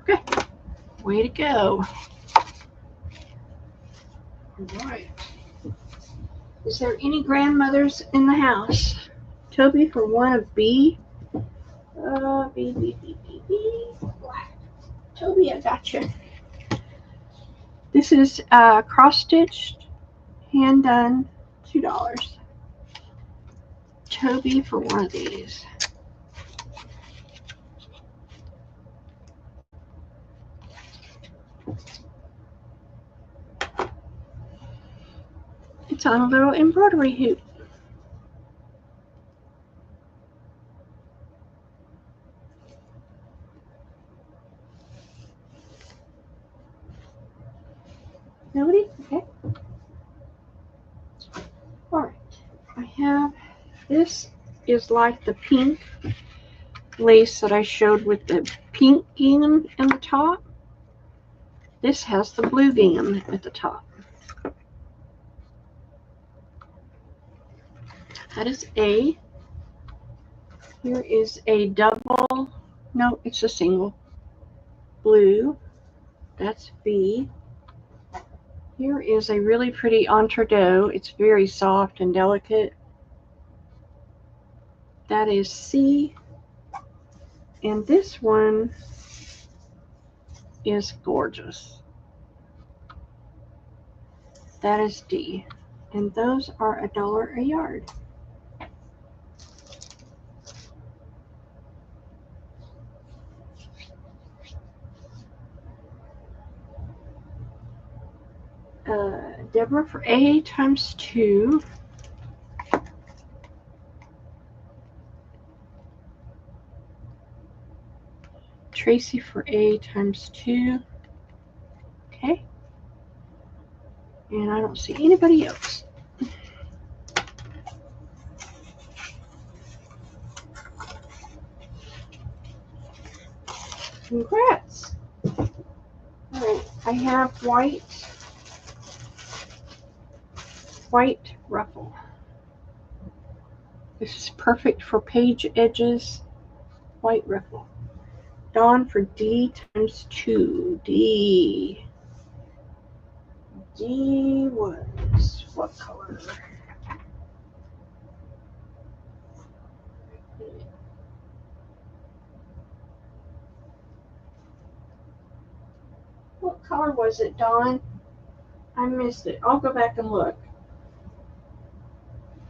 Okay. Way to go. All right. Is there any grandmothers in the house? Toby for 1 of B. B. Black. Toby, I got you. This is cross-stitched, hand done, $2. Toby for 1 of these. It's on a little embroidery hoop. Nobody? Okay. All right. I have, this is like the pink lace that I showed with the pink gingham in the top. This has the blue gingham at the top. That is A. Here is a double, no, it's a single blue That's B. Here is a really pretty entree. It's very soft and delicate. That is C. And this one is gorgeous. That is D. And those are $1 a yard. Deborah for A times 2. Tracy for A times 2. Okay. And I don't see anybody else. Congrats. All right, I have white ruffle. This is perfect for page edges. White ruffle. Dawn for D times 2. D was what color? What color was it, Dawn? I missed it. I'll go back and look.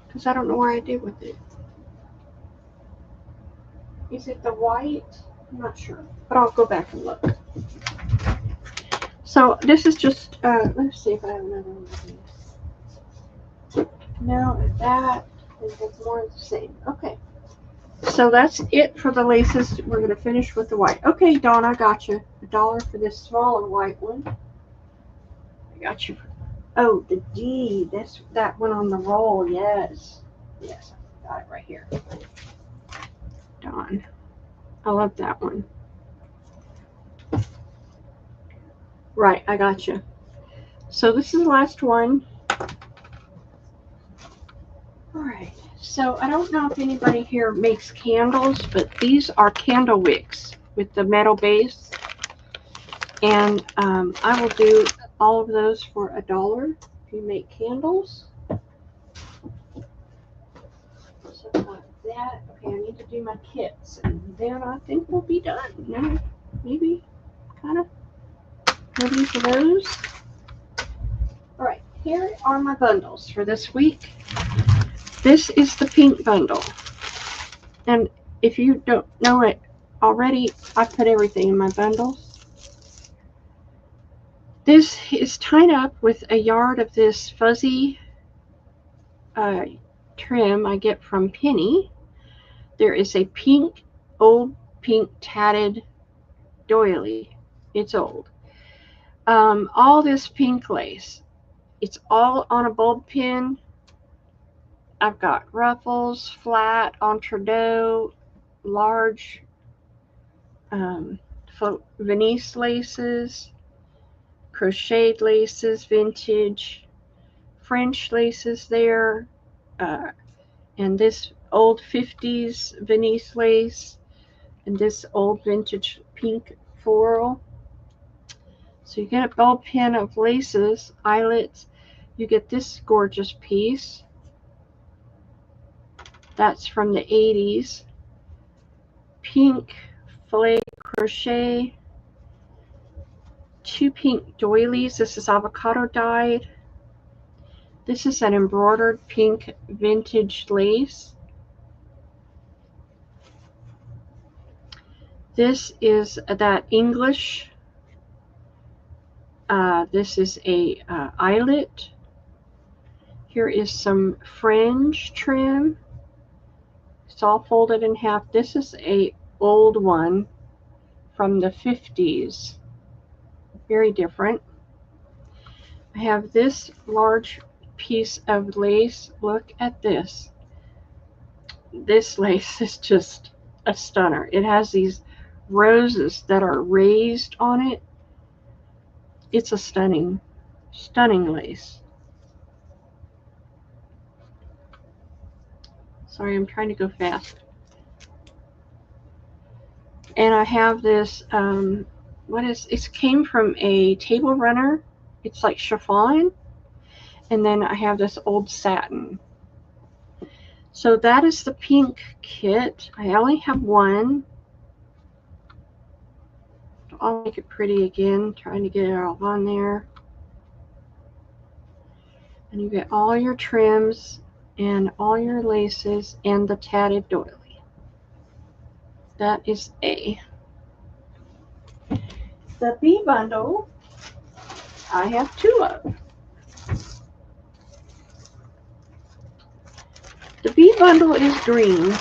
Because I don't know where I did with it. Is it the white? I'm not sure. But I'll go back and look. So this is just, let's see if I have another one of these. No, that is more of the same. Okay. So that's it for the laces. We're going to finish with the white. Okay, Dawn, I got you. $1 for this smaller white one. I got you. Oh, the D. That's that one on the roll. Yes. Yes, I got it right here. Dawn. I love that one. Right, I got you. So this is the last one. All right. So I don't know if anybody here makes candles, but these are candle wicks with the metal base. And I will do all of those for $1 if you make candles. So I've got that. Okay, I need to do my kits, and then I think we'll be done. No, maybe, kind of. Ready for those? All right, here are my bundles for this week. This is the pink bundle. And if you don't know it already, I put everything in my bundles. This is tied up with a yard of this fuzzy trim I get from Penny. There is a pink, old pink tatted doily. It's old. All this pink lace. It's all on a bulb pin. I've got ruffles, flat, entree, large Venice laces, crocheted laces, vintage, French laces there, and this old 50s Venice lace, and this old vintage pink floral. So you get a bulb pin of laces, eyelets. You get this gorgeous piece. That's from the 80s. Pink filet crochet. 2 pink doilies. This is avocado dyed. This is an embroidered pink vintage lace. This is that English. This is a eyelet. Here is some fringe trim. It's all folded in half. This is a old one from the 50s. Very different. I have this large piece of lace. Look at this. This lace is just a stunner. It has these roses that are raised on it. It's a stunning, stunning lace. Sorry, I'm trying to go fast. And I have this it came from a table runner. It's like chiffon. And then I have this old satin. So that is the pink kit. I only have one. I'll make it pretty again, trying to get it all on there. And you get all your trims and all your laces and the tatted doily. That is A. The B bundle, I have two of. The B bundle is green.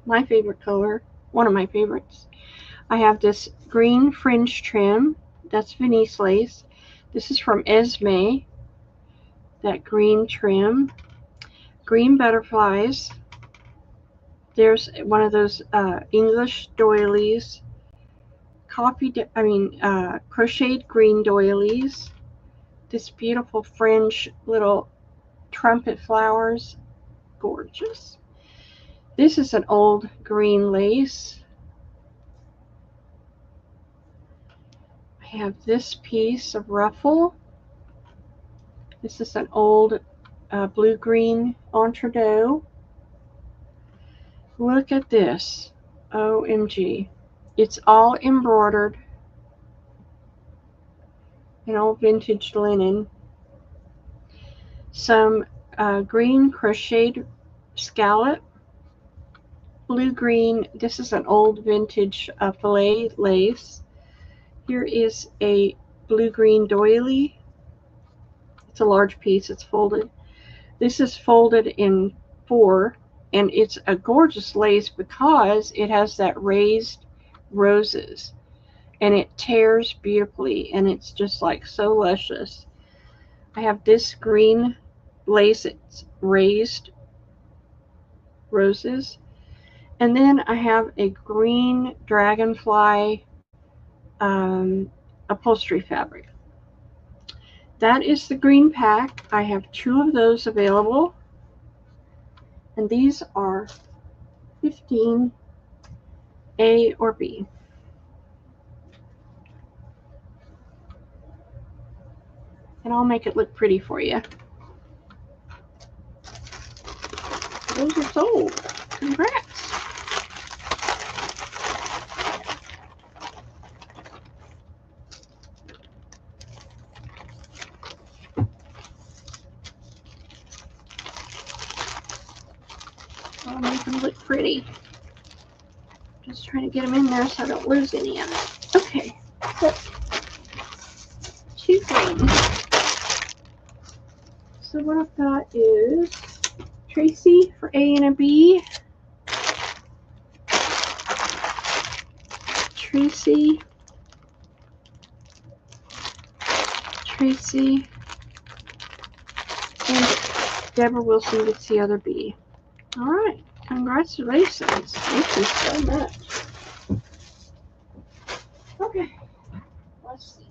My favorite color, one of my favorites. I have this green fringe trim. That's Venice lace. This is from Esme. That green trim. Green butterflies. There's one of those English doilies. Crocheted green doilies. This beautiful fringe little trumpet flowers. Gorgeous. This is an old green lace. I have this piece of ruffle. This is an old blue-green entredeaux. Look at this. OMG. It's all embroidered in old vintage linen. Some green crocheted scallop. Blue-green. This is an old vintage filet lace. Here is a blue-green doily. It's a large piece. It's folded. This is folded in 4, and it's a gorgeous lace because it has that raised roses, and it tears beautifully, and it's just like so luscious. I have this green lace. It's raised roses, and then I have a green dragonfly upholstery fabric. That is the green pack. I have 2 of those available. And these are 15 A or B. And I'll make it look pretty for you. Those are sold. Congrats. I'll make them look pretty. Just trying to get them in there so I don't lose any of it. Okay, so 2 green. So what I've got is Tracy for A and a B. Tracy. And Deborah Wilson gets the other B. All right. Congratulations. Thank you so much. Okay. Let's see.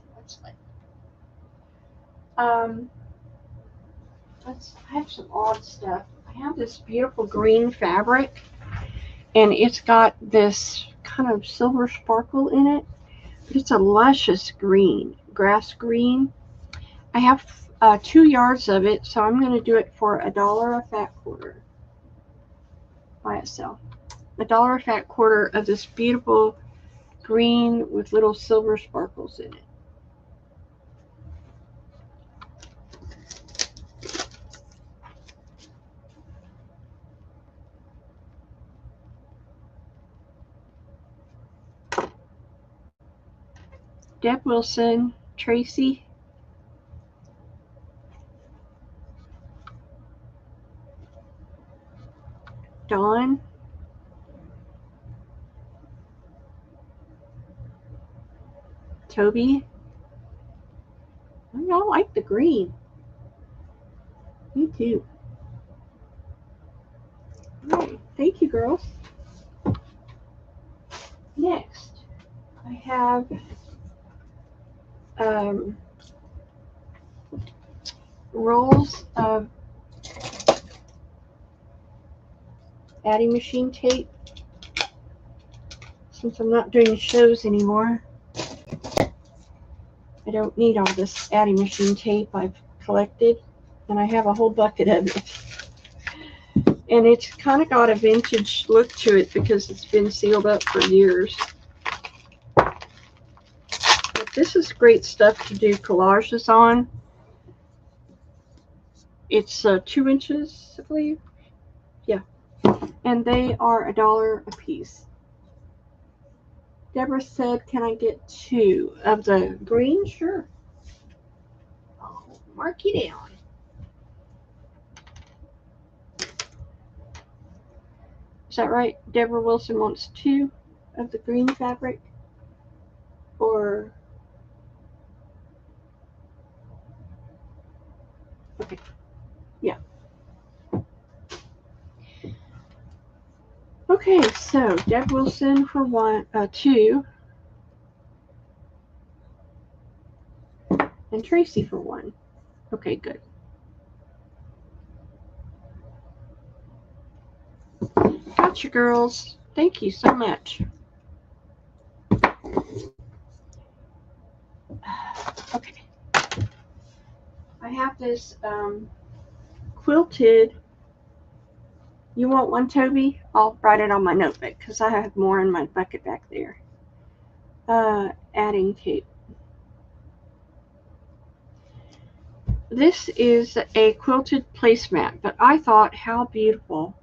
I have some odd stuff. I have this beautiful green fabric, and it's got this kind of silver sparkle in it, but it's a luscious green, grass green. I have 2 yards of it, so I'm going to do it for $1 a fat quarter by itself. $1 a fat quarter of this beautiful green with little silver sparkles in it. Deb Wilson, Tracy. Dawn. Toby. I like the green. Me too. All right. Thank you, girls. Next, I have rolls of adding machine tape. since I'm not doing shows anymore. I don't need all this Addy machine tape I've collected, and I have a whole bucket of it. And it's kind of got a vintage look to it because it's been sealed up for years. But this is great stuff to do collages on. It's 2 inches, I believe. Yeah. And they are $1 a piece. Deborah said, can I get 2 of the green? Sure. I'll mark you down. Is that right? Deborah Wilson wants 2 of the green fabric? Or... okay. Yeah. Okay, so Deb Wilson for 2. And Tracy for 1. Okay, good. Gotcha, girls. Thank you so much. Okay. I have this quilted. You want one, Toby? I'll write it on my notebook because I have more in my bucket back there. Adding tape. This is a quilted placemat, but I thought, how beautiful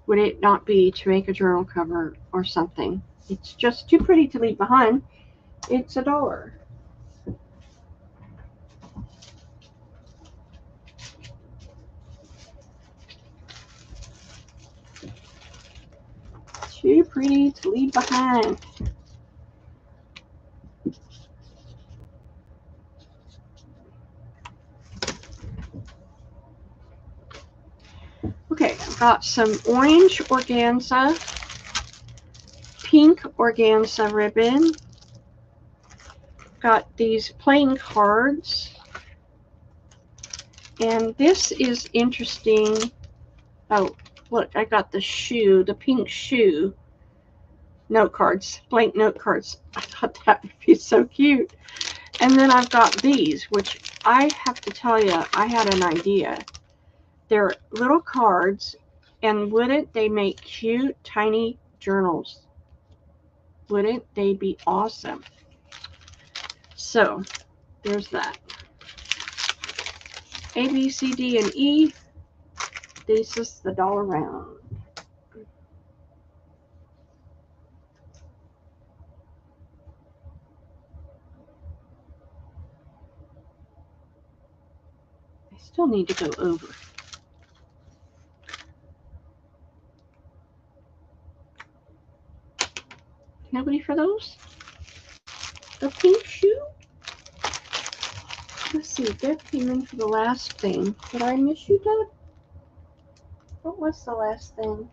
would it not be to make a journal cover or something? It's just too pretty to leave behind. It's $1. Too pretty to leave behind. Okay, I've got some orange organza, pink organza ribbon. Got these playing cards. And this is interesting. Oh, look, I got the shoe, the pink shoe. Note cards, blank note cards. I thought that would be so cute. And then I've got these, which I have to tell you, I had an idea. They're little cards, and wouldn't they make cute, tiny journals? Wouldn't they be awesome? So, there's that. A, B, C, D, and E. This is the $1 round. I still need to go over. Nobody for those? The pink shoe? Let's see, Deb came in for the last thing. Did I miss you, Deb? What was the last thing?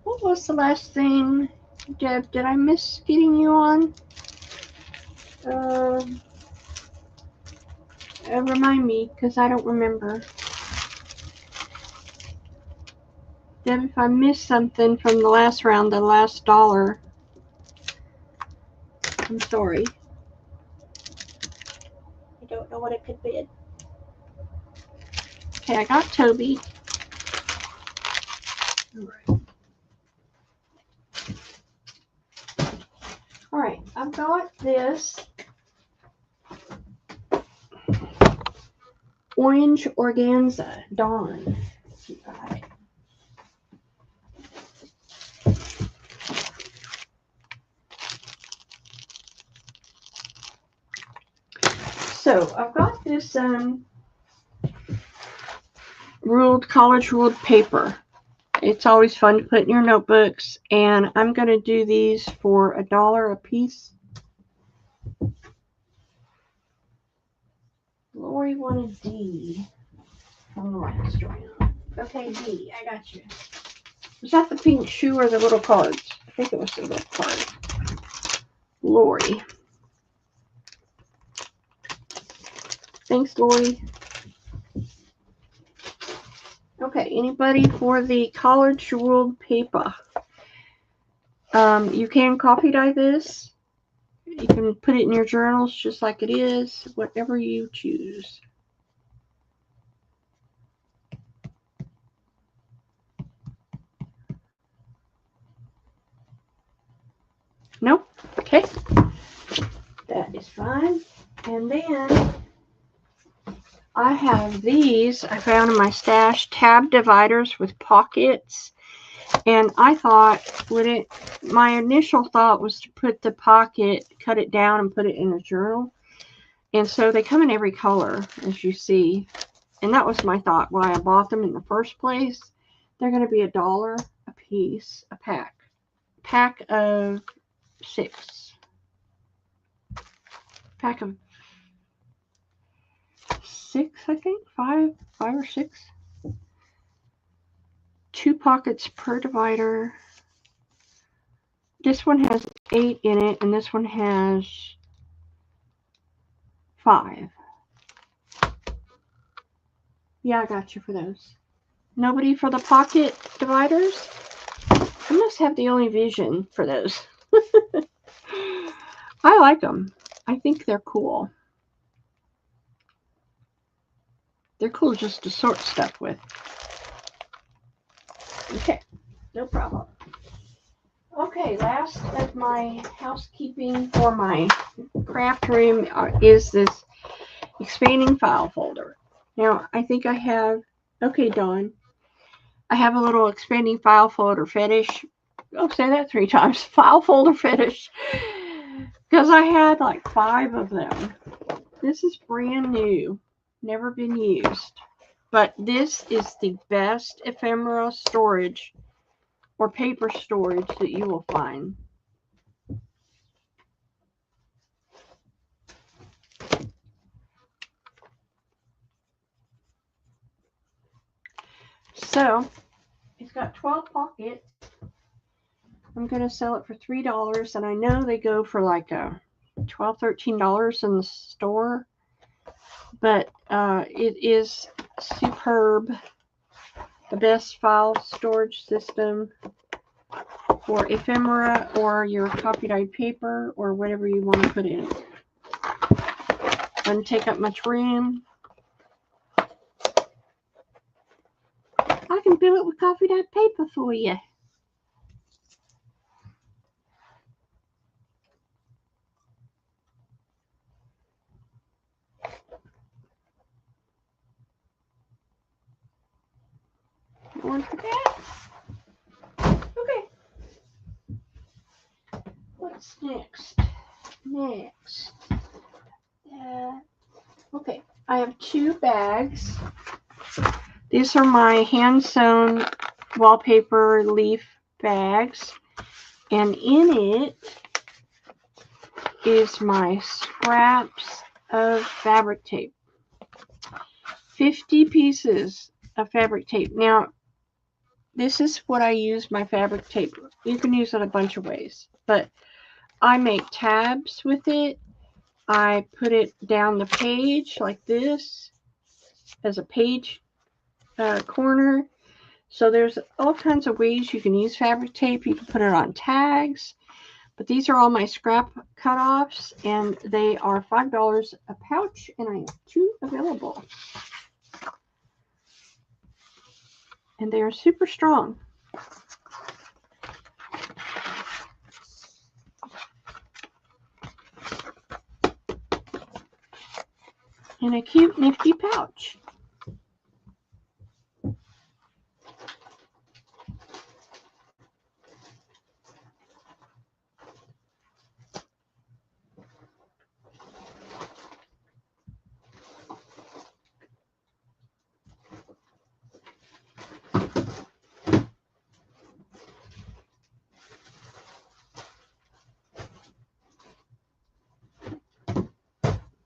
What was the last thing, Deb? Did I miss getting you on? Remind me, because I don't remember. Deb, if I missed something from the last round, the last $1, I'm sorry. I don't know what it could be. Okay, I got Toby. All right, I've got this orange organza Dawn. So I've got this college ruled paper. It's always fun to put in your notebooks, and I'm going to do these for $1 a piece. Lori wanted D from the last round. Okay, D, I got you. Was that the pink shoe or the little cards? I think it was the little card. Lori. Thanks, Lori. Okay. Okay, anybody for the College World paper? You can copy dye this. You can put it in your journals just like it is, whatever you choose. Nope. Okay. That is fine. And then I have these I found in my stash, tab dividers with pockets. And I thought, my initial thought was to put the pocket, cut it down and put it in a journal. And so they come in every color, as you see. And that was my thought why I bought them in the first place. They're going to be $1 a piece, a pack. Pack of 6. Pack of 6, I think. 5 or 6. 2 pockets per divider. This one has 8 in it, and this one has 5. Yeah, I got you for those. Nobody for the pocket dividers? I must have the only vision for those. I like them. I think they're cool. They're cool just to sort stuff with. Okay, no problem. Okay, last of my housekeeping for my craft room is this expanding file folder. Now, I think I have, okay, Dawn, I have a little expanding file folder fetish. I'll say that 3 times. File folder fetish. Because I had like 5 of them. This is brand new. Never been used. But this is the best ephemera storage or paper storage that you will find. So, it's got 12 pockets. I'm going to sell it for $3, and I know they go for like $12, $13 in the store, but it is superb. The best file storage system for ephemera or your copy dyed paper or whatever you want to put in it. Doesn't take up much room. I can fill it with copy dyed paper for you. One for that. Okay. What's next? Okay, I have 2 bags. These are my hand-sewn wallpaper leaf bags. And in it is my scraps of fabric tape. 50 pieces of fabric tape. Now, this is what I use my fabric tape. You can use it a bunch of ways, but I make tabs with it. I put it down the page like this as a page corner. So there's all kinds of ways you can use fabric tape. You can put it on tags. But these are all my scrap cutoffs, and they are $5 a pouch, and I have 2 available. And they are super strong. And a cute, nifty pouch.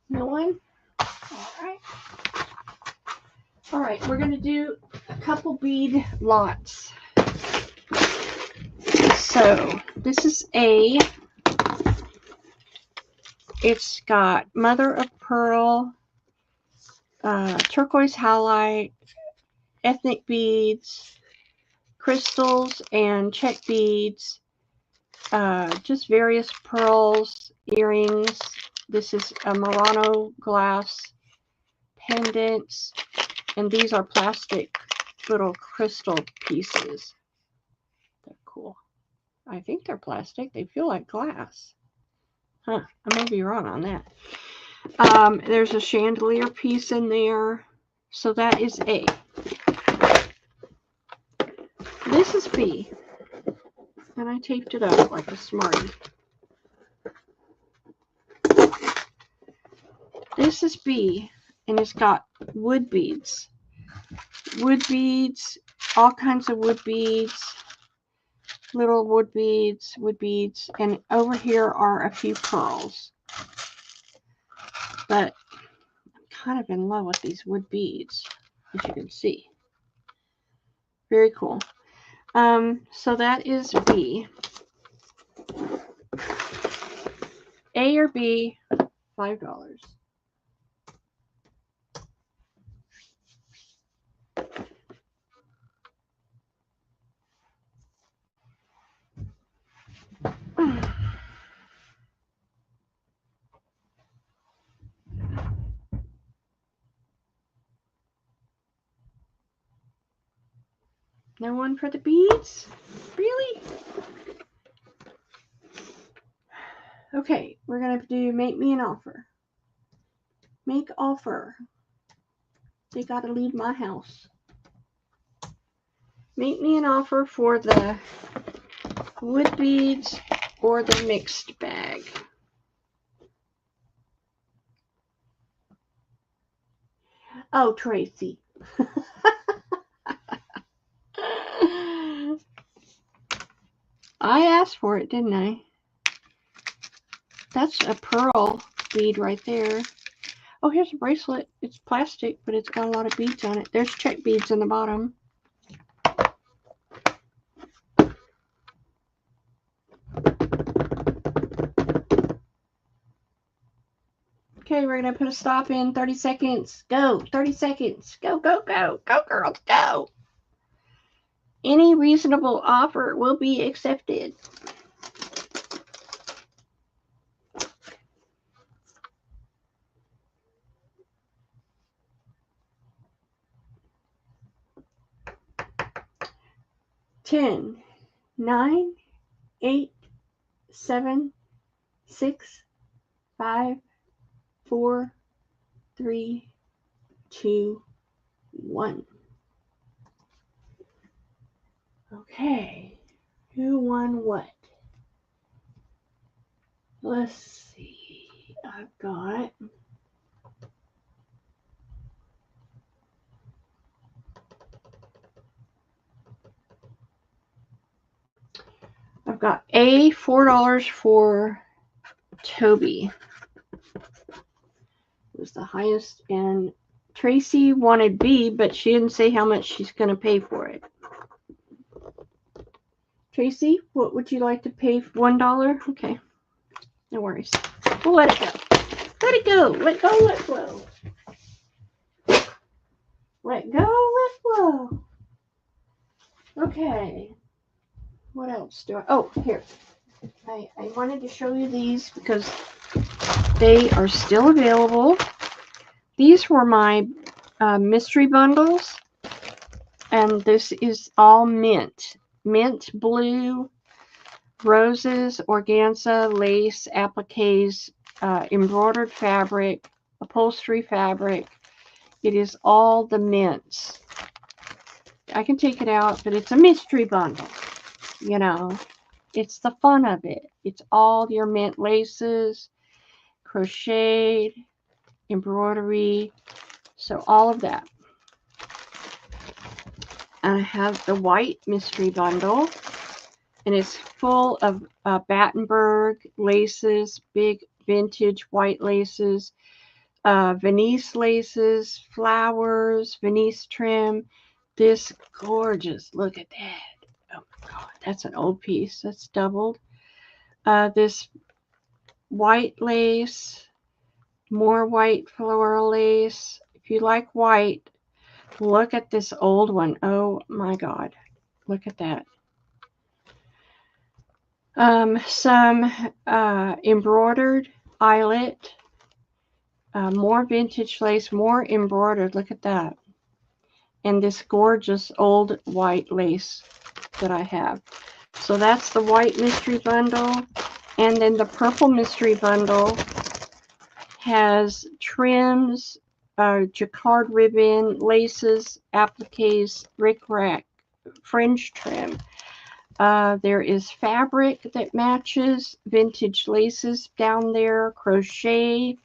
No one? All right, we're going to do a couple bead lots. So this is it's got mother of pearl, turquoise howlite, ethnic beads, crystals, and check beads. Just various pearls, earrings. This is a Murano glass pendants, and these are plastic little crystal pieces. They're cool. I think they're plastic. They feel like glass. Huh, I may be wrong on that. There's a chandelier piece in there. So that is A. This is B. And I taped it up like a smarty. This is B. And it's got wood beads. Wood beads. All kinds of wood beads. Little wood beads. And over here are a few pearls. But I'm kind of in love with these wood beads, as you can see. Very cool. So that is B. A or B, $5. No one for the beads? Really? Okay, we're going to do make me an offer. Make offer. They got to leave my house. Make me an offer for the wood beads or the mixed bag. Oh, Tracy. I asked for it, didn't I? That's a pearl bead right there. Oh, here's a bracelet. It's plastic, but it's got a lot of beads on it. There's check beads in the bottom. Okay, we're going to put a stop in 30 seconds. Go. 30 seconds. Go, go, go. Go, girls, go. Any reasonable offer will be accepted. 10, 9, 8, 7, 6, 5, 4, 3, 2, 1. Okay, who won what? Let's see. I've got A, $4 for Toby. It was the highest, and Tracy wanted B, but she didn't say how much she's going to pay for it. Tracy, what would you like to pay? $1? Okay, no worries. We'll let it go. Let it go. Let go, let flow. Let go, let flow. Okay. What else do I? Oh, here. I wanted to show you these because they are still available. These were my mystery bundles. And this is all mint. Mint blue, roses, organza, lace, appliques, embroidered fabric, upholstery fabric. It is all the mints. I can take it out, but it's a mystery bundle. You know, it's the fun of it. It's all your mint laces, crocheted, embroidery, so all of that. I have the white mystery bundle, and it's full of Battenberg laces, big vintage white laces, Venice laces, flowers, Venice trim. This gorgeous, look at that. Oh my God, that's an old piece. That's doubled. This white lace, more white floral lace. If you like white, Look at this old one. Oh my God. Look at that. Some embroidered eyelet. More vintage lace, more embroidered. Look at that. And this gorgeous old white lace that I have. So that's the white mystery bundle. And then the purple mystery bundle has trims, jacquard ribbon, laces, appliques, rickrack, fringe trim. There is fabric that matches, vintage laces down there, crochet,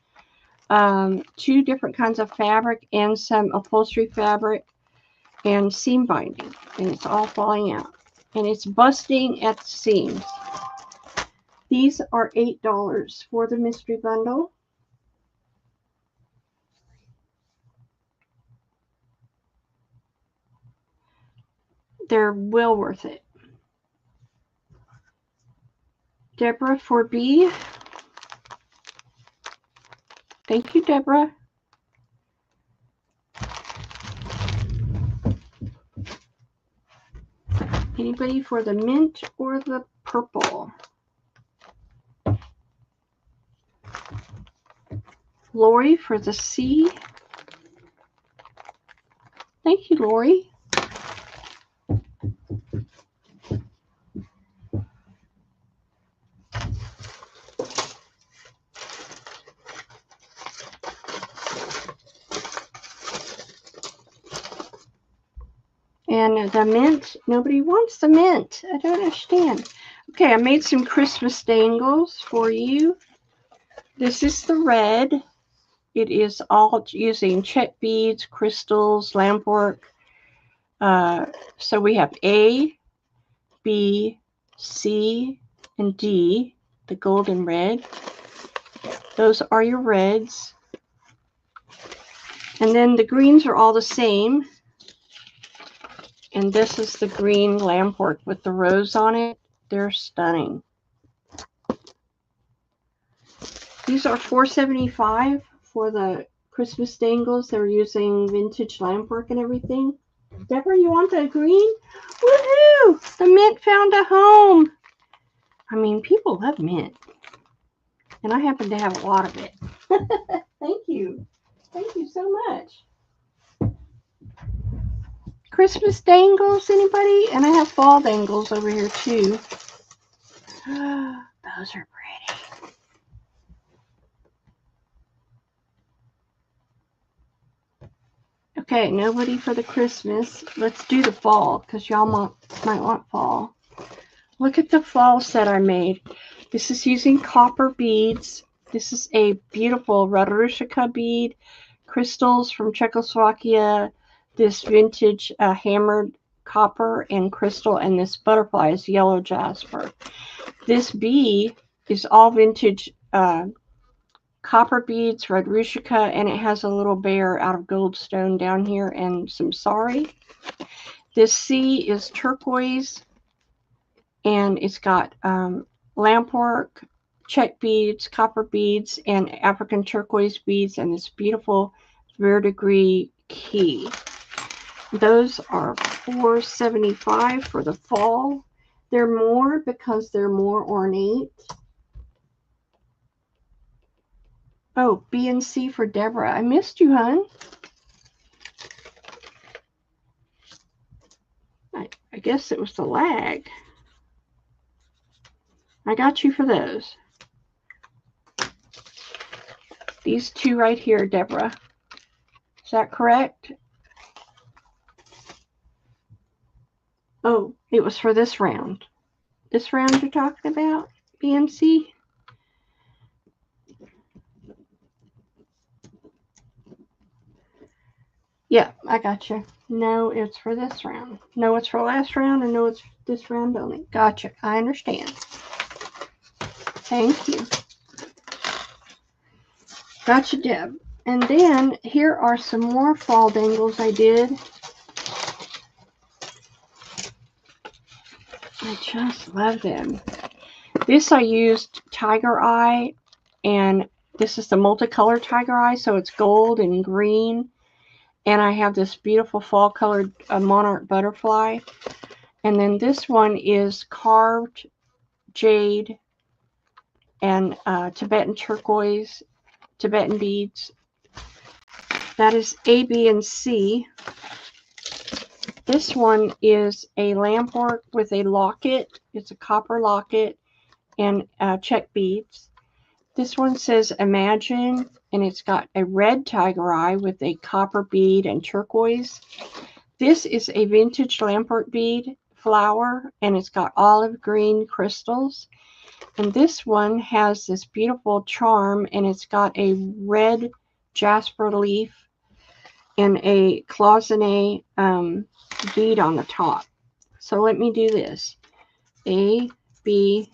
2 different kinds of fabric and some upholstery fabric, and seam binding. And it's all falling out. And it's busting at the seams. These are $8 for the mystery bundle. They're well worth it. Deborah for B. Thank you, Deborah. Anybody for the mint or the purple? Lori for the C. Thank you, Lori. And the mint, nobody wants the mint. I don't understand. Okay, I made some Christmas dangles for you. This is the red. It is all using check beads, crystals, lamp work. So we have A, B, C, and D, the golden red. Those are your reds. And then the greens are all the same. And this is the green lamp work with the rose on it. They're stunning. These are $4.75 for the Christmas dangles. They're using vintage lamp work and everything. Deborah, you want the green? Woohoo! The mint found a home. I mean, people love mint. And I happen to have a lot of it. Thank you. Thank you so much. Christmas dangles, anybody? And I have fall dangles over here too. Those are pretty. Okay, nobody for the Christmas. Let's do the fall because y'all might want fall. Look at the fall set I made. This is using copper beads. This is a beautiful Radushka bead, crystals from Czechoslovakia, this vintage hammered copper and crystal, and this butterfly is yellow jasper. This bee is all vintage copper beads, Radushka, and it has a little bear out of goldstone down here and some sari. This C is turquoise, and it's got lamp work, check beads, copper beads, and African turquoise beads, and this beautiful verdigris key. Those are $4.75 for the fall. They're more because they're more ornate. Oh, B and C for Deborah. I missed you, hon. I guess it was the lag. I got you for those. These 2 right here, Deborah. Is that correct? Oh, it was for this round. This round you're talking about, B and C? Yeah, I got you. No, it's for this round. No, it's for last round, and no, it's this round only. Gotcha. I understand. Thank you. Gotcha, Deb. And then here are some more fall dangles I did. I just love them. This I used tiger eye, and this is the multicolor tiger eye, so it's gold and green. And I have this beautiful fall colored monarch butterfly. And then this one is carved jade and Tibetan turquoise, Tibetan beads. That is A, B, and C. This one is a lampwork with a locket. It's a copper locket and check beads. This one says Imagine, and it's got a red tiger eye with a copper bead and turquoise. This is a vintage lampwork bead flower, and it's got olive green crystals. And this one has this beautiful charm, and it's got a red jasper leaf and a cloisonne bead on the top. So let me do this. A, B,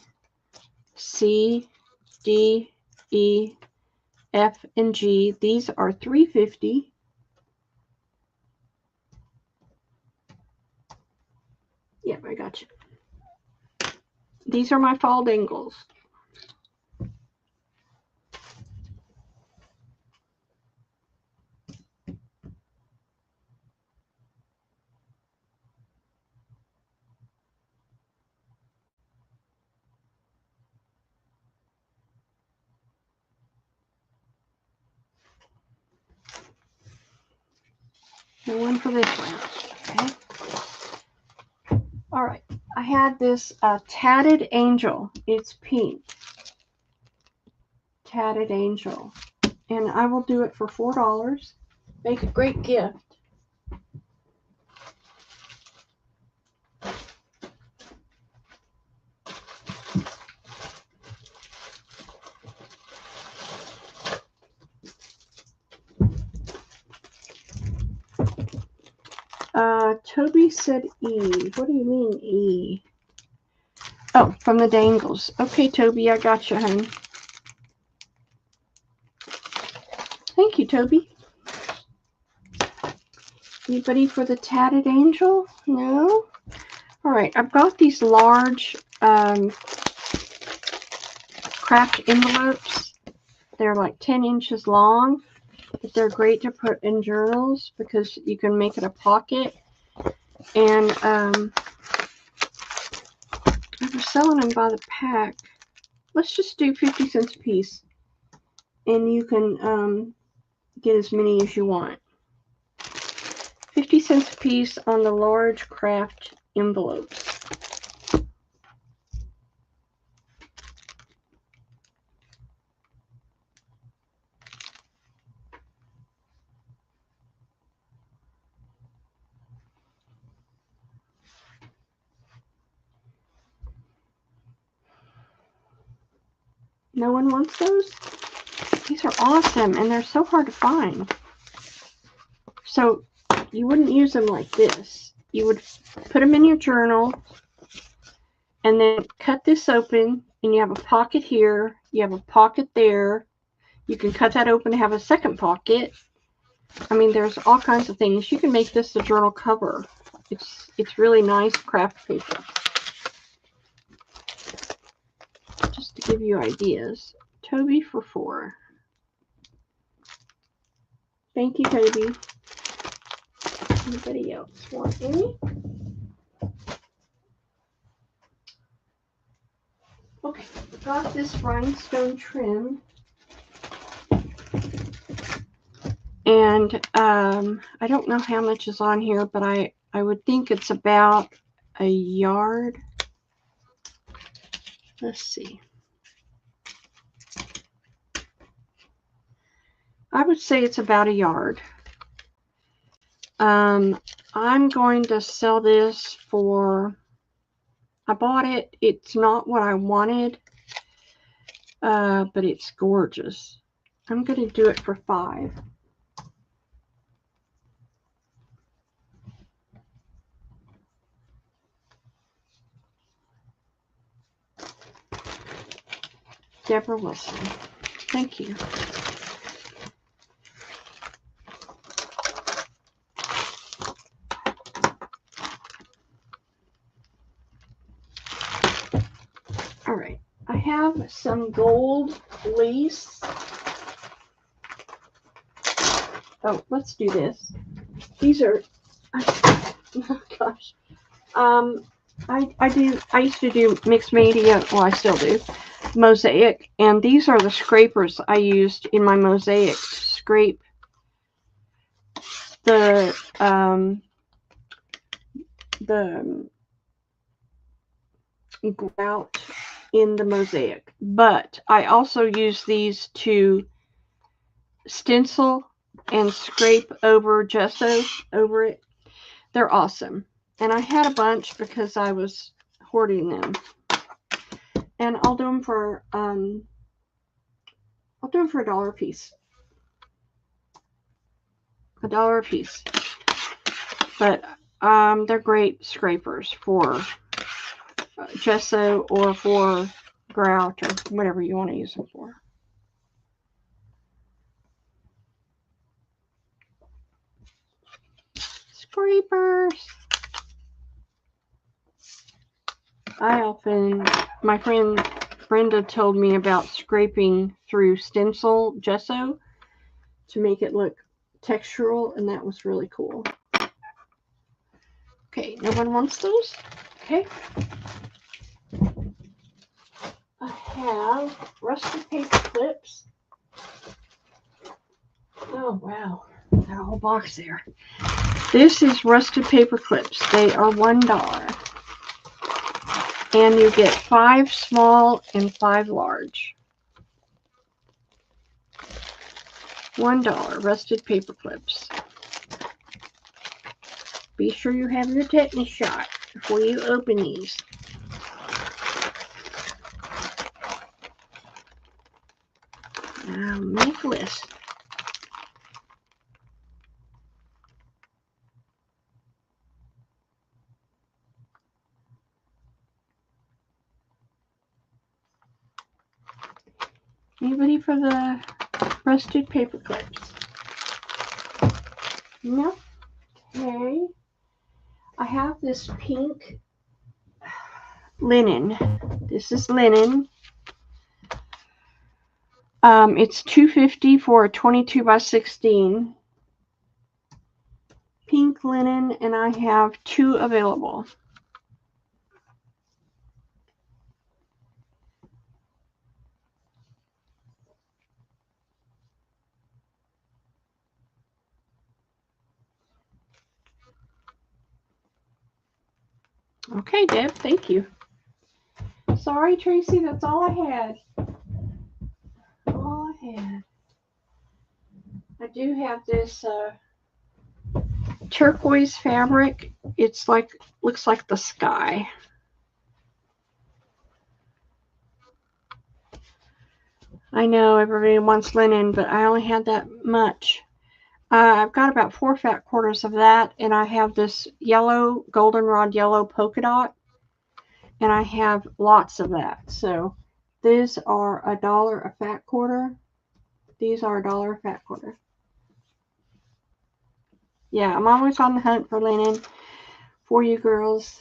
C, D, E, F, and G. These are $3.50. Yep, I got you. These are my fall dangles. And one for this one. Okay. All right. I had this tatted angel. It's pink. Tatted angel. And I will do it for $4. Make a great gift. Toby said E. What do you mean E? Oh, from the dangles. Okay, Toby, I got you, honey. Thank you, Toby. Anybody for the tatted angel? No? All right, I've got these large craft envelopes. They're like 10 inches long, but they're great to put in journals because you can make it a pocket. And I was selling them by the pack. Let's just do 50 cents a piece, and you can get as many as you want. 50 cents a piece on the large craft envelopes. No one wants those? These are awesome, and they're so hard to find. So you wouldn't use them like this. You would put them in your journal, and then cut this open, and you have a pocket here. You have a pocket there. You can cut that open to have a second pocket. I mean, there's all kinds of things. You can make this the journal cover. It's really nice craft paper. Just to give you ideas. Toby for $4. Thank you, Toby. Anybody else want any? Okay, got this rhinestone trim. And I don't know how much is on here, but I would think it's about a yard. Let's see. I would say it's about a yard. I'm going to sell this for, I bought it. It's not what I wanted, but it's gorgeous. I'm going to do it for $5. Deborah Wilson. Thank you. All right. I have some gold lace. Oh, let's do this. These are, oh gosh. I used to do mixed media, well, I still do, mosaic, and these are the scrapers I used in my mosaic to scrape the grout in the mosaic. But I also use these to stencil and scrape over gesso over it. They're awesome. And I had a bunch because I was hoarding them. And I'll do them for $1 a piece. $1 a piece. But they're great scrapers for gesso or for grout or whatever you want to use them for. Scrapers. My friend Brenda told me about scraping through stencil gesso to make it look textural, and that was really cool. Okay, no one wants those? Okay. I have rusted paper clips. Oh, wow. Got a whole box there. This is rusted paper clips. They are $1. And you get 5 small and 5 large. $1 rusted paper clips. Be sure you have your tetanus shot before you open these. Now make a list. Anybody for the rusted paper clips? No? Okay. I have this pink linen. This is linen. It's $2.50 for a 22 by 16 pink linen, and I have 2 available. Okay, Deb, thank you. Sorry, Tracy, that's all I had. All I had. I do have this turquoise fabric. It's like, looks like the sky. I know everybody wants linen, but I only had that much. I've got about 4 fat quarters of that, and I have this yellow, goldenrod yellow polka dot, and I have lots of that. So these are $1 a fat quarter. These are $1 a fat quarter. Yeah, I'm always on the hunt for linen for you girls.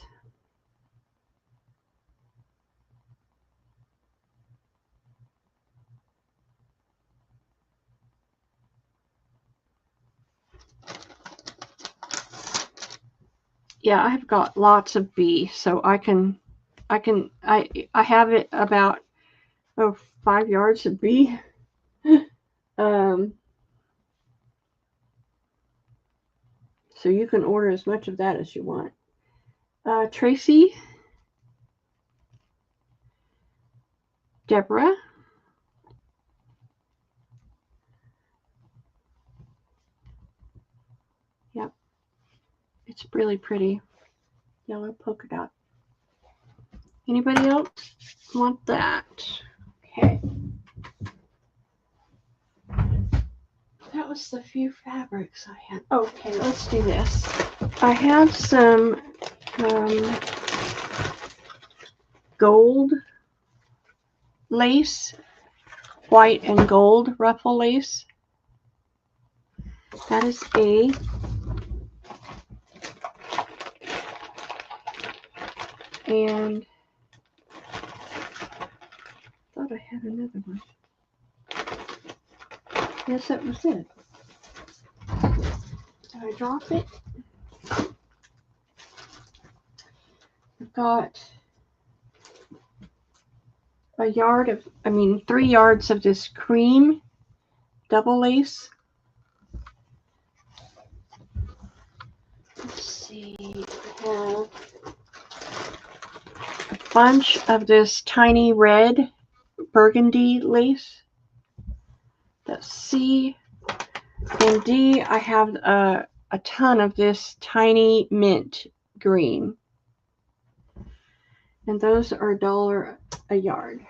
Yeah, I've got lots of B, so I have it about 5 yards of B. So you can order as much of that as you want. Tracy, Deborah, yep, it's really pretty. Yellow polka dot. Anybody else want that? Okay. That was the few fabrics I had. Okay, let's do this. I have some gold lace, white and gold ruffle lace. That is A. And I thought I had another one. Yes, that was it. I I drop it. I've got 3 yards of this cream double lace. Let's see, I have a bunch of this tiny red burgundy lace. That's C. And D, I have a ton of this tiny mint green. And those are $1 a yard.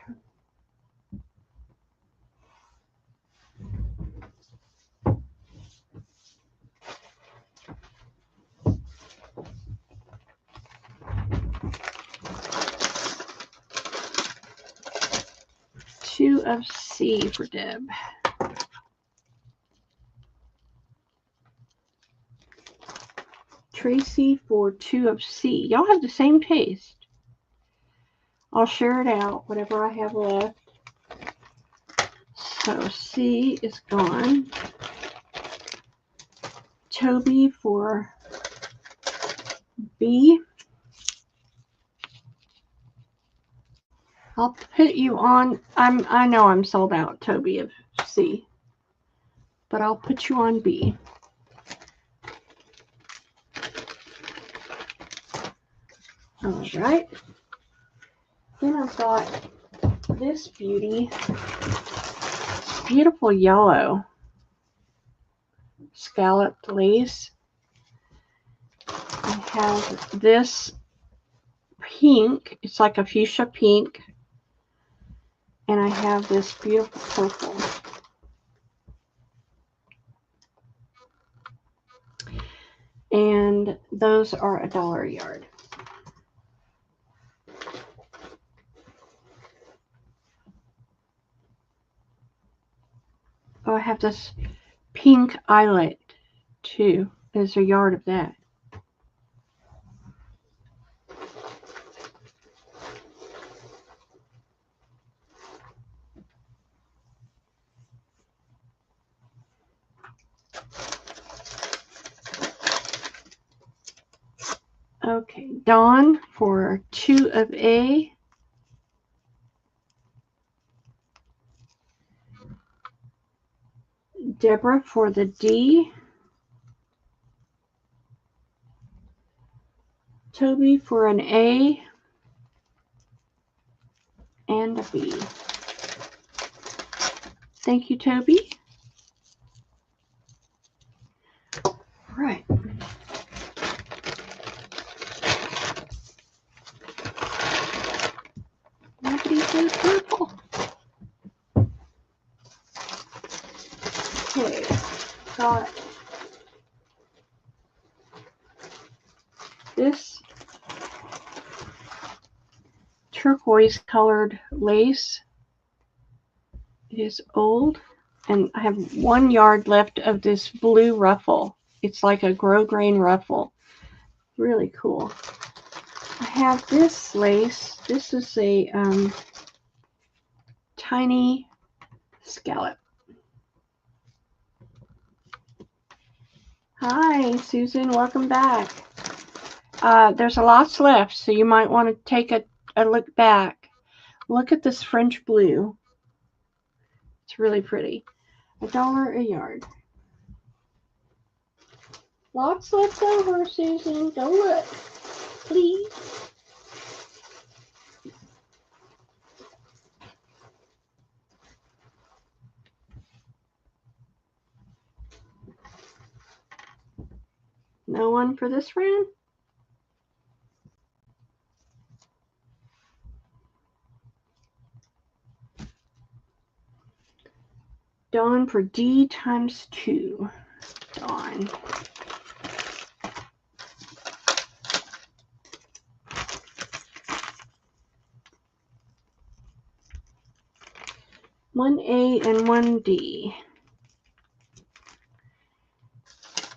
Two of C for Deb. Tracy for 2 of C. Y'all have the same taste. I'll share it out, whatever I have left. So C is gone. Toby for B. I'll put you on. I know I'm sold out, Toby, of C, but I'll put you on B. All right. Then I've got this beauty, beautiful yellow scalloped lace. I have this pink. It's like a fuchsia pink. And I have this beautiful purple. And those are $1 a yard. Oh, I have this pink eyelet too. There's a yard of that. Okay, Dawn for 2 of A. Deborah for the D. Toby for an A and a B. Thank you, Toby. All right. Nobody says purple. Okay, got this turquoise colored lace. It is old, and I have 1 yard left of this blue ruffle. It's like a grosgrain ruffle. Really cool. I have this lace. This is a tiny scallop. Hi, Susan. Welcome back. There's a lots left, so you might want to take a look back. Look at this French blue. It's really pretty. $1 a yard. Lots left over, Susan. Go look, please. No one for this round? Dawn for D times 2. Dawn. One A and 1 D.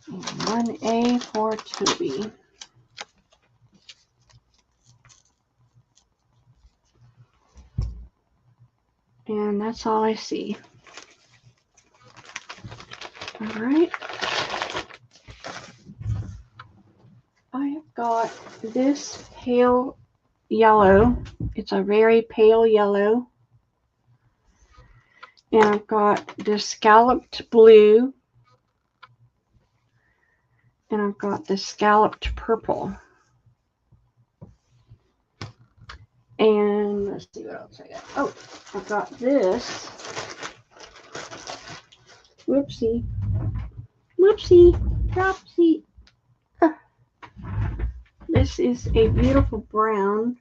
1 A for Toby. And that's all I see. All right. got this pale yellow. It's a very pale yellow. And I've got this scalloped blue. And I've got this scalloped purple. And let's see what else I got. Oh, I've got this. Whoopsie. Whoopsie. Dropsy. This is a beautiful brown.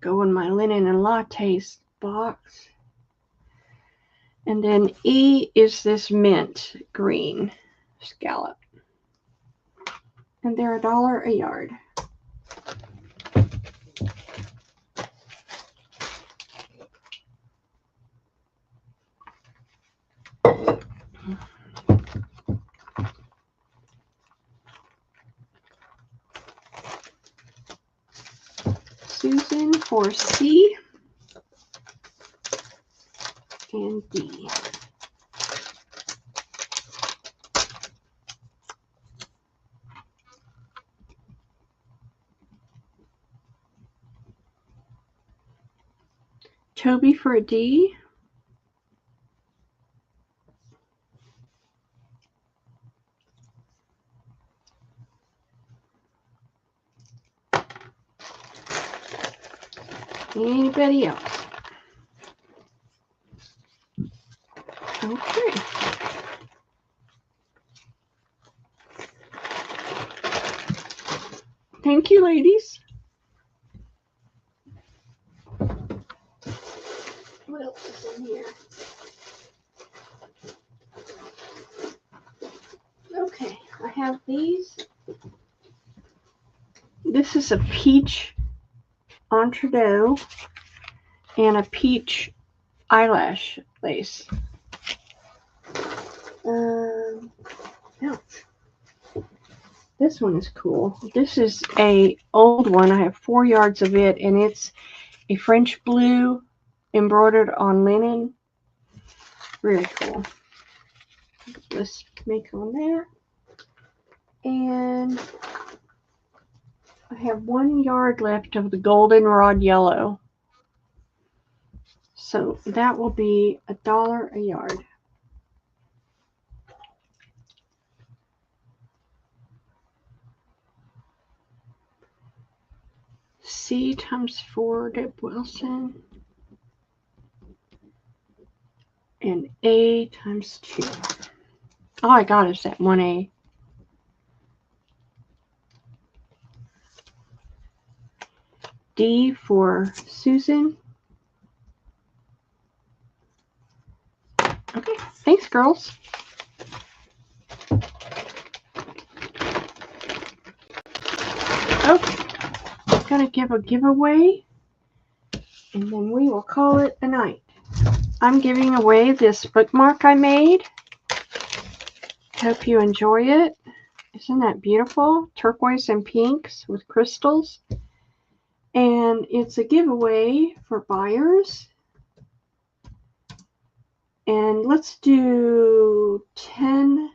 Go in my linen and lattes box. And then E is this mint green scallop. And they're $1 a yard. Susan for C and D. Toby for a D. Anybody else? Okay. Thank you, ladies. What else is in here? Okay, I have these. This is a peach entree and a peach eyelash lace. Ouch. This one is cool. This is a old one. I have 4 yards of it, and it's a French blue embroidered on linen. Really cool. Let's make on that. And I have 1 yard left of the goldenrod yellow. So that will be $1 a yard. C times 4 Deb Wilson. And A times 2. All I got is that 1A. D for Susan. Okay, thanks, girls. Okay, I'm gonna give a giveaway, and then we will call it a night. I'm giving away this bookmark I made. Hope you enjoy it. Isn't that beautiful? Turquoise and pinks with crystals. And it's a giveaway for buyers. And let's do 10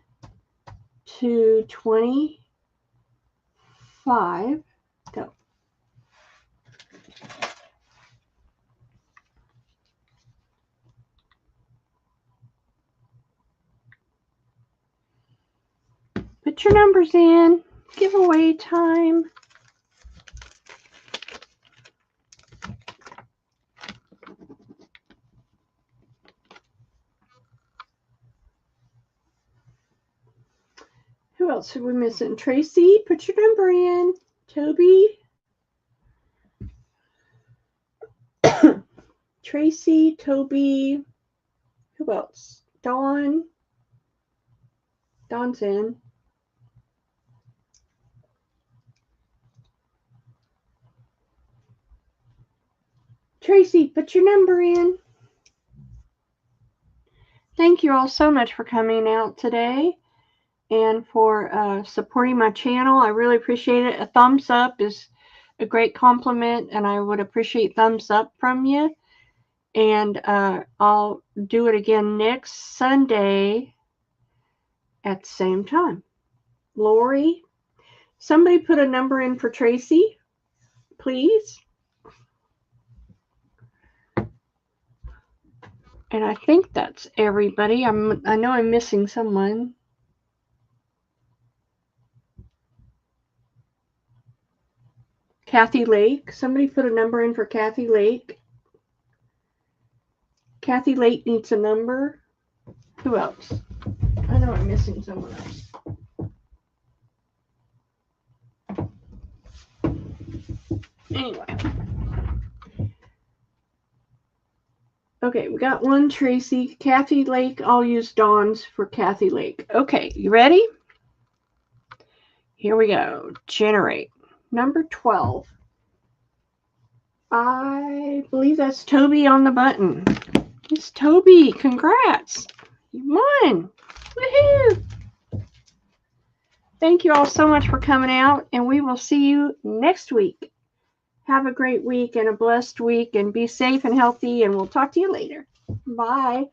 to 25. Go. Put your numbers in. Giveaway time. Who else are we missing? Tracy, put your number in. Toby. Tracy, Toby. Who else? Dawn. Dawn's in. Tracy, put your number in. Thank you all so much for coming out today and for supporting my channel. I really appreciate it. A thumbs up is a great compliment, and I would appreciate thumbs up from you. And I'll do it again next Sunday at the same time. Lori, somebody put a number in for Tracy, please. And I think that's everybody. I know I'm missing someone. Kathy Lake. Somebody put a number in for Kathy Lake. Kathy Lake needs a number. Who else? I know I'm missing someone else. Anyway. Okay, we got one Tracy. Kathy Lake. I'll use Dawn's for Kathy Lake. Okay, you ready? Here we go. Generate. Number 12. I believe that's Toby on the button. It's Toby. Congrats. You won. Woohoo. Thank you all so much for coming out, and we will see you next week. Have a great week and a blessed week, and be safe and healthy, and we'll talk to you later. Bye.